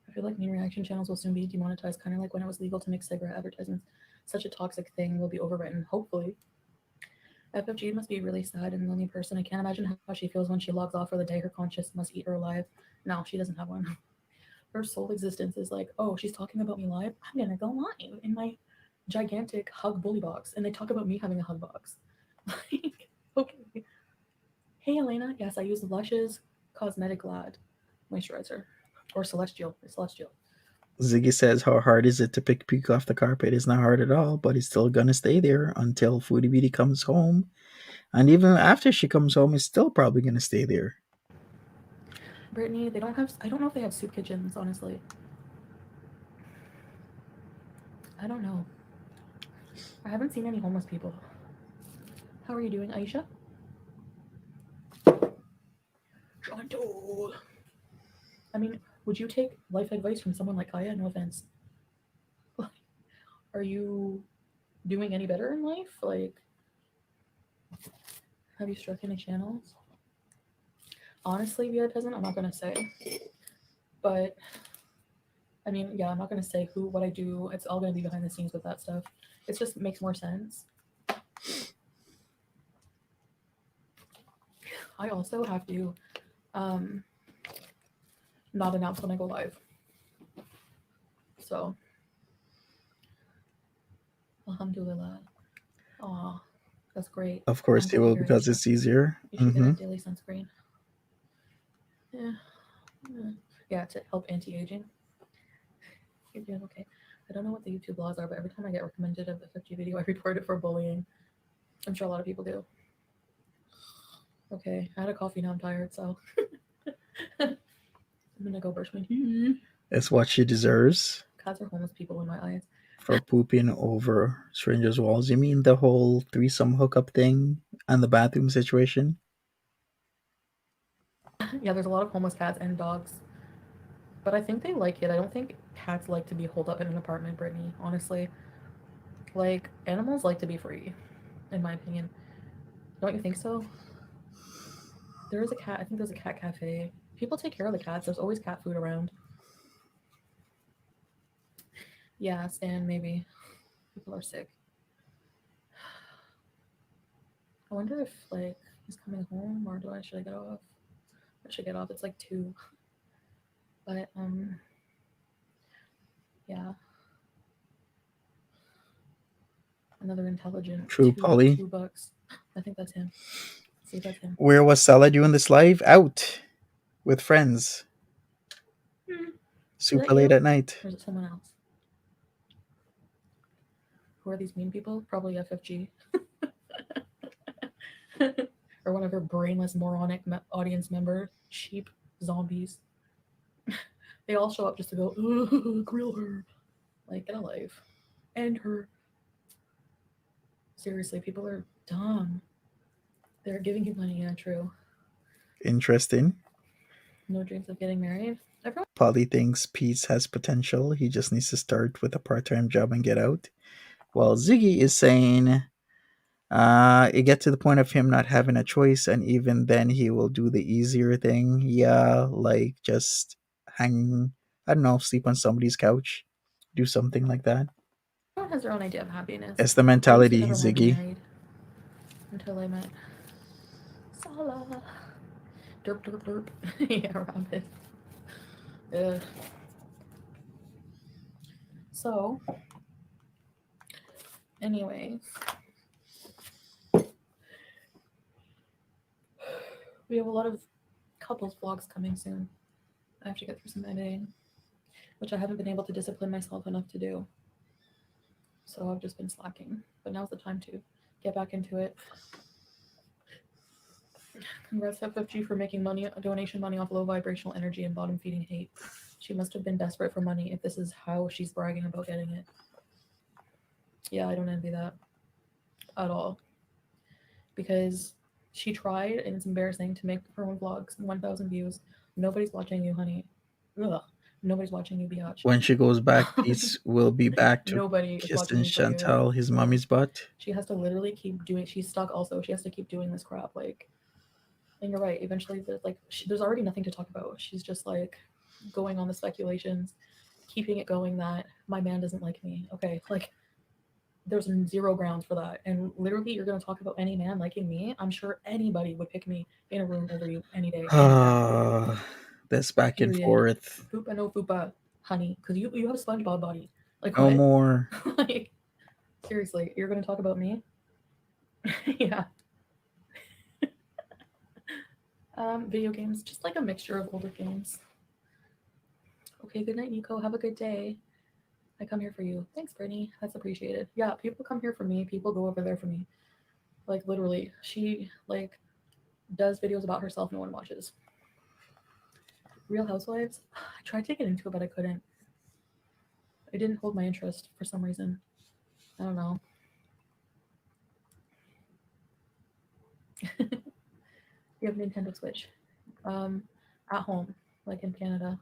I feel like new reaction channels will soon be demonetized, kind of like when it was legal to make cigarette advertisements. Such a toxic thing will be overwritten, hopefully. FFG must be a really sad and lonely person. I can't imagine how she feels when she logs off for the day. Her conscience must eat her alive. No, she doesn't have one. Her sole existence is like, oh, she's talking about me live. I'm gonna go live in my gigantic hug bully box, and they talk about me having a hug box. Like, okay. Hey, Elena. Yes, I use Lush's Cosmetic Lad moisturizer, or Celestial. It's Celestial. Ziggy says, how hard is it to pick puke off the carpet? It's not hard at all, but it's still gonna stay there until Foodie Beauty comes home. And even after she comes home, it's still probably gonna stay there. Brittany, they don't have. I don't know if they have soup kitchens. Honestly, I don't know. I haven't seen any homeless people. How are you doing, Aisha? Chantal. I mean, would you take life advice from someone like Kaya? No offense. Are you doing any better in life? Like, have you struck any channels? Honestly, Via Peasant, I'm not gonna say. But I mean, yeah, I'm not gonna say what I do. It's all gonna be behind the scenes with that stuff. It just makes more sense. I also have to not announce when I go live. So, alhamdulillah. Aw, that's great. Of course, I'm they glad to will hear it, because Aisha. it's easier. You should get a daily sunscreen. Yeah, to help anti-aging. You're doing okay. I don't know what the YouTube laws are, but every time I get recommended a 50 video, I report it for bullying. I'm sure a lot of people do. Okay, I had a coffee, now I'm tired, so I'm gonna go brush my teeth. It's what she deserves Cats are homeless people in my eyes. for pooping over strangers' walls. You mean the whole threesome hookup thing and the bathroom situation? Yeah, there's a lot of homeless cats and dogs. But I think they like it. I don't think cats like to be holed up in an apartment, Brittany. Honestly, like animals like to be free, in my opinion. Don't you think so? There is a cat. I think there's a cat cafe. People take care of the cats. There's always cat food around. Yeah, Stan, maybe. People are sick. I wonder if like he's coming home or should I get off? I should get off. It's like 2. But yeah, another intelligent True, Polly. $2. I think that's him. See if that's him. Where was Salah doing this live? Out with friends. Is Super that late you? at night. Or is it someone else? Who are these mean people? Probably FFG. Or one of her brainless, moronic audience member, sheep zombies. They all show up just to go, grill her. Like, get a life. And her. Seriously, people are dumb. They're giving you money, yeah, true. Interesting. No dreams of getting married. Everyone. Polly thinks Peace has potential. He just needs to start with a part-time job and get out. While Ziggy is saying it get to the point of him not having a choice, and even then he will do the easier thing. Yeah, like just hang, I don't know, sleep on somebody's couch, do something like that. Everyone has their own idea of happiness. It's the I used to mentality, never want to be Ziggy. married until I met Salah. Derp, derp, derp. Yeah, rabbit. Ugh. So, anyways, we have a lot of couples vlogs coming soon. I have to get through some editing, which I haven't been able to discipline myself enough to do. So I've just been slacking. But now's the time to get back into it. Congrats FFG for making money, donation money off low vibrational energy and bottom feeding hate. She must have been desperate for money if this is how she's bragging about getting it. Yeah, I don't envy that at all. Because she tried, and it's embarrassing, to make her own vlogs, 1,000 views. Nobody's watching you, honey. Ugh. Nobody's watching you, biatch. When she goes back, Peace will be back to Nobody is watching kissing you for you. Chantal, his mommy's butt. She has to literally keep doing. She's stuck. Also, she has to keep doing this crap. Like, and you're right. Eventually, there's already nothing to talk about. She's just like going on the speculations, keeping it going that my man doesn't like me. Okay, like there's 0 grounds for that. And literally, you're gonna talk about any man liking me. I'm sure anybody would pick me in a room over you any day. This back and Period. forth. Fupa no fupa, honey, because you have a SpongeBob body. Like No what? more. Like seriously, you're gonna talk about me? Yeah. Video games, just like a mixture of older games. Okay, good night, Nico. Have a good day. I come here for you. Thanks, Brittany. That's appreciated. Yeah, people come here for me. People go over there for me. Like literally, she like does videos about herself. No one watches. Real Housewives. I tried to get into it, but I couldn't. It didn't hold my interest for some reason. I don't know. You have Nintendo Switch. At home, like in Canada.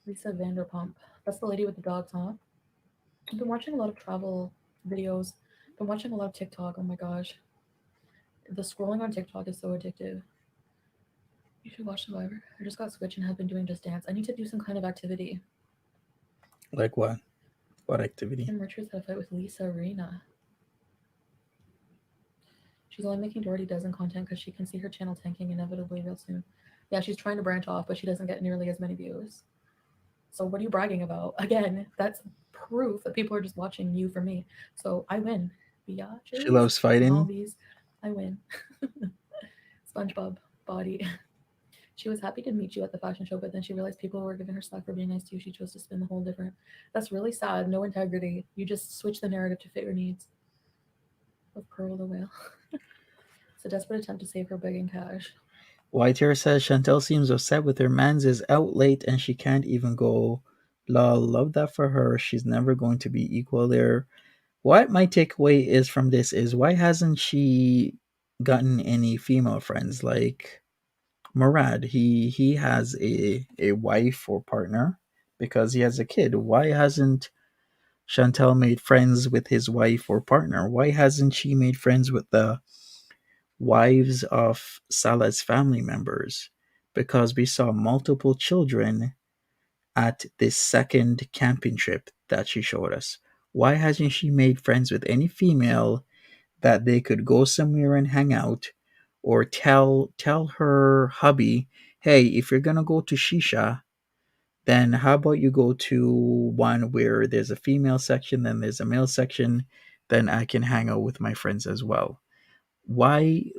Lisa Vanderpump. That's the lady with the dogs, huh? I've been watching a lot of travel videos. Been watching a lot of TikTok. Oh my gosh. The scrolling on TikTok is so addictive. You should watch Survivor. I just got Switch and have been doing Just Dance. I need to do some kind of activity. Like what? What activity? Kim Richards had a fight with Lisa Arena. She's only making Dirty Dozen content because she can see her channel tanking inevitably real soon. Yeah, she's trying to branch off, but she doesn't get nearly as many views. So what are you bragging about? Again, that's proof that people are just watching you for me. So I win. Biatches, She loves fighting. zombies. I win. SpongeBob body. She was happy to meet you at the fashion show, but then she realized people were giving her slack for being nice to you. She chose to spin the whole different. That's really sad. No integrity. You just switch the narrative to fit your needs. Of Pearl the Whale. It's a desperate attempt to save her begging cash. Whitehair says Chantel seems upset with her man's is out late and she can't even go. Lol, love that for her. She's never going to be equal there. What my takeaway is from this is why hasn't she gotten any female friends? Like, Murad, he has a wife or partner because he has a kid. Why hasn't Chantel made friends with his wife or partner? Why hasn't she made friends with the wives of Salah's family members? Because we saw multiple children at this second camping trip that she showed us. Why hasn't she made friends with any female that they could go somewhere and hang out, or tell her hubby, hey, if you're gonna go to shisha, then how about you go to one where there's a female section, then there's a male section, then I can hang out with my friends as well. Why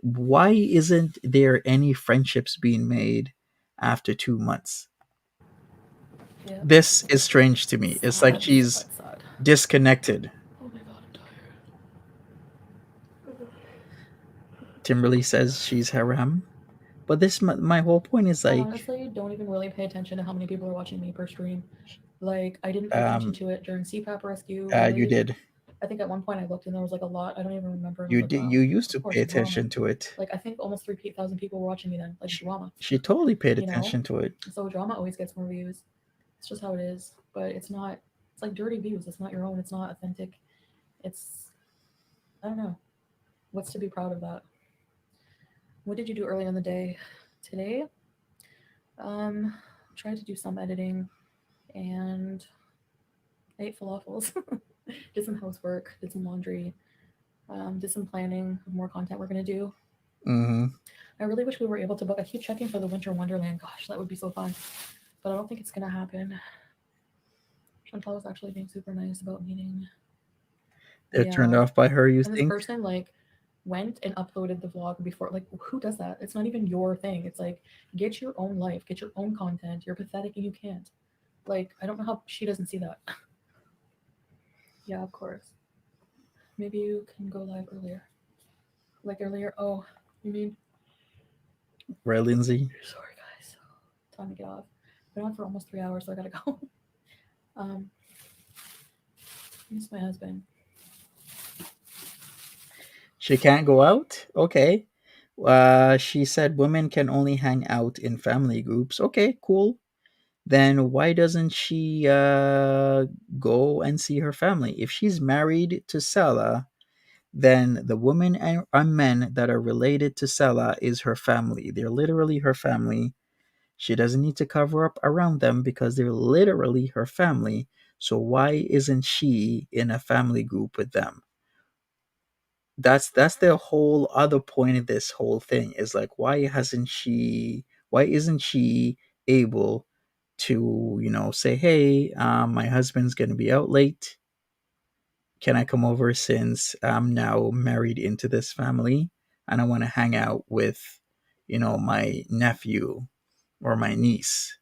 isn't there any friendships being made after 2 months? Yeah. This is strange to me. It's like Sad, she's sad, sad. disconnected. Oh my god, I'm tired. Timberly says she's harem, but this my whole point is I like, honestly don't even really pay attention to how many people are watching me per stream. Like, I didn't pay attention um, to it during CPAP rescue, you really. did, I think at one point I looked and there was like a lot. I don't even remember. And I was you like, did, wow, you used of to course, pay drama. attention to it. Like, I think almost 3,000 people were watching me then. Like, She, drama, she totally paid you know? attention to it. So, drama always gets more views. It's just how it is. But it's not, it's like dirty views. It's not your own. It's not authentic. It's, I don't know. What's to be proud of that? What did you do early in the day? Today, um, tried to do some editing and I ate falafels. Did some housework, did some laundry, did some planning of more content we're gonna do. Mm-hmm. I really wish we were able to book. I keep checking for the Winter Wonderland. Gosh, that would be so fun. But I don't think it's gonna happen. Chantal was actually being super nice about meeting. They're turned Yeah. off by her, you And this think? person like went and uploaded the vlog before. Like, who does that? It's not even your thing. It's like, get your own life, get your own content. You're pathetic and you can't. Like, I don't know how she doesn't see that. Yeah, of course. Maybe you can go live earlier. Like earlier. Oh, you mean Right, Lindsay? sorry guys. Time to get off. Been on for almost 3 hours, so I gotta go. um, miss my husband. She can't go out? Okay. She said women can only hang out in family groups. Okay, cool. Then why doesn't she go and see her family? If she's married to Sela, then the women and men that are related to Sela is her family. They're literally her family. She doesn't need to cover up around them because they're literally her family. So why isn't she in a family group with them? That's the whole other point of this whole thing is like, why isn't she able to, say, hey, my husband's going to be out late, can I come over since I'm now married into this family and I want to hang out with, my nephew or my niece,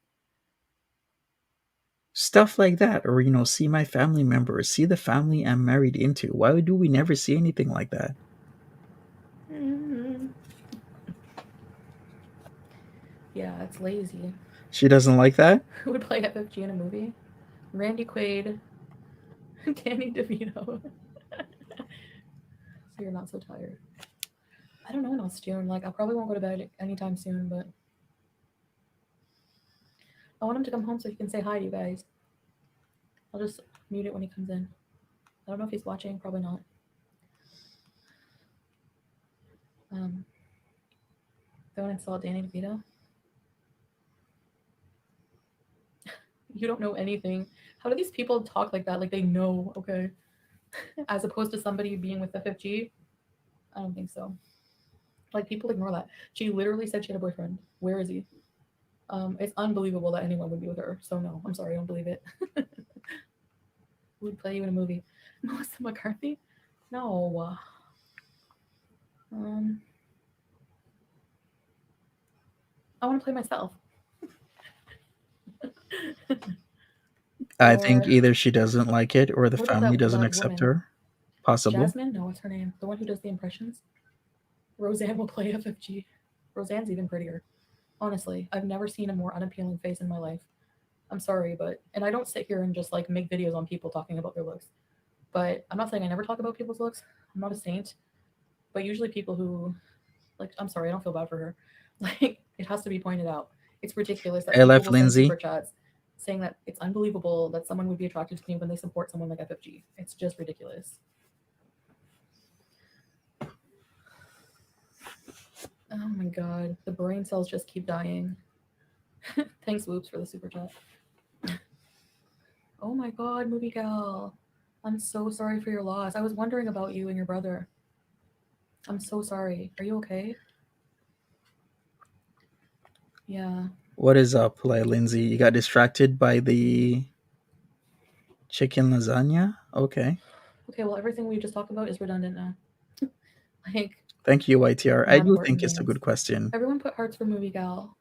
stuff like that, or see my family members, see the family I'm married into. Why do we never see anything like that? Mm-hmm. Yeah, it's lazy. She doesn't like that. Who would play FFG in a movie? Randy Quaid, Danny DeVito. So you're not so tired. I don't know when else, June. Like, I probably won't go to bed anytime soon, but I want him to come home so he can say hi to you guys. I'll just mute it when he comes in. I don't know if he's watching. Probably not. Um, don't insult Danny DeVito. You don't know anything. How do these people talk like that? Like they know, okay? As opposed to somebody being with FFG? I don't think so. Like people ignore that. She literally said she had a boyfriend. Where is he? It's unbelievable that anyone would be with her. So no, I'm sorry, I don't believe it. Who would play you in a movie? Melissa McCarthy? No. Um, I want to play myself. I think Or either she doesn't like it or the what about family doesn't that accept woman? her. Possible. Jasmine? No, what's her name? The one who does the impressions? Roseanne will play FFG. Roseanne's even prettier. Honestly, I've never seen a more unappealing face in my life. I'm sorry, but and I don't sit here and just like make videos on people talking about their looks. But I'm not saying I never talk about people's looks. I'm not a saint. But usually people who like I'm sorry, I don't feel bad for her. Like, it has to be pointed out. It's ridiculous that people LF will send super Lindsay. chats saying that it's unbelievable that someone would be attracted to me when they support someone like FFG. It's just ridiculous. Oh my god, the brain cells just keep dying. Thanks, Whoops, for the super chat. Oh my god, movie gal. I'm so sorry for your loss. I was wondering about you and your brother. I'm so sorry. Are you okay? Yeah. What is up, like Lindsay? You got distracted by the chicken lasagna? Okay. Okay, well, everything we just talked about is redundant now. Like, Thank you, YTR. I more do important think it's a things. good question. Everyone put hearts for movie gal.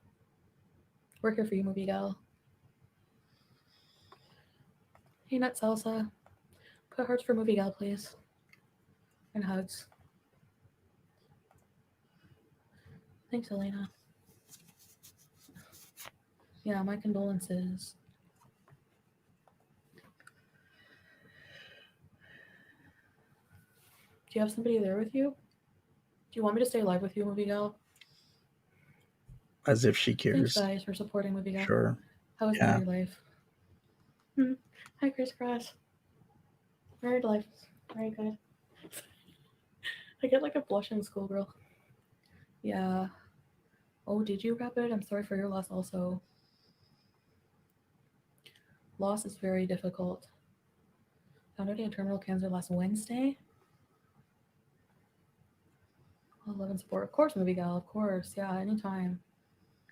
We're here for you, movie gal. Hey, Nut Salsa. Put hearts for movie gal, please. And hugs. Thanks, Elena. Yeah, my condolences. Do you have somebody there with you? Do you want me to stay live with you, movie gal? As if she Thanks, cares. guys, for supporting movie gal. Sure. How is Yeah. married life? Hi, Chris Cross. Married life. Very good. I get like a blushing schoolgirl. Yeah. Oh, did you wrap it? I'm sorry for your loss also. Loss is very difficult. Found out he had terminal cancer last Wednesday. Oh, love and support. Of course, movie gal. Of course. Yeah, anytime.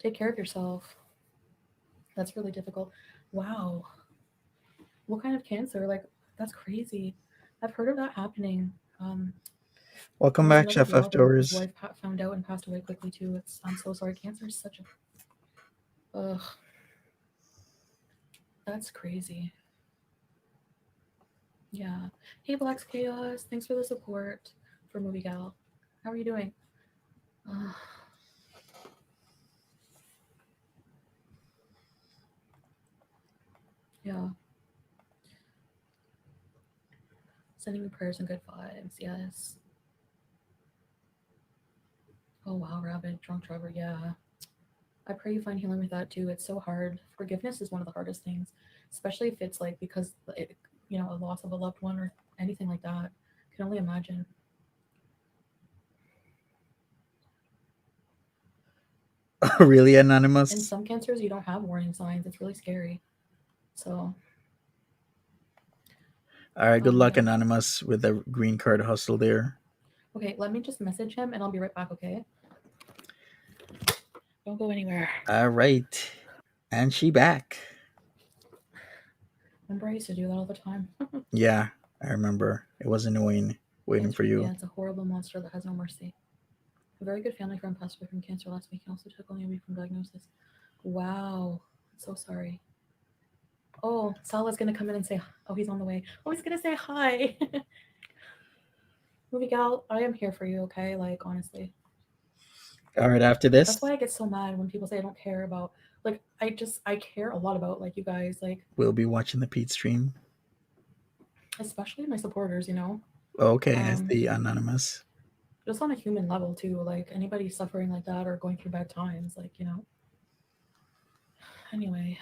Take care of yourself. That's really difficult. Wow. What kind of cancer? Like, that's crazy. I've heard of that happening. Um, Welcome there was back, another Chef F vlogger whose Doors. wife found out and passed away quickly too. I'm so sorry. Cancer is such a ugh. That's crazy. Yeah. Hey, Black's Chaos. Thanks for the support for Movie Gal. How are you doing? Uh, yeah. Sending you prayers and good vibes. Yes. Oh wow, Rabbit, Drunk Trevor. Yeah. I pray you find healing with that too. It's so hard. Forgiveness is one of the hardest things, especially if it's like because it, a loss of a loved one or anything like that. I can only imagine. Really, In Anonymous? some cancers, you don't have warning signs. It's really scary. So, All right, good luck, yeah. Anonymous, with the green card hustle there. Okay, let me just message him and I'll be right back. Okay. Don't go anywhere. All right. And she back. Remember, I used to do that all the time. Yeah, I remember. It was annoying waiting for Cancer, yeah, you. it's a horrible monster that has no mercy. A very good family friend passed away from cancer last week and also took only a week from diagnosis. Wow. So sorry. Oh, Salah's gonna come in and say, oh, he's on the way. Oh, he's gonna say hi. Movie gal, I am here for you, okay? Like, honestly. All right, after That's this, why I get so mad when people say I don't care about, like, I care a lot about, like, you guys, like, we'll be watching the Pete stream. especially my supporters. Okay, as Um, the Anonymous. just on a human level, too. Like, anybody suffering like that or going through bad times, like. Anyway,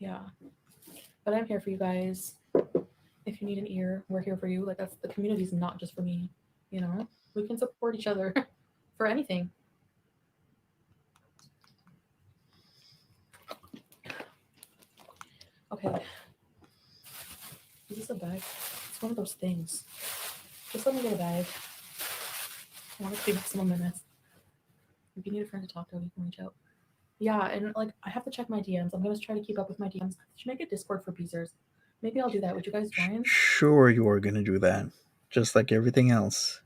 yeah. But I'm here for you guys. If you need an ear, we're here for you. Like, that's the community's not just for me. We can support each other for anything. Okay. Is this a bag? It's one of those things. Just let me get a bag. I want to be maximum minutes. If you need a friend to talk to, you can reach out. Yeah, and like I have to check my DMs. I'm gonna try to keep up with my DMs. I should make a Discord for Beezers. Maybe I'll do that. Would you guys join? Sure, you are going to do that, just like everything else.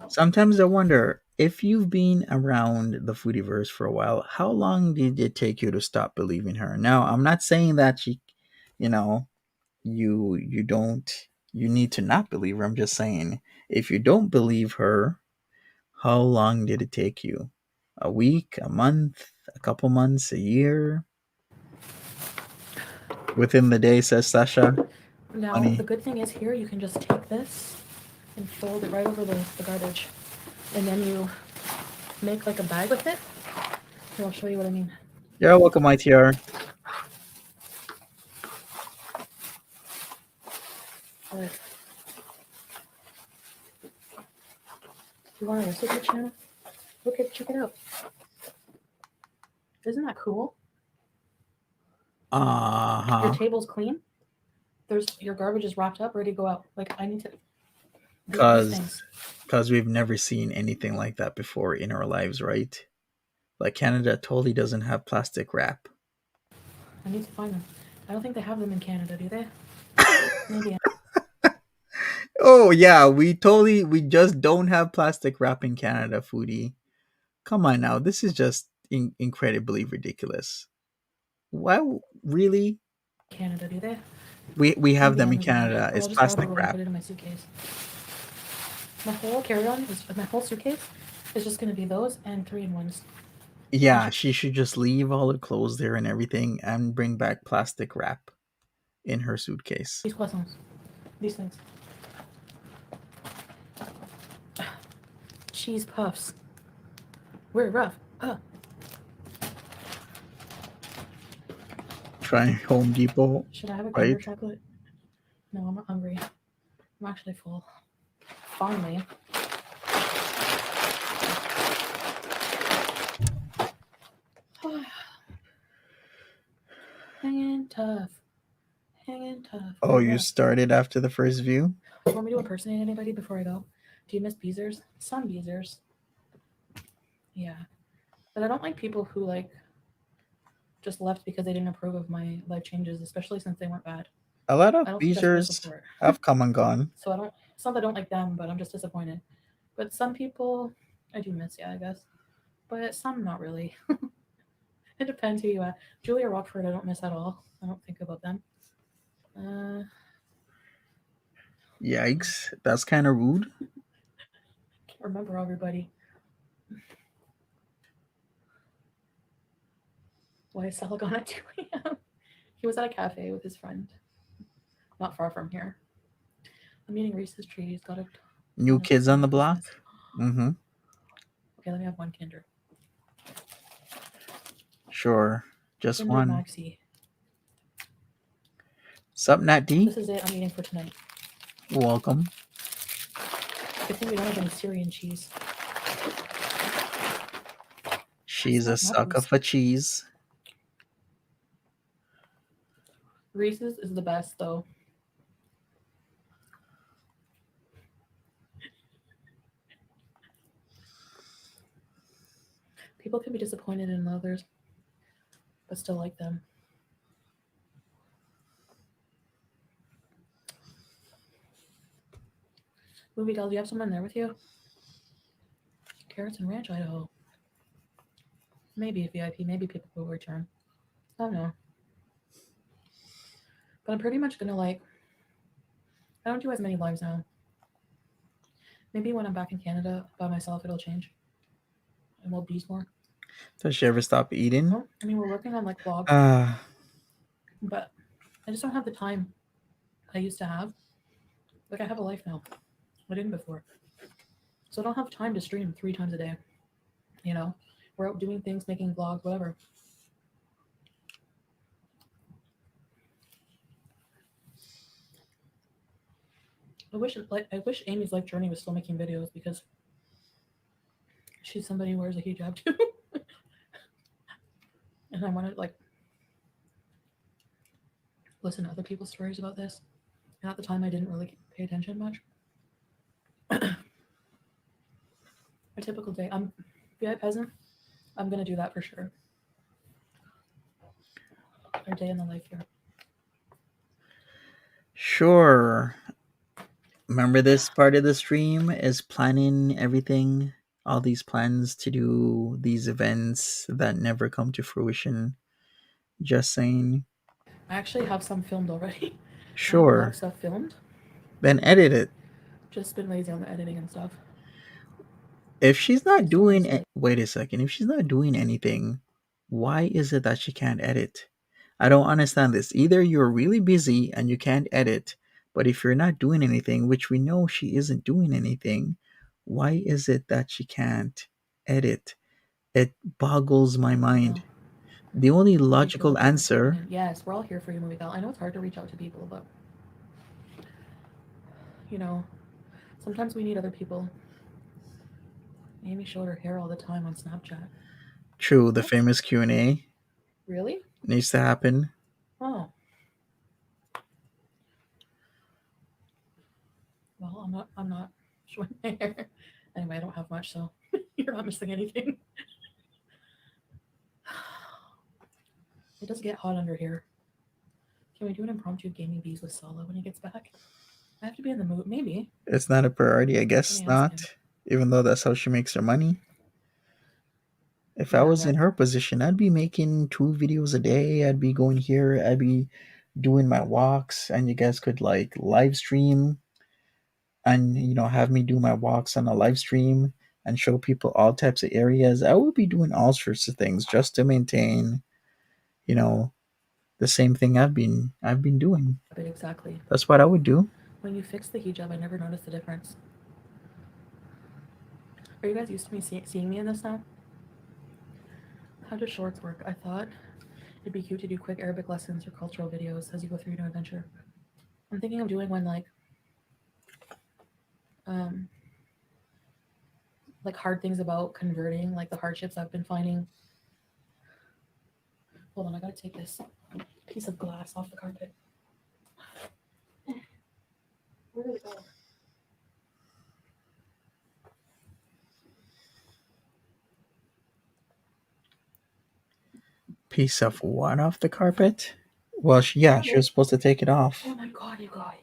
Sometimes I wonder if you've been around the foodieverse for a while, how long did it take you to stop believing her? Now, I'm not saying that you know, you don't you need to not believe her. I'm just saying if you don't believe her, how long did it take you? A week, a month, a couple months, a year? Within the day, says Sasha. Now the Funny. good thing is here you can just take this and fold it right over the garbage, and then you make like a bag with it. Here, I'll show you what I mean. You're welcome, ITR. But you want a recipe channel? Look at, check it out. Isn't that cool? Your Uh-huh. table's clean. There's your garbage is wrapped up, ready to go out. Like I need to these Cause things. because we've never seen anything like that before in our lives, right? Like Canada totally doesn't have plastic wrap. I need to find them. I don't think they have them in Canada, do they? Maybe. Oh yeah, we just don't have plastic wrap in Canada, Foodie. Come on now, this is just incredibly ridiculous. Why really? Canada, do they? We have Maybe them in Amazon. Canada. Oh, It's I'll just grab a plastic roll and wrap. put it in my suitcase. My whole carry-on is my whole suitcase is just gonna be those and 3-in-1s. Yeah, she should just leave all her clothes there and everything and bring back plastic wrap in her suitcase. These croissants. These things. Cheese puffs. We're rough. Try Home Depot, Should I have a Kinder right? chocolate? No, I'm not hungry. I'm actually full. Finally. Hanging tough. Hanging tough. Oh, We're you rough. started after the first view? Do you want me to impersonate anybody before I go? Do you miss Beezers? Some Beezers. Yeah. But I don't like people who like just left because they didn't approve of my life changes, especially since they weren't bad. A lot I of don't think that's real Beezers support. have come and gone. So I don't. It's not that I don't like them, but I'm just disappointed. But some people I do miss, yeah, I guess. But some not really. It depends who you are. Julia Rockford, I don't miss at all. I don't think about them. Uh, Yikes, that's kind of rude. can't remember everybody. Why is Sala gone at 2 a.m.? He was at a cafe with his friend, not far from here. I'm eating Reese's trees. Got a New ton of kids on the block? Christmas. Mm-hmm. Okay, let me have one Kinder. Sure. Just Kinder one. Maxi. Sup, Nat D? This is it I'm eating for tonight. Welcome. Good thing we don't have any Syrian cheese. She's a Stop sucker nachos. for cheese. Reese's is the best though. People can be disappointed in others, but still like them. Movie doll, do you have someone there with you? Carrots and Ranch, Idaho. Maybe a VIP, maybe people will return. I don't know. But I'm pretty much gonna like. I don't do as many lives now. Maybe when I'm back in Canada by myself, it'll change, and we'll bees more. Does she ever stop eating? Well, I mean, we're working on like vlogs, Ah, but I just don't have the time I used to have. Like I have a life now. I didn't before, so I don't have time to stream 3 times a day. You know, we're out doing things, making vlogs, whatever. I wish Amy's life journey was still making videos because she's somebody who wears a hijab too. And I wanted like listen to other people's stories about this. And at the time I didn't really pay attention much. A typical day. I'm VI peasant. I'm gonna do that for sure. Our day in the life here. sure. Remember this part of the stream is planning everything, all these plans to do these events that never come to fruition. Just saying. I actually have some filmed already. I have a lot of Sure. stuff filmed. Then edit it. Just been lazy on the editing and stuff. If she's not Still doing miss it, it. wait a second. If she's not doing anything, why is it that she can't edit? I don't understand this. Either you're really busy and you can't edit, but if you're not doing anything, which we know she isn't doing anything, why is it that she can't edit? It boggles my I mind. know. The only I feel logical what you're answer, feeling. Yes, we're all here for you, movie gal. I know it's hard to reach out to people, but you know, sometimes we need other people. Amy showed her hair all the time on Snapchat. true, the What? famous Q&A Really? needs to happen. Oh, well, I'm not showing my hair. Anyway, I don't have much, so you're not missing anything. It does get hot under here. Can we do an impromptu gaming bees with Sala when he gets back? I have to be in the mood. Maybe. It's not a priority, I Let guess me ask not, him. even though that's how she makes her money. If I Yeah, was but in her position, I'd be making 2 videos a day. I'd be going here, I'd be doing my walks, and you guys could like live stream and have me do my walks on a live stream and show people all types of areas. I would be doing all sorts of things just to maintain, you know, the same thing I've been doing. but exactly. That's what I would do. When you fix the hijab, I never noticed the difference. Are you guys used to me seeing me in this now? How does shorts work? I thought it'd be cute to do quick Arabic lessons or cultural videos as you go through your new adventure. I'm thinking of doing one um like hard things about converting, like the hardships I've been finding. Hold on, I gotta take this piece of glass off the carpet. Where did it go? Piece of what off the carpet? Well, yeah, she was Rabbit. supposed to take it off. Oh my god, you guys.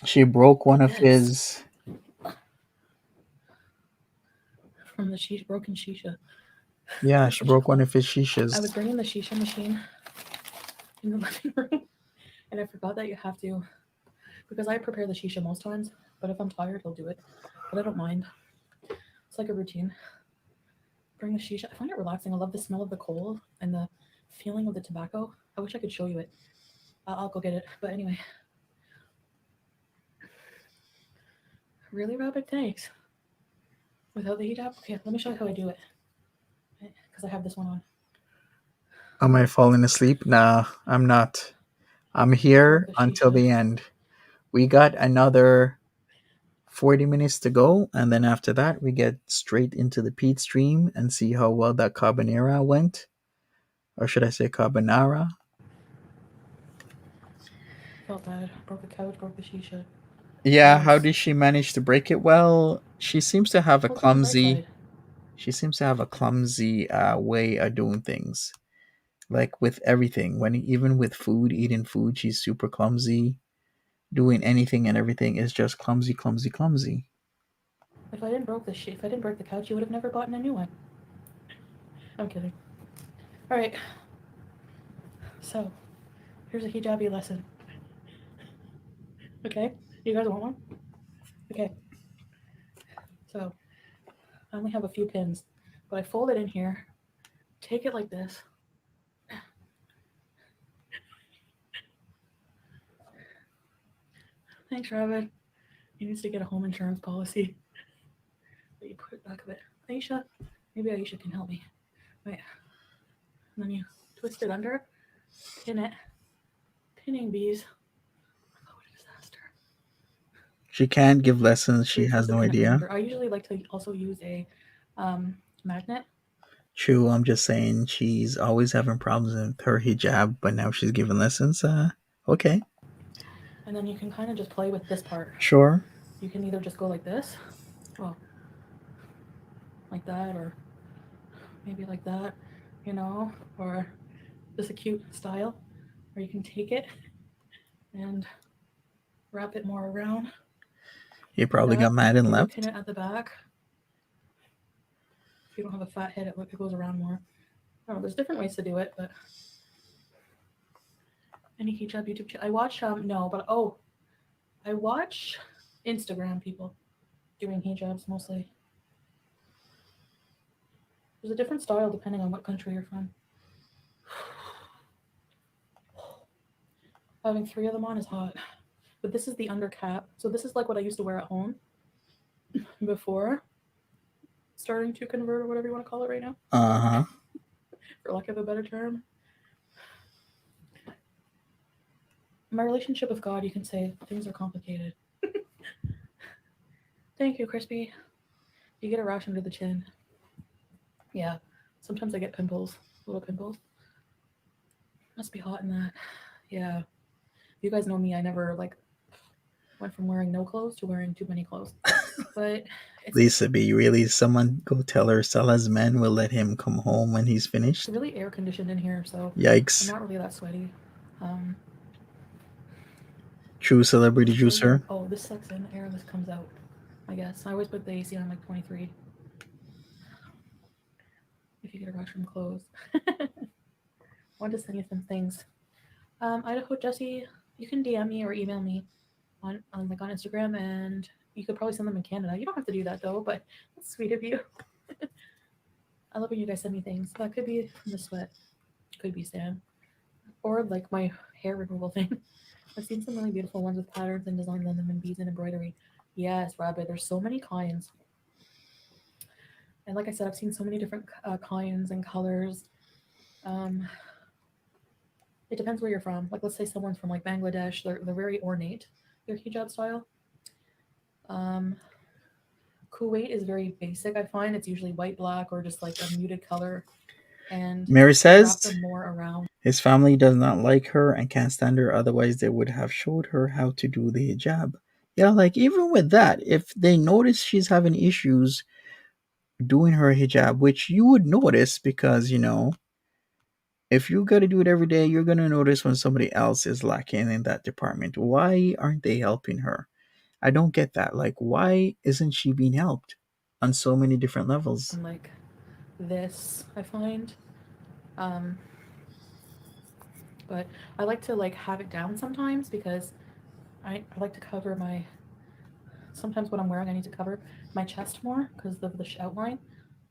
She broke one Got of this his. from the broken shisha. Yeah, That's she what she broke one called. of his I shishas. was bringing the shisha machine in the living room, and I forgot that you have to, because I prepare the shisha most times. But if I'm tired, he'll do it. But I don't mind. It's like a routine. Bring the shisha. I find it relaxing. I love the smell of the coal and the feeling of the tobacco. I wish I could show you it. I'll go get it. But anyway, really, Rabbit? Thanks. Without the hijab? Okay, let me show you how I do it. Because I have this one on. Am I falling asleep? Nah, I'm not. I'm Broke here the until shisha. the end. We got another 40 minutes to go, and then after that, we get straight into the Pete stream and see how well that carbonara went. Or should I say carbonara? Felt bad. Broke the couch, broke the shisha. Yeah, how Gross. did she manage to break it? Well, she seems to have a Look on the bright clumsy side. way of doing things. Like with everything, when even with food, eating food, she's super clumsy. Doing anything and everything is just clumsy, clumsy, clumsy. If I didn't break the couch, you would have never bought a new one. I'm kidding. All right. So here's a hijabi lesson. Okay. You guys want one? Okay. So I only have a few pins, but I fold it in here. Take it like this. Thanks, Rabbit. He needs to get a home insurance policy. But you put it back of it. Aisha, maybe Aisha can help me. Wait. And then you twist it under, pin it. Pinning bees. Oh, what a disaster. She can't give lessons. So She you're supposed has to no pin it from idea. under. I usually like to also use a magnet. True, I'm just saying she's always having problems with her hijab, but now she's giving lessons. Okay, And then you can kind of just play with this part. sure. You can either just go like this, well, like that, or maybe like that, or just a cute style. Or you can take it and wrap it more around He like probably got that. mad and Maybe pin left. it at the back. If you don't have a fat head, it goes around more. I don't know, there's different ways to do it, but any hijab YouTube channel. I watch no, but I watch Instagram people doing hijabs mostly. There's a different style depending on what country you're from. Having 3 of them on is hot. but this is the under cap. So this is like what I used to wear at home before starting to convert or whatever you want to call it right now, Uh-huh. for lack of a better term. My relationship with God, you can say things are complicated. Thank you, Crispy. You get a rash under the chin. Yeah. Sometimes I get pimples, little pimples. Must be hot in that. Yeah. You guys know me. I never like went from wearing no clothes to wearing too many clothes. But it's Lisa B, really? Someone go tell her Salah's men will let him come home when he's finished? really air conditioned in here, so I'm Yikes. not really that sweaty. True celebrity Show you- juicer. Oh, this sucks in. Air this comes out. I guess I always put the AC on like 23. If you get a rush from clothes. I wanted to send you some things. Idaho Jesse, you can DM me or email me on Instagram, and you could probably send them in Canada. You don't have to do that though, but that's sweet of you. I love when you guys send me things. That could be from the sweat, could be Sam, or like my hair removal thing. I've seen some really beautiful ones with patterns and designs on them and beads and embroidery. Yes, Rabbit, there's so many kinds. And like I said, I've seen so many different kinds and colors. It depends where you're from. Like, let's say someone's from like Bangladesh, they're very ornate, their hijab style. Kuwait is very basic. I find it's usually white, black, or just like a muted color. And Mary wrap says them more around. his family does not like her and can't stand her, otherwise they would have showed her how to do the hijab. Yeah, like even with that, if they notice she's having issues doing her hijab, which you would notice because, if you got to do it every day, you're going to notice when somebody else is lacking in that department. Why aren't they helping her? I don't get that. Like, why isn't she being helped on so many different levels? Like this, I find. But I like to like have it down sometimes because I like to cover my. Sometimes what I'm wearing, I need to cover my chest more because of the outline.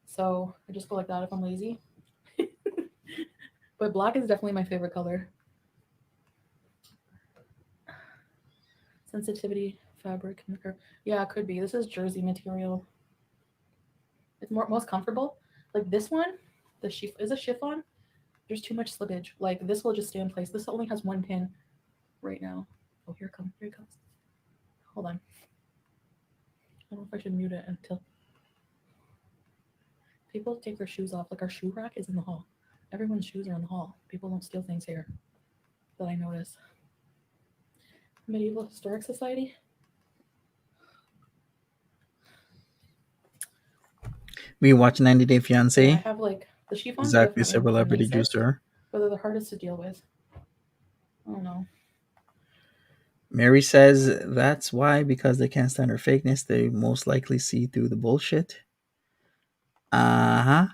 So I just go like that if I'm lazy. But black is definitely my favorite color. Sensitivity, fabric, yeah, it could be. This is jersey material. It's most comfortable. Like this one, the is a chiffon. There's too much slippage. Like this will just stay in place. This only has one pin right now. Oh, here it comes. Here it comes. Hold on. I don't know if I should mute it until people take their shoes off. Like our shoe rack is in the hall. Everyone's shoes are in the hall. People don't steal things here. That I notice. Medieval Historic Society. We watch 90 Day Yeah, Fiance. I have like the chiffons Exactly, definitely are celebrity nicest, juicer. but they're the hardest to deal with. I don't know. Mary says that's why, because they can't stand her fakeness, they most likely see through the bullshit. Uh-huh.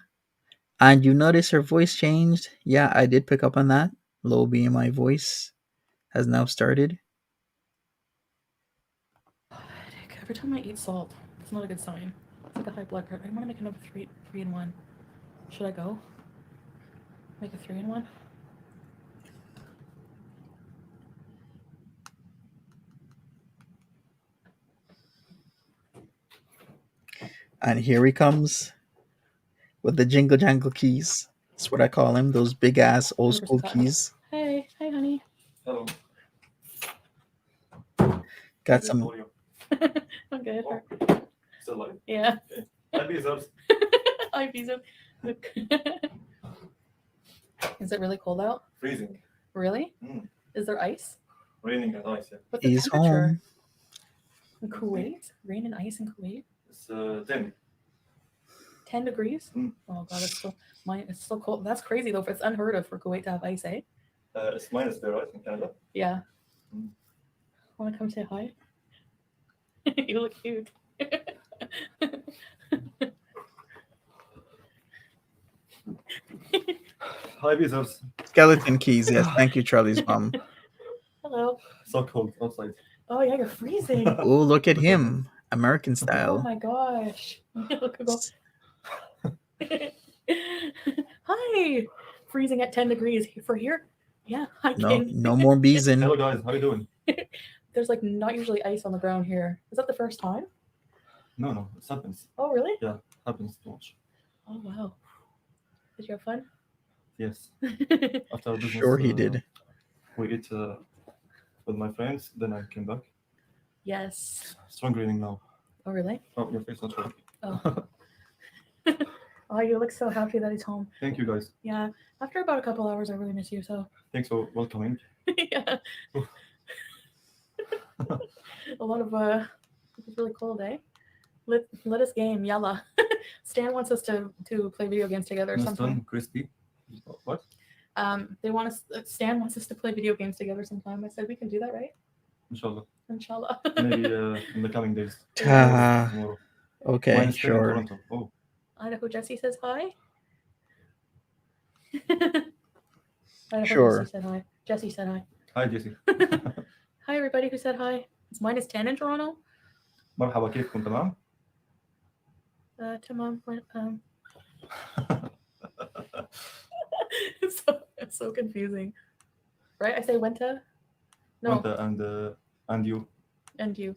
And you notice her voice changed? Yeah, I did pick up on that. Low BMI voice has now started. Every time I eat salt, it's not a good sign. It's like a high blood pressure. I want to make another three in one. Should I go? Make a 3 in 1? And here he comes with the jingle jangle keys. That's what I call him, those big ass old school keys. Hey, honey. Hello. Got some. I'm good. Oh, still live? Yeah. Happy yourselves. Hi, Pizza. Is it really cold out? Freezing. Really? Mm. Is there ice? Raining and ice, yeah. What's the He's temperature? home. In Kuwait? Rain and ice in Kuwait? It's 10. 10 degrees? Mm. Oh god, it's still cold. That's crazy though. If it's unheard of for Kuwait to have ice, eh? It's minus there, right, in Canada? Yeah. Mm. Want to come say hi? You look cute. Hi, yourselves. Skeleton keys, yes. Thank you, Charlie's mom. Hello. So cold outside. Oh yeah, you're freezing. Oh, look at him. American Oh style. my gosh. Look at Hi. Freezing at 10 degrees for here. Yeah, I No, can. no more bees in. Hello, guys. How you doing? there's like not usually ice on the ground here. Is that the first time? No, it happens. Oh, really? Happens too much. Oh, wow. Did you have fun? Yes. After business, Sure, he did. we ate with my friends. Then I came back. Yes. Strong reading now. Oh, really? Oh, your face not showing. Oh. Oh, you look so happy that he's home. Thank you guys. Yeah. After about a couple hours, I really miss you. So. Thanks for welcoming. Yeah. A lot of it was really cold, eh? Let us game, yalla. Stan wants us to play video games together sometime. Instant crispy. What? They want us. Stan wants us to play video games together sometime. I said we can do that, right? Inshallah. Inshallah. Maybe in the coming days. Ta. Tomorrow. Okay, Mine is still in sure. Toronto. Oh, Idaho Jesse says hi. Idaho Sure. Jesse said hi. Jesse said hi. hi Jesse. Hi everybody who said hi. It's -10 in Toronto. مرحبا كيفكم تمام؟ Tamam. It's so confusing, right? I say Wenta. No, Wanta and you. and you.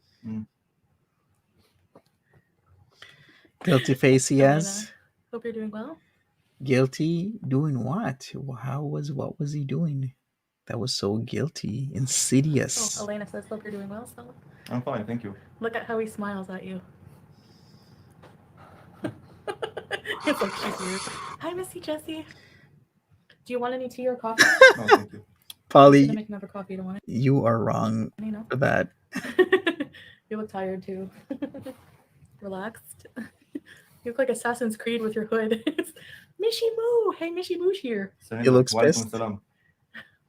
Guilty face, yes. Hope you're doing well. Guilty doing what? What was he doing? That was so guilty, insidious. Oh, Elena says, hope you're doing well, Stella. I'm fine, thank you. Look at how he smiles at you. It's like she's weird. Hi, Missy Jessie. Do you want any tea or coffee? No, thank you. I'm gonna Polly, make another coffee. You don't want it? you are wrong You know. for that. You look tired too. Relaxed. You look like Assassin's Creed with your hood. Mishi Moo. Hey, Mishi Moo's here. Salam. He looks Walaikum pissed. salam.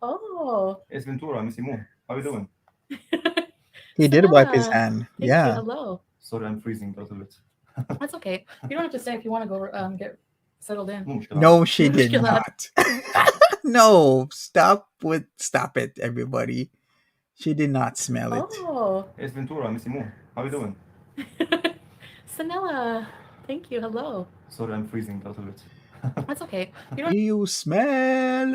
Oh. It's Ventura, Missy Moo. How you doing? He did wipe his Stella. hand. Thank Yeah. you. Hello. Sorry, I'm freezing a little bit. That's okay. You don't have to stay if you want to go get settled in. مو مشكلة. No, she No did mushkilat. not. No, stop it, everybody. She did not smell it. Oh. It's Ventura, Missy Moo. How you doing? Sanella. Thank you. Hello. Sorry, I'm freezing a little bit. That's okay. You don't You smell.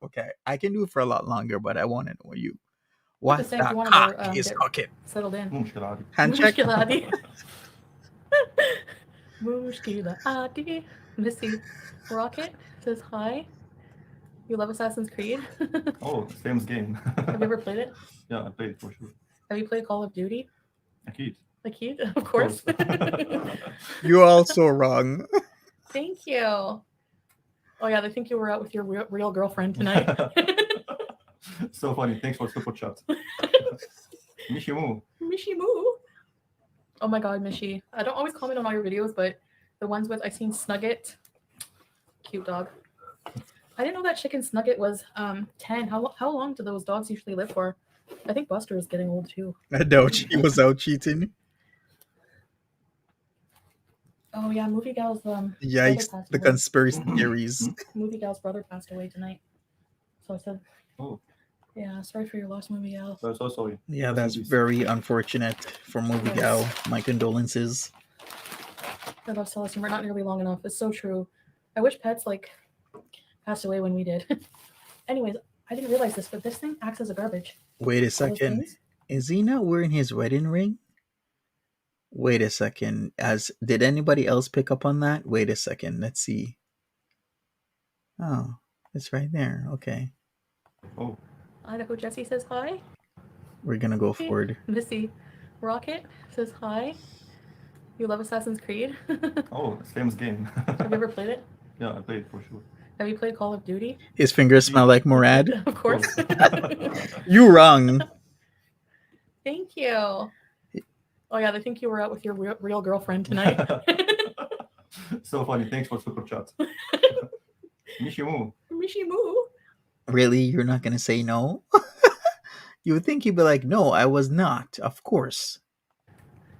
Okay, I can do it for a lot longer, but I want to know you. have to What say if the you want cock to go is get cooking? settled in. مو مشكلة عادي. Hand check. Mushkila Adi. Mushkila Adi. Missy Rocket says hi. You love Assassin's Creed? Oh, it's famous game. Have you ever played it? Yeah, I played it for sure. Have you played Call of Duty? أكيد. Like you? Of course. You're also wrong. Thank you. Oh yeah, they think you were out with your real girlfriend tonight. So funny. Thanks for super chat. Mishi Moo. Mishi Moo. Oh my god, Mishi. I don't always comment on all your videos, but the ones with I've seen Snugget. Cute dog. I didn't know that chicken Snugget was 10. How long do those dogs usually live for? I think Buster is getting old too. No, she was out cheating. Oh yeah, Movie Gal's brother Yikes, passed the away. conspiracy theories. Movie Gal's brother passed away tonight. So I said, Oh, yeah, sorry for your loss, Movie Gal. I'm so sorry. Yeah, Rest in that's peace. very unfortunate for Movie Yes. Gal. My condolences. I love Celestine. We're not nearly long enough. It's so true. I wish pets like passed away when we did. Anyways, I didn't realize this, but this thing acts as a garbage. Wait a Those second. things. Is he not wearing his wedding ring? Wait a second. Did anybody else pick up on that? Wait a second. Let's see. Oh, it's right there. Okay. Oh, Idaho Jesse says hi. We're gonna go Okay. forward. Missy Rocket says hi. You love Assassin's Creed? oh, it's famous game. Have you ever played it? Yeah, I played it for sure. Have you played Call of Duty? His fingers smell like Murad. Of course. You wrong. Thank you. Oh yeah, they think you were out with your real girlfriend tonight. So funny. Thanks for super chat. Mishi Moo. Mishi Moo. Really? You're not gonna say no? You would think he'd be like, no, I was not. Of course.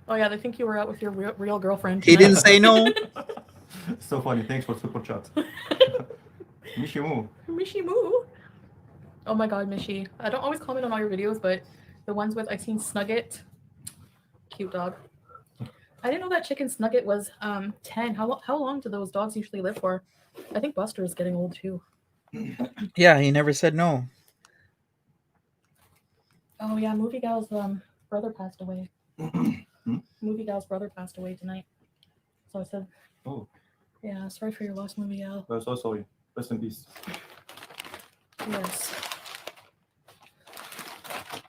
Oh yeah, they think you were out with your real girlfriend He tonight. didn't say no. So funny. Thanks for super chat. Mishi Moo. Mishi Moo. Oh my god, Mishi. I don't always comment on all your videos, but the ones with I've seen Snugget. Cute dog. I didn't know that chicken snugget was 10. How long do those dogs usually live for? I think Buster is getting old too. Yeah, he never said no. Oh yeah, Movie Gal's brother passed away. Movie Gal's brother passed away tonight. So I said, Oh, yeah, sorry for your loss, Movie Gal. I'm so sorry. Rest in peace. Yes.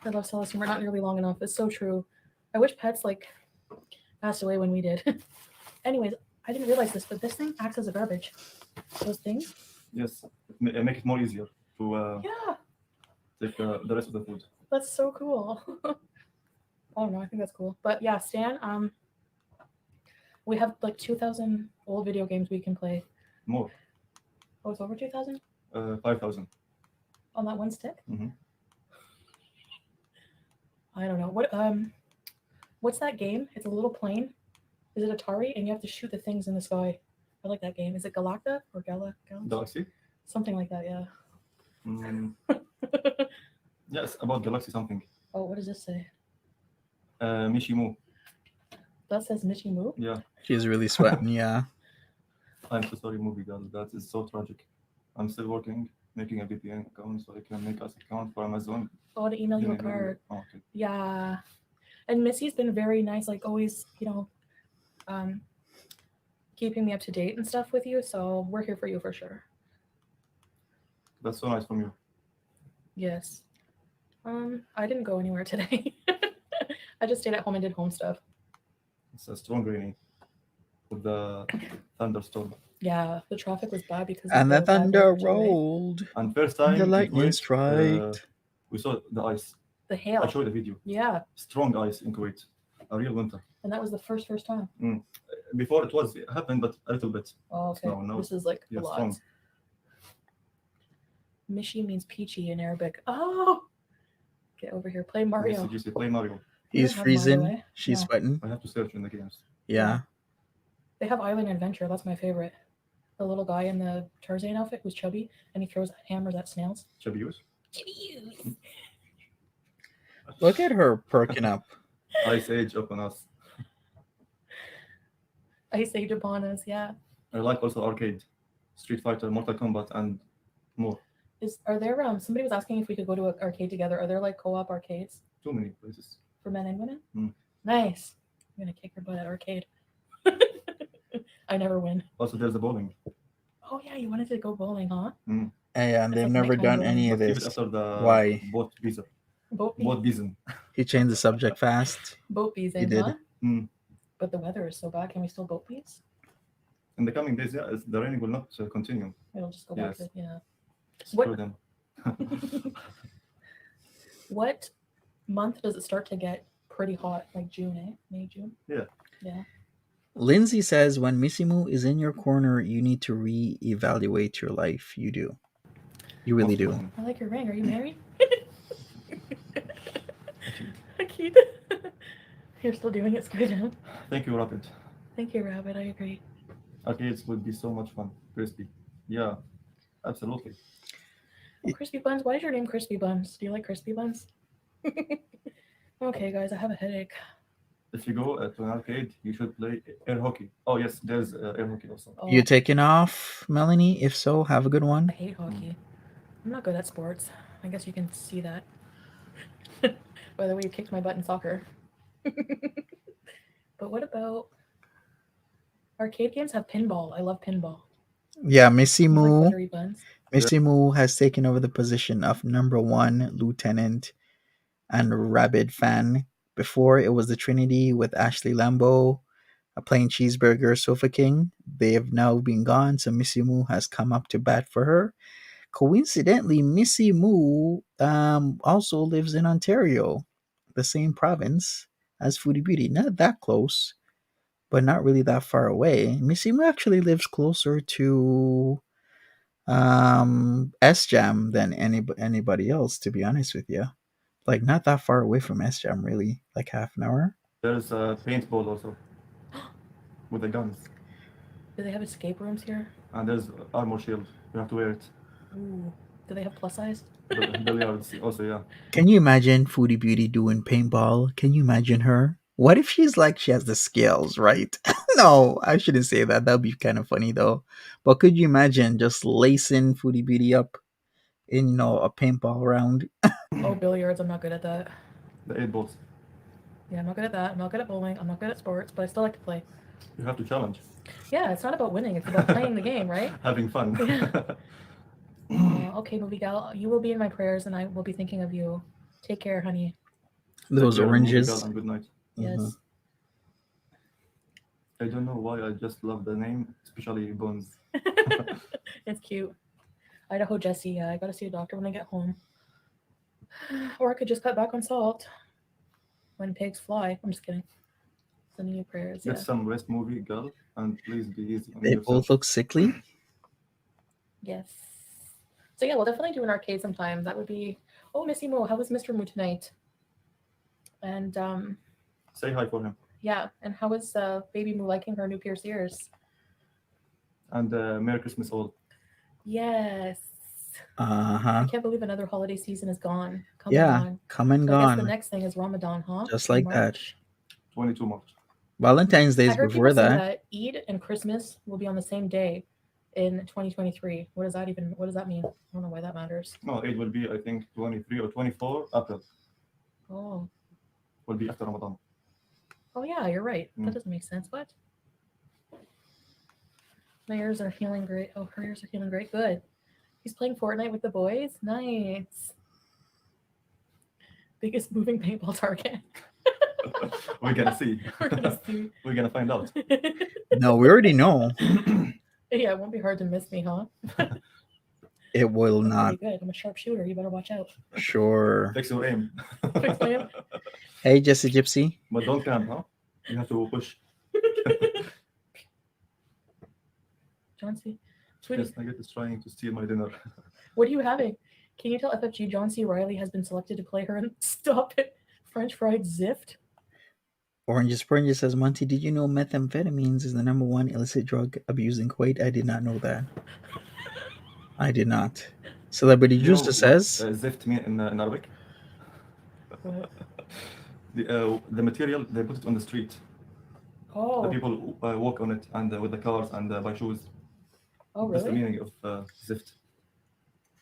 I love Celestine. We're not nearly long enough. It's so true. I wish pets like passed away when we did. Anyways, I didn't realize this, but this thing acts as a garbage. Those things. Yes, make it more easier to Yeah, take the rest of the food. that's so cool. I don't know. I think that's cool. But yeah, Stan. We have like 2,000 old video games we can play. More. Oh, it's over 2,000 5,000. on that one stick. Mhm. I don't know what's that game? It's a little plane. Is it Atari? And you have to shoot the things in the sky. I like that game. Is it Galacta or Galaxy? Something like that, yeah. Mm, yes, about Galaxy something. Oh, what does this say? Mishimu. That says Michi Moo. Yeah, She's really sweating. Yeah. I'm so sorry, movie girl. That is so tragic. I'm still working, making a VPN account so I can make us account for Amazon. Oh, to email you a Then I will- card. Oh, okay. Yeah. And Missy's been very nice, like always, keeping me up to date and stuff with you. So we're here for you for sure. That's so nice from you. Yes. I didn't go anywhere today. I just stayed at home and did home stuff. It's a strong rainy with the thunderstorm. Yeah, the traffic was bad because And of the thunder bad weather too, right? rolled. And first And time the in lightning Kuwait, striked. we saw the ice. The I hail. showed the video. Yeah, Strong ice in Kuwait. A real winter. and that was the first time. Before it happened, but a little bit. Oh, okay. No. This is like Yeah, a lot. strong. Mishi means peachy in Arabic. Oh, get over here. Play Mario. Yes, you play Mario. We He's don't have freezing. Mario, eh? She's No. sweating. I have to search in the games. Yeah. They have Island Adventure. That's my favorite. The little guy in the Tarzan outfit who's chubby and he throws hammers at snails. Chabius. Look at her perking up. Ice Age upon us. Ice Age upon us. Yeah. I like also arcade, Street Fighter, Mortal Kombat, and more. Are there somebody was asking if we could go to an arcade together? Are there like co-op arcades Too many places. for men and women? Mm. Nice. I'm gonna kick her butt at arcade. I never win. Also, there's the bowling. Oh yeah, you wanted to go bowling, huh? Yeah, and It's they've like never nighttime done any of But keep it this. after the Why? boat visa. Boat Boat visa. He changed the subject fast. bees He in, did. huh? Mm. But the weather is so bad. Can we still boat bees? In the coming days, yeah, the raining will not continue. It'll just go back Yes. to yeah. Screw What- them. What month does it start to get pretty hot? Like June, eh? May, June? Yeah. Yeah. Lindsay says, when Missimu is in your corner, you need to reevaluate your life. You do. You really do. I like your ring. Are you married? Keith. You're still doing it, Squid. Thank you, Rapid. Thank you, Rabbit. I agree. Arcades would be so much fun. Crispy. Yeah, absolutely. Oh, Crispy Buns. Why is your name Crispy Buns? Do you like Crispy Buns? Okay, guys, I have a headache. If you go to an arcade, you should play air hockey. Oh, yes, there's air hockey also. Oh, You taking off, Melanie? If so, have a good I one. hate hockey. I'm not good at sports. I guess you can see that. By the way, you kicked my butt in soccer. But what about arcade games? Have pinball. I love pinball. Yeah, You like Missimu. buttery buns? Missimu has taken over the position of number one lieutenant and rabid fan. Before it was the Trinity with Ashley Lambeau, a plain cheeseburger Sofa King. They have now been gone, so Missimu has come up to bat for her. Coincidentally, Missimu also lives in Ontario, the same province as Foodie Beauty. Not that close, but not really that far away. Missimu actually lives closer to S-Jam than anybody else, to be honest with you. Like, not that far away from S-Jam, really. Like half an hour. There's a paintball also with the guns. Do they have escape rooms here? And there's armor shield. You have to wear it. Ooh. Do they have plus size? Billiards also, yeah. Can you imagine Foodie Beauty doing paintball? Can you imagine her? What if she's like she has the skills, right? No, I shouldn't say that. That'd be kind of funny though. But could you imagine just lacing Foodie Beauty up in a paintball round? Oh, billiards. I'm not good at that. The 8 balls. Yeah, I'm not good at that. I'm not good at bowling. I'm not good at sports, but I still like to play. You have to challenge. Yeah, it's not about winning. It's about playing the game, right? Having fun. Yeah. Okay, movie gal, you will be in my prayers, and I will be thinking of you. Take care, honey. Those Take care, movie oranges. girl, and good night. Yes. Mhm. I don't know why I just love the name, especially Bones. It's cute. Idaho Jessie. Yeah, I gotta see a doctor when I get home. Or I could just cut back on salt when pigs fly. I'm just kidding. Sending you prayers. Get Yeah. some rest, movie girl, and please be easy on They yourself. both look sickly. Yes. So yeah, we'll definitely do an arcade sometime. That would be. Oh, Missy Mo, how was Mr. Moo tonight? And Say hi for him. yeah, and how is Baby Moo liking her new pierced ears? And Merry Christmas all. Yes. Uh I huh. can't believe another holiday season is gone. Come Yeah, on. come and So I guess the gone, next thing is Ramadan, huh? just In like that. March. 22 March. Valentine's Day I is heard before people say that. that Eid and Christmas will be on the same day in 2023. What does that mean? I don't know why that matters. No, it will be, I think, 23 or 24 April. Oh. Will be after Ramadan. Oh yeah, you're right. Mm. That doesn't make sense. What? My ears are feeling great. Oh, her ears are feeling great. Good. He's playing Fortnite with the boys. Nice. Biggest moving paintball target. We're gonna see. We're gonna see. We're gonna find out. No, we already know. Yeah, it won't be hard to miss me, huh? It will I'm not. pretty good. I'm a sharpshooter. You better watch out. Sure. Fix your aim. Fix my aim. Hey, Jesse Gypsy. But don't camp, huh? You have to push. John C. Sweetie, Yes, Nugget is trying to steal my dinner. what are you having? Can you tell FFG John C. Riley has been selected to play her in Stop It French Fried Zift? Oranges Oranges says, Monty, did you know methamphetamines is the #1 illicit drug abused in Kuwait? I did not know that. I did not. Celebrity You know Juicer what says, zift mean in Arabic? What? The material, they put it on the street. The Oh, people walk on it and with the cars and buy shoes. oh That's the really? meaning of zift.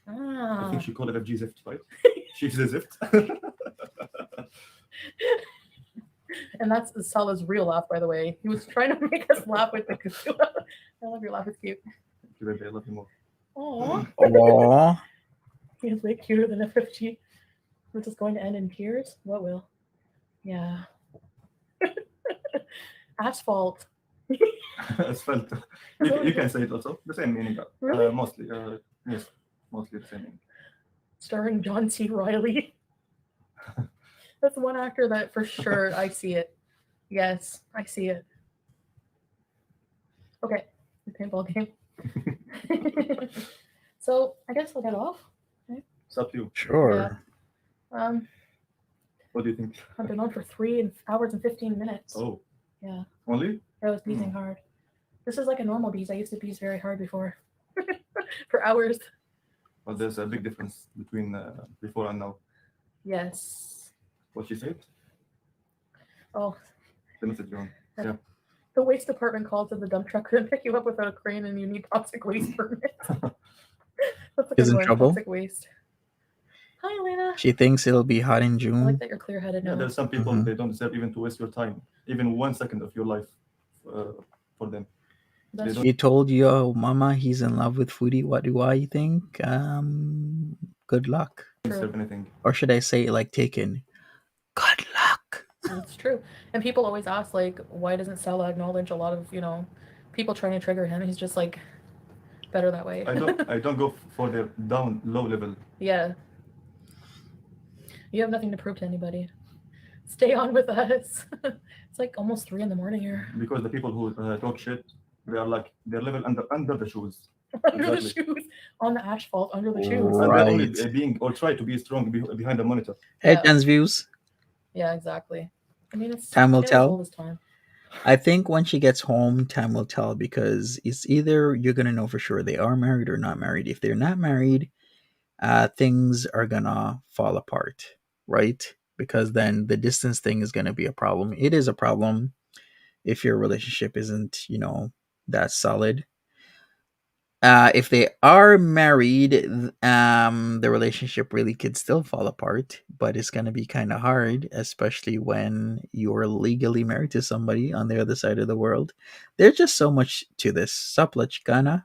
I Ah. think she called it FG zift, right? She's a zift. And that's Salah's real laugh, by the way. He was trying to make us laugh with the Kazula. I love your laugh. It's cute. Thank you, baby. I love you more. Aww. "Aw, He's way cuter than FFG. We're just going to end in tears? What will? Yeah. Asphalt. Asphalt. You can say it also. The same meaning. Really? Mostly. Yes. Mostly the same meaning. Starring John C. Riley. That's one actor that for sure I see it. Yes, I see it. Okay, the paintball game. So I guess I'll get off. It's up to you. sure." What do you think? I've been on for 3 hours and 15 minutes. Oh. Yeah. Only? I was beezing hard. This is like a normal beeze. I used to beeze very hard before. For hours. But there's a big difference between before and now. Yes. What she said? Oh, The message you're on. Yeah. the waste department called to the dump truck and pick you up without a crane and you need toxic waste permit. That's a Is good in one. trouble? Toxic waste. Hi, Elena. She thinks it'll be hot in I June. like that you're clear-headed Yeah, now. there's some people, Mhm. they don't deserve even to waste your time. Even 1 second of your life for them. That's don't- He told your mama he's in love with Foodie. What do I think? Good luck. They don't deserve anything. Or should I say, like, taken? Good luck. It's true. And people always ask, like, why doesn't Salah acknowledge a lot of, people trying to trigger him? He's just like better that way. I don't go for the down low level. Yeah. You have nothing to prove to anybody. Stay on with us. It's like almost 3 a.m. here. Because the people who talk shit, they are like their level under the shoes. Under the Exactly. shoes. On the asphalt, under the Oh. shoes. And they're only Right. being or try to be strong behind the monitor. Hey, Yeah. Jen's views. Yeah, exactly. I mean, it's Time will getting tell. old as time. I think when she gets home, time will tell because it's either you're gonna know for sure they are married or not married. If they're not married, things are gonna fall apart, right? because then the distance thing is going to be a problem. It is a problem if your relationship isn't, that solid. If they are married, the relationship really could still fall apart, but it's going to be kind of hard, especially when you're legally married to somebody on the other side of the world. There's just so much to this. Sapla chicana.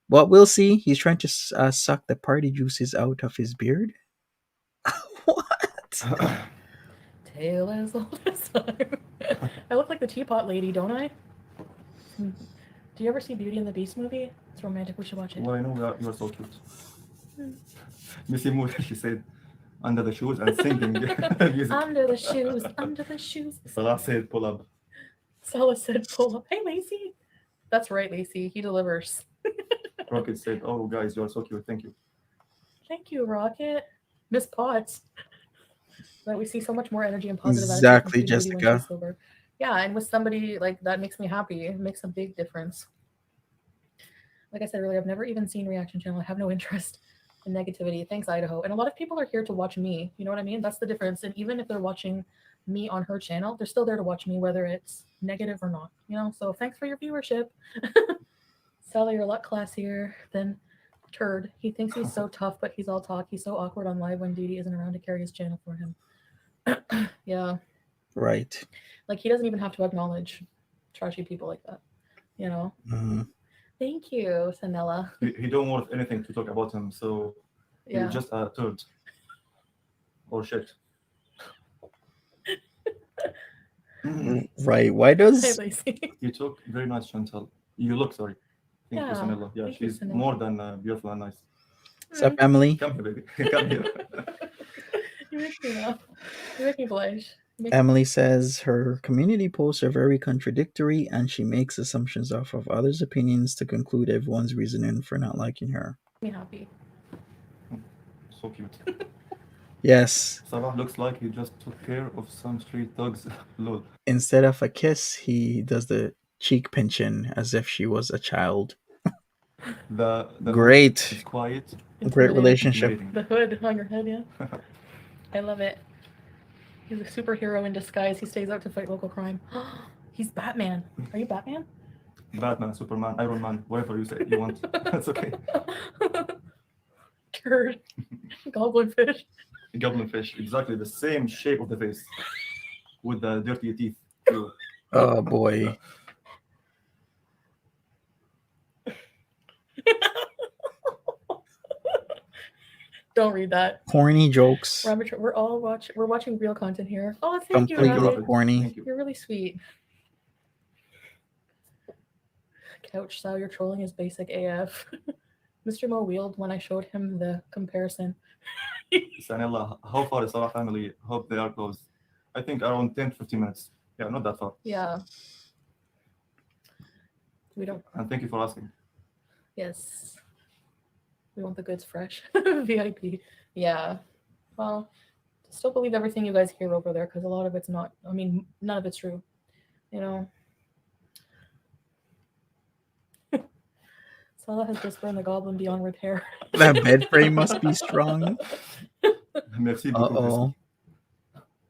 Well, we'll see. He's trying to suck the party juices out of his beard. What? Tale as old as time. I look like the teapot lady, don't I? Do you ever see Beauty and the Beast movie? It's romantic. We should watch it. Well, I know that you are so cute. Hmm. Missy Moore, she said, under the shoes and singing music. Under the shoes, under the shoes. Salah said, pull up. Salah said, pull up. Hey, Lacey. That's right, Lacey. He delivers. Rocket said, oh, guys, you are so cute. Thank you. Thank you, Rocket. Miss Potts. But we see so much more energy and positive Exactly, attitude from Beauty when Jessica. she's sober. Yeah, and with somebody like that makes me happy. It makes a big difference. Like I said earlier, I've never even seen Reaction Channel. I have no interest in negativity. Thanks, Idaho. And a lot of people are here to watch me. You know what I mean? That's the difference. And even if they're watching me on her channel, they're still there to watch me, whether it's negative or not. So thanks for your viewership. Sally, you're a lot classier than Turd. He thinks he's so tough, but he's all talk. He's so awkward on live when Didi isn't around to carry his channel for him. Yeah. Right. Like, he doesn't even have to acknowledge trashy people like that. Mhm. Thank you, Sanella. He don't want anything to talk about him, so Yeah. he's just a turd. Or shit. Right. Why Hey, does Lacey. You talk very nice, Chantal. You look, sorry. Thank you, Yeah, Sanella. Yeah, thank you, she's Sanella. more than beautiful and nice. what's up, Emily? Come here, baby. Come here. You make me laugh. You make me blush. Emily says her community posts are very contradictory and she makes assumptions off of others' opinions to conclude everyone's reasoning for not liking her. Me happy. So cute. Yes. Sarah looks like he just took care of some street dogs. Lol. Instead of a kiss, he does the cheek pinching as if she was a child. The Great. hood is quiet. Great Intimidating. relationship. Intimidating. The hood on your head, yeah. I love it. He's a superhero in disguise. He stays out to fight local crime. He's Batman. Are you Batman? Batman, Superman, Iron Man, whatever you say you want. That's okay. Turd. Goblin fish. Goblin fish, exactly the same shape of the face with the dirty teeth. Ew. Oh boy. Don't read that. Corny jokes. We're all watching real content here. Oh, thank you, Completely Rabbit. corny. Thank you. You're really sweet. Couch Sal, your trolling is basic AF. Mr. Mo wheeled when I showed him the comparison. Sanella, how far is our family? Hope they are close. I think around 10-15 minutes. Yeah, not that far. Yeah. We don't. And thank you for asking. Yes. We want the goods fresh. VIP. Yeah. Well, still believe everything you guys hear over there because a lot of it's not. I mean, none of it's true. Salah has just burned the goblin beyond repair. That bed frame must be strong. Merci beaucoup. Uh-oh.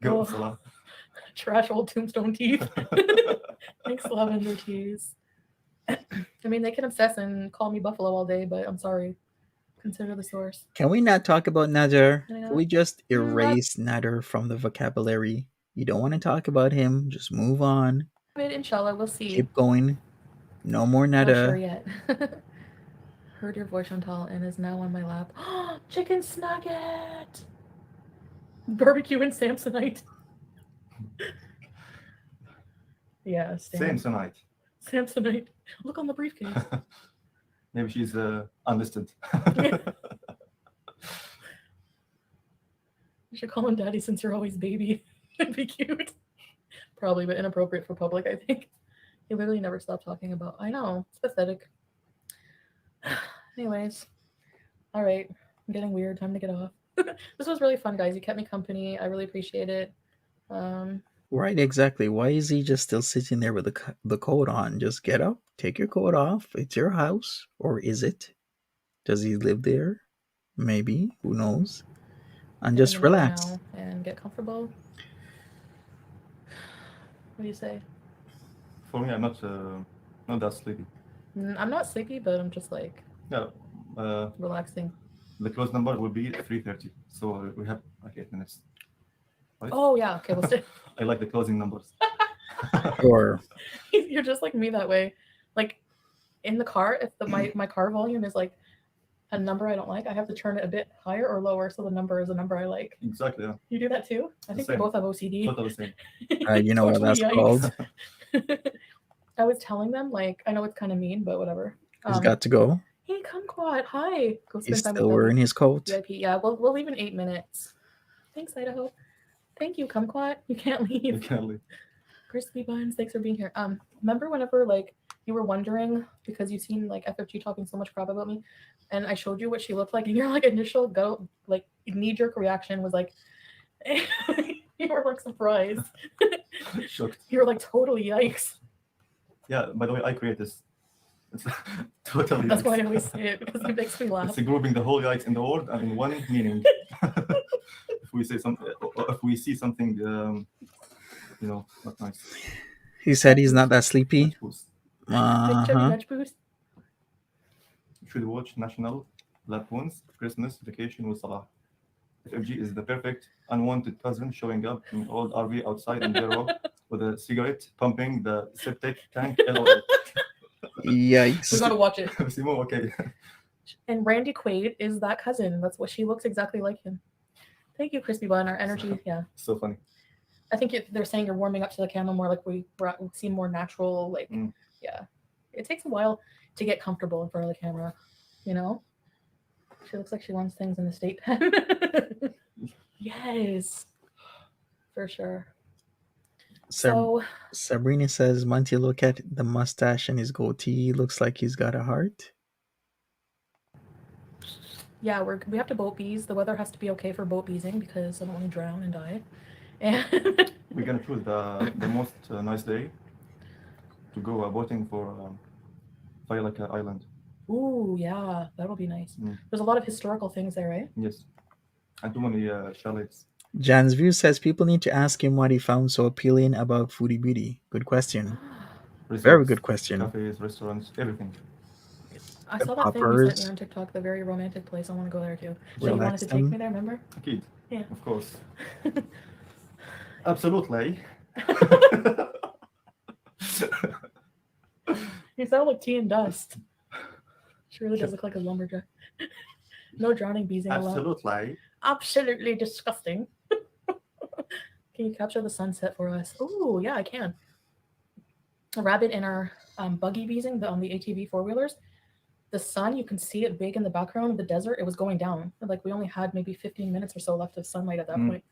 Go, Oh. Salah. Trash old tombstone teeth. Thanks, lavender teas. I mean, they can obsess and call me Buffalo all day, but I'm sorry. Consider the source. Can we not talk about Nader? Yeah. Can we just erase Nader from the vocabulary? You don't want to talk about him. Just move on. But inshallah, we'll see. Keep going. No more Not Nader. sure yet. Heard your voice, Chantal, and is now on my lap. Chicken Snugget! Barbecue and Samsonite. Yeah, Samsonite. Samsonite. Look on the briefcase. Maybe she's unlisted. You should call him daddy since you're always baby. It'd be cute. Probably, but inappropriate for public, I think. He literally never stopped talking about. I know. It's pathetic. Anyways. All right. I'm getting weird. Time to get off. This was really fun, guys. You kept me company. I really appreciate it. Right, exactly. Why is he just still sitting there with the coat on? Just get up, take your coat off. It's your house. Or is it? Does he live there? Maybe. Who knows? and Getting just in there relax. now and get comfortable. What do you say? For me, I'm not that sleepy. I'm not sleepy, but I'm just like Yeah. relaxing. The close number will be 3:30. So we have like 8 minutes. Right? Oh yeah, okay, we'll stay. I like the closing numbers. Sure. You're just like me that way. Like in the car, if my car volume is like a number I don't like, I have to turn it a bit higher or lower so the number is a number I like. Exactly. Yeah. You do that too? I think we same. both have OCD. Totally the same. You know what Totally that's yikes. called? I was telling them, like, I know it's kind of mean, but whatever. He's got to go. Hey, Kumquat, hi. Go He's spend time still with wearing Debbie. his coat. VIP. Yeah, we'll leave in 8 minutes. Thanks, Idaho. Thank you, Kumquat. You can't leave. You can't leave. Crispy buns, thanks for being here. Remember whenever like you were wondering because you've seen like FFG talking so much crap about me, and I showed you what she looked like, and your like initial knee-jerk reaction was like, you were like surprised. Shocked. You were like totally yikes. Yeah. By the way, I create this. It's totally. That's yikes. why I always say it because it makes me laugh. It's grouping the whole yikes in the world and in one meaning. If we say something, if we see something, not nice. He said he's not that sleepy. Big chubby veg boost. You should watch National Lampoon's Christmas Vacation with Salah. FFG is the perfect unwanted cousin showing up in an old RV outside in Europe with a cigarette pumping the septic tank. LOL. We Yikes. gotta watch it. Simo, okay. And Randy Quaid is that cousin. That's what she looks exactly like him. Thank you, Crispy Bun. Our energy, yeah. So funny. I think they're saying you're warming up to the camera more, like we seem more natural. Like, yeah, it takes a while to get comfortable in front of the camera. You know, she looks like she wants things in the state pen. Yes, for sure. So Sabrina says, Monty, look at the mustache and his goatee. Looks like he's got a heart. yeah, we have to boat bees. The weather has to be okay for boat beesing because I don't want to drown and die. And We're gonna choose the most nice day to go boating for Failaka Island. ooh, yeah, that'll be nice. There's a lot of historical things there, right? Yes, and too many chalets. Jan's View says people need to ask him what he found so appealing about Foodie Beauty. Good question. Very good question. Cafes, restaurants, everything. I The saw that thing you sent poppers. me on TikTok, the very romantic place. I want to go there too. So you wanted Relax to take them. me there, remember? Kid. Yeah. Of course. Absolutely. You sound like tea and dust. She really does look like a lumberjack. No drowning bees allowed. Absolutely. Absolutely disgusting. Can you capture the sunset for us? Oh, yeah, I can. A rabbit in our buggy beesing on the ATV four-wheelers. The sun, you can see it big in the background of the desert. It was going down. Like we only had maybe 15 minutes or so left of sunlight at that point.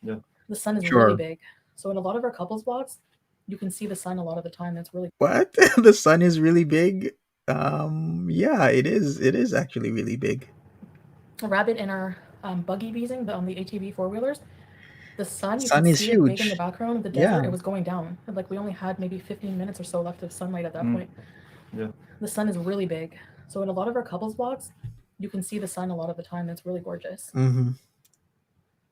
Yeah. The sun is Sure. really big. So in a lot of our couples vlogs, you can see the sun a lot of the time. That's really What? The sun is really big? Yeah, it is. It is actually really big. a rabbit in our buggy beesing on the ATV four-wheelers. The sun, you Sun can is see it big in huge. the background of the desert. Yeah. It was going down. Like we only had maybe 15 minutes or so left of sunlight at that point. Yeah. The sun is really big. So in a lot of our couples vlogs, you can see the sun a lot of the time. It's really gorgeous. Mm-hmm.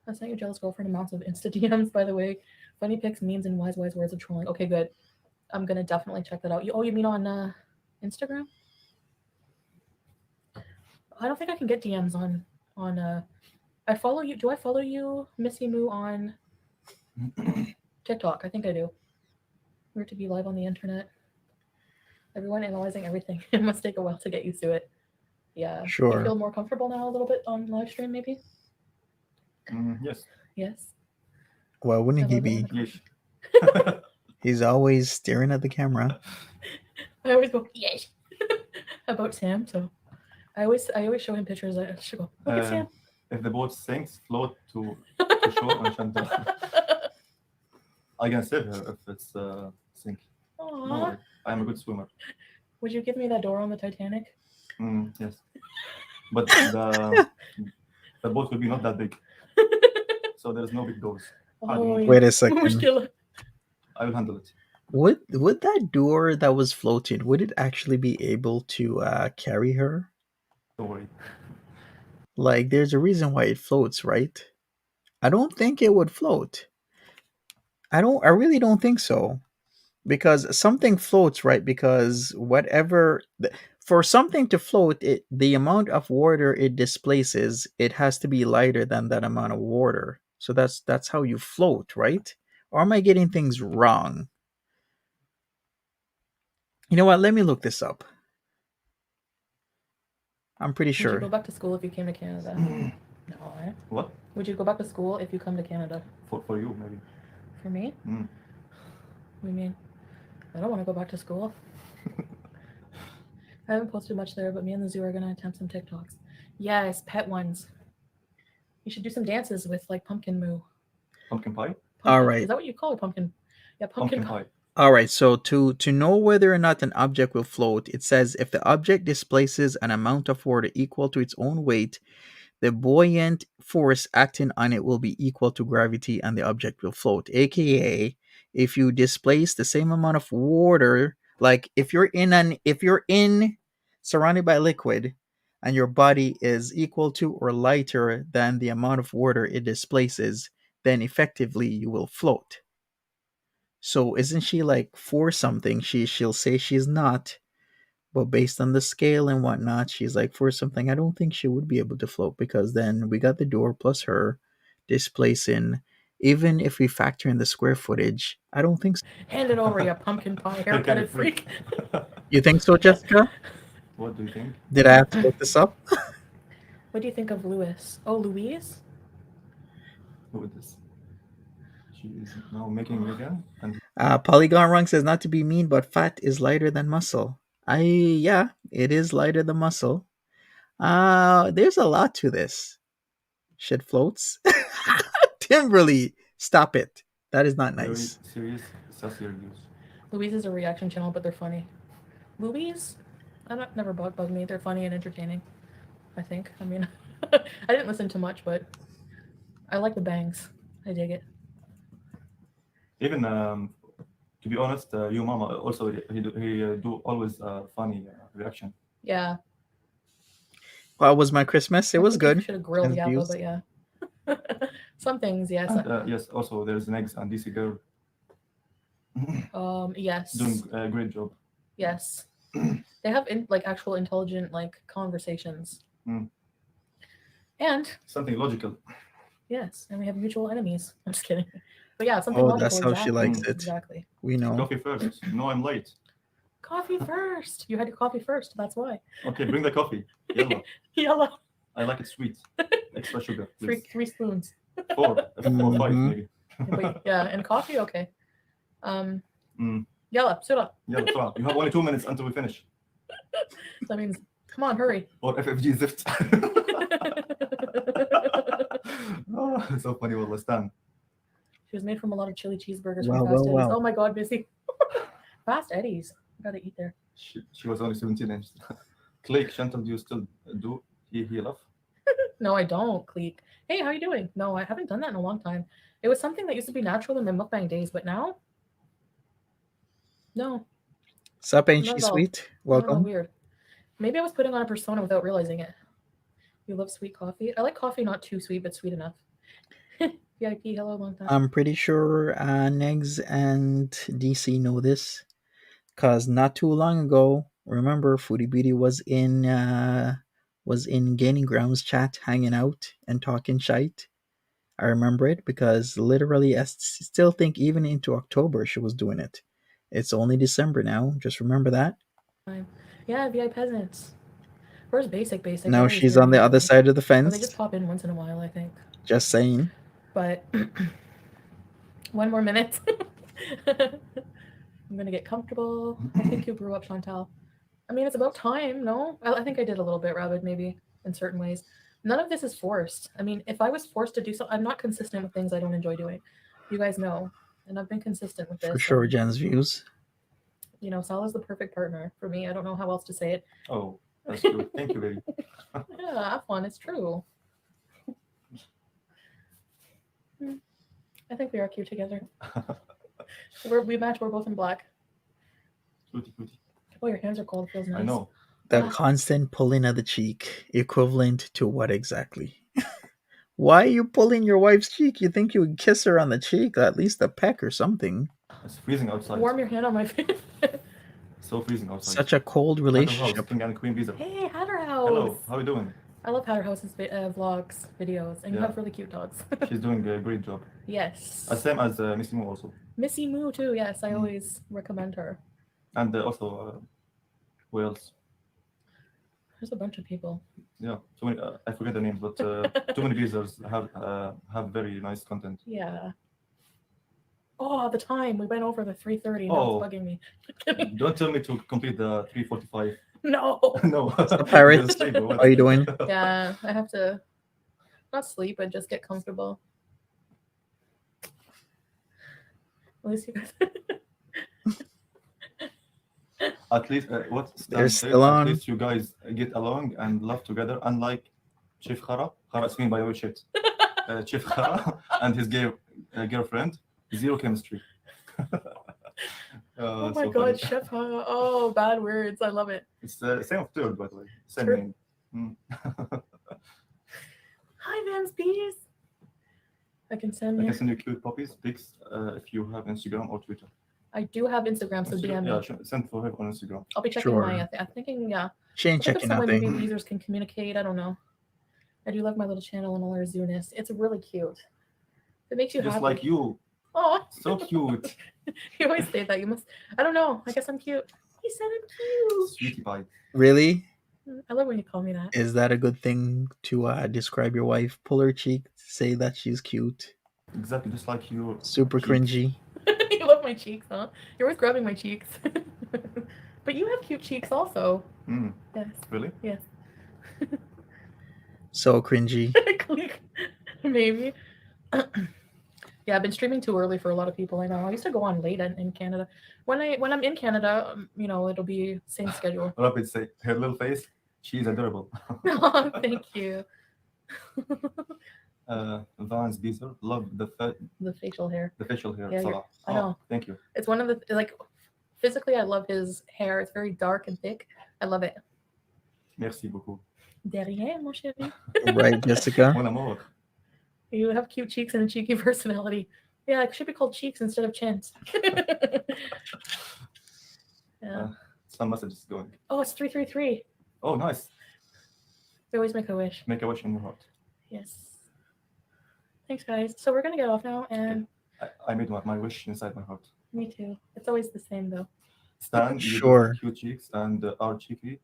That's not your jealous girlfriend amounts of Insta DMs, by the way. Funny pics, memes, and wise words of trolling. Okay, good. I'm gonna definitely check that out. You mean on Instagram? I don't think I can get DMs on I follow you. Do I follow you, Missy Moo, on TikTok? I think I do. We're to be live on the internet. Everyone analyzing everything. It must take a while to get used to it. Yeah. Sure. You feel more comfortable now a little bit on live stream, maybe? Yes. Yes. Well, wouldn't he be? Yes. He's always staring at the camera. I always go, yes. About Sam, so I always show him pictures. I should go, look at Sam. If the boat sinks, float to shore on Chantal. I can save her if it's sink. Aww. No worry. I'm a good swimmer. Would you give me that door on the Titanic? Yes. But the boat will be not that big. So there's no big doors. Oh, Wait a second. Mushkila. I will handle it. Would that door that was floating, would it actually be able to carry her? Don't worry. Like, there's a reason why it floats, right? I don't think it would float. I really don't think so. Because something floats, right? Because for something to float, the amount of water it displaces, it has to be lighter than that amount of water. So that's how you float, right? Or am I getting things wrong? You know what? Let me look this up. I'm pretty Would you go sure. back to school if you came to Canada? No, eh? What? Would you go back to school if you come to Canada? For you, maybe. For me? Mm. What do you mean? I don't want to go back to school. I haven't posted much there, but me and the zoo are going to attempt some TikToks. Yes, pet ones. You should do some dances with like pumpkin moo. Pumpkin pie? All Pumpkin. right. Is that what you call it? Pumpkin. Yeah, pumpkin pie. All right, so to know whether or not an object will float, it says if the object displaces an amount of water equal to its own weight, the buoyant force acting on it will be equal to gravity and the object will float. AKA, if you displace the same amount of water, like if you're in surrounded by liquid and your body is equal to or lighter than the amount of water it displaces, then effectively you will float. So isn't she like for something? She'll say she's not, but based on the scale and whatnot, she's like for something. I don't think she would be able to float because then we got the door plus her displacing. Even if we factor in the square footage, I don't think so. Hand it over, you pumpkin pie haircutted freak. You think so, Jessica? What do you think? Did I have to look this up? What do you think of Louis? Oh, Louise? Who is this? She is now making me again. And Polygon Rung says not to be mean, but fat is lighter than muscle. Yeah, it is lighter than muscle. There's a lot to this. Shit floats. Timberly, stop it. That is not very nice. serious, sassy reviews. Louise is a reaction channel, but they're funny. Louise? Never bugged me. They're funny and entertaining, I think. I mean, I didn't listen to much, but I like the bangs. I dig it. Even to be honest, you mama also he do always funny reaction. Yeah. How was my Christmas? It was good. Should have grilled And Yappa, views. but yeah. Some things, yes. And, yes, also there's an eggs and DC girl Yes. doing a great job. Yes. They have like actual intelligent like conversations. Mm. And Something logical. yes, and we have mutual enemies. I'm just kidding. But yeah, something Oh, logical. that's how she likes it. Exactly. We know. Coffee first. No, I'm late. Coffee first. You had your coffee first. That's why. Okay, bring the coffee. Yellow. Yellow. I like it sweet. Extra sugar, please. Three spoons. 4 or 5 maybe. But yeah, and coffee, okay. Yalla, sit up. Yeah, بسرعة. You have only 2 minutes until we finish. That means, come on, hurry. Or FFG zift. Oh, so funny. Well, Stan. She was made from a lot of chili cheeseburgers Wow, from Fast Eddie's. wow. Oh my God, Missy. Fast Eddie's. Gotta eat there. She was only 17 inches. Clay, Chantal, do you still do he love? No, I don't, Cleek. Hey, how you doing? No, I haven't done that in a long time. It was something that used to be natural in my mukbang days, but now, no. Sup, ain't Not she at all. sweet? I don't know, Welcome. weird. Maybe I was putting on a persona without realizing it. You love sweet coffee? I like coffee not too sweet, but sweet enough. VIP, hello, long time. I'm pretty sure Negs and DC know this. Cause not too long ago, remember Foodie Beauty was in Gaining Grounds chat hanging out and talking shite. I remember it because literally I still think even into October she was doing it. It's only December now. Just remember that. Yeah, VIP peasants. Where's basic? Now she's on the other side of the Or they fence. just pop in once in a while, I think. Just saying. But 1 more minute. I'm gonna get comfortable. I think you grew up, Chantal. I mean, it's about time, no? I think I did a little bit, Rabid, maybe in certain ways. None of this is forced. I mean, if I was forced to do so, I'm not consistent with things I don't enjoy doing. You guys know, and I've been consistent with this. For sure, Jen's views. You know, Salah's the perfect partner for me. I don't know how else to say it. Oh, that's true. Thank you, baby. Yeah, have fun. It's true. I think we are cute together. We match. We're both in black. Cutie, cutie. Oh, your hands are cold. It feels nice. I know. The constant pulling of the cheek, equivalent to what exactly? Why are you pulling your wife's cheek? You think you would kiss her on the cheek, at least a peck or something? It's freezing outside. Warm your hand on my face. So freezing outside. Such a cold Hatter House, relationship. King and Queen Visa. Hey, Hatter House. Hello, how are you doing? I love Hatter House's vlogs, videos, and you Yeah. have really cute dogs. She's doing a great job. Yes. Same as Missy Moo also. Missy Moo too. Yes, I always recommend her. And also, who else? There's a bunch of people. Yeah, too many, I forget the names, but too many visitors have very nice content. Yeah. Oh, the time we went over the 3:30. Now Oh. it's bugging me. Don't tell me to complete the 3:45. No. No. Pirate, Just sleep or what? how are you doing? Yeah, I have to not sleep, but just get comfortable. At least you guys. At least what They're Stan said, still at on. least you guys get along and laugh together, unlike Chief Khara. Khara is mean by the way shit. Chief Khara and his girlfriend, zero chemistry. Oh my so god, funny. Chef Hara. Oh, bad words. I love it. It's the same of third, by the way. Same True. name. Hi, Vans Bees. I can send I you. can send you cute puppies, pics, if you have Instagram or Twitter. I do have Instagram, so DM me. Yeah, send for her on Instagram. I'll be checking Sure. my. I'm thinking, yeah. She ain't I think checking some way maybe nothing. users can communicate. I don't know. I do love my little channel and all our zoo-ness. It's really cute. It makes you Just happy. like you. Oh, So cute. you always say that. You must. I don't know. I guess I'm cute. He said I'm cute. Sweetie pie. Really? I love when you call me that. Is that a good thing to describe your wife? Pull her cheek, say that she's cute. Exactly, just like you. Super Cheeks. cringy. You love my cheeks, huh? You're always grabbing my cheeks. But you have cute cheeks also. Mm, Yes. really? Yes. So cringy. Click. Maybe. Yeah, I've been streaming too early for a lot of people. I know. I used to go on late in Canada. When I'm in Canada, it'll be same schedule. Rapid say her little face. She's adorable. Oh, thank you. Vance Beezer, love the facial hair. facial hair. Yeah, Salah. I know. Thank you. It's one of the physically, I love his hair. It's very dark and thick. I love it. Merci beaucoup. De rien, mon chéri. Right, Jessica? Mon amour. You have cute cheeks and a cheeky personality. Yeah, it should be called cheeks instead of chins. Yeah. Some messages going. Oh, it's 333. Oh, nice. We always make a wish. Make a wish in your heart. Yes. Thanks, guys. So we're gonna get off now, and I made my wish inside my heart. me too. It's always the same though. Stan, you Sure. do cute cheeks and are cheeky.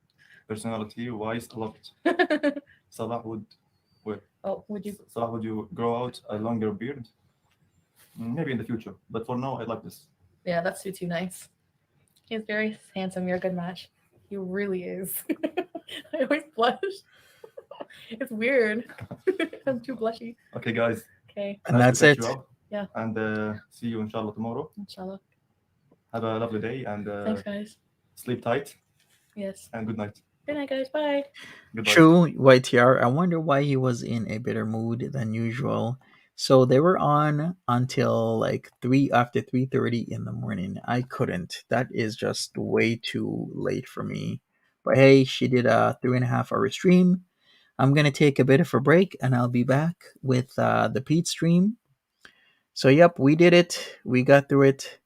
Personality wise, I love it. Salah would Would you? Salah, would you grow out a longer beard? Maybe in the future, but for now, I like this. Yeah, that suits you nice. He's very handsome. You're a good match. He really is. I always blush. It's weird. I'm too blushy. Okay, guys. Okay, And nice that's to catch it. you up. Yeah. And see you inshallah tomorrow. inshallah. Have a lovely day and Thanks, guys. sleep tight Yes. and good night. Good night, guys. Bye. Goodbye. True, YTR. I wonder why he was in a better mood than usual. So they were on until like 3:30 in the morning. I couldn't. That is just way too late for me. But hey, she did a 3.5 hour stream. I'm gonna take a bit of a break and I'll be back with the Pete stream. So yep, we did it. We got through it.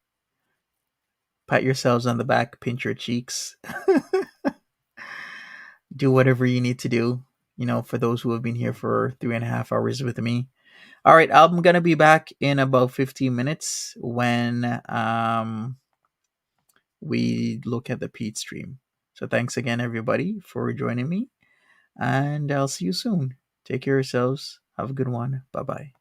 Pat yourselves on the back, pinch your cheeks. Do whatever you need to do, for those who have been here for 3.5 hours with me. All right, I'm gonna be back in about 15 minutes when we look at the Pete stream. So thanks again, everybody, for joining me, and I'll see you soon. Take care of yourselves. Have a good one. Bye bye.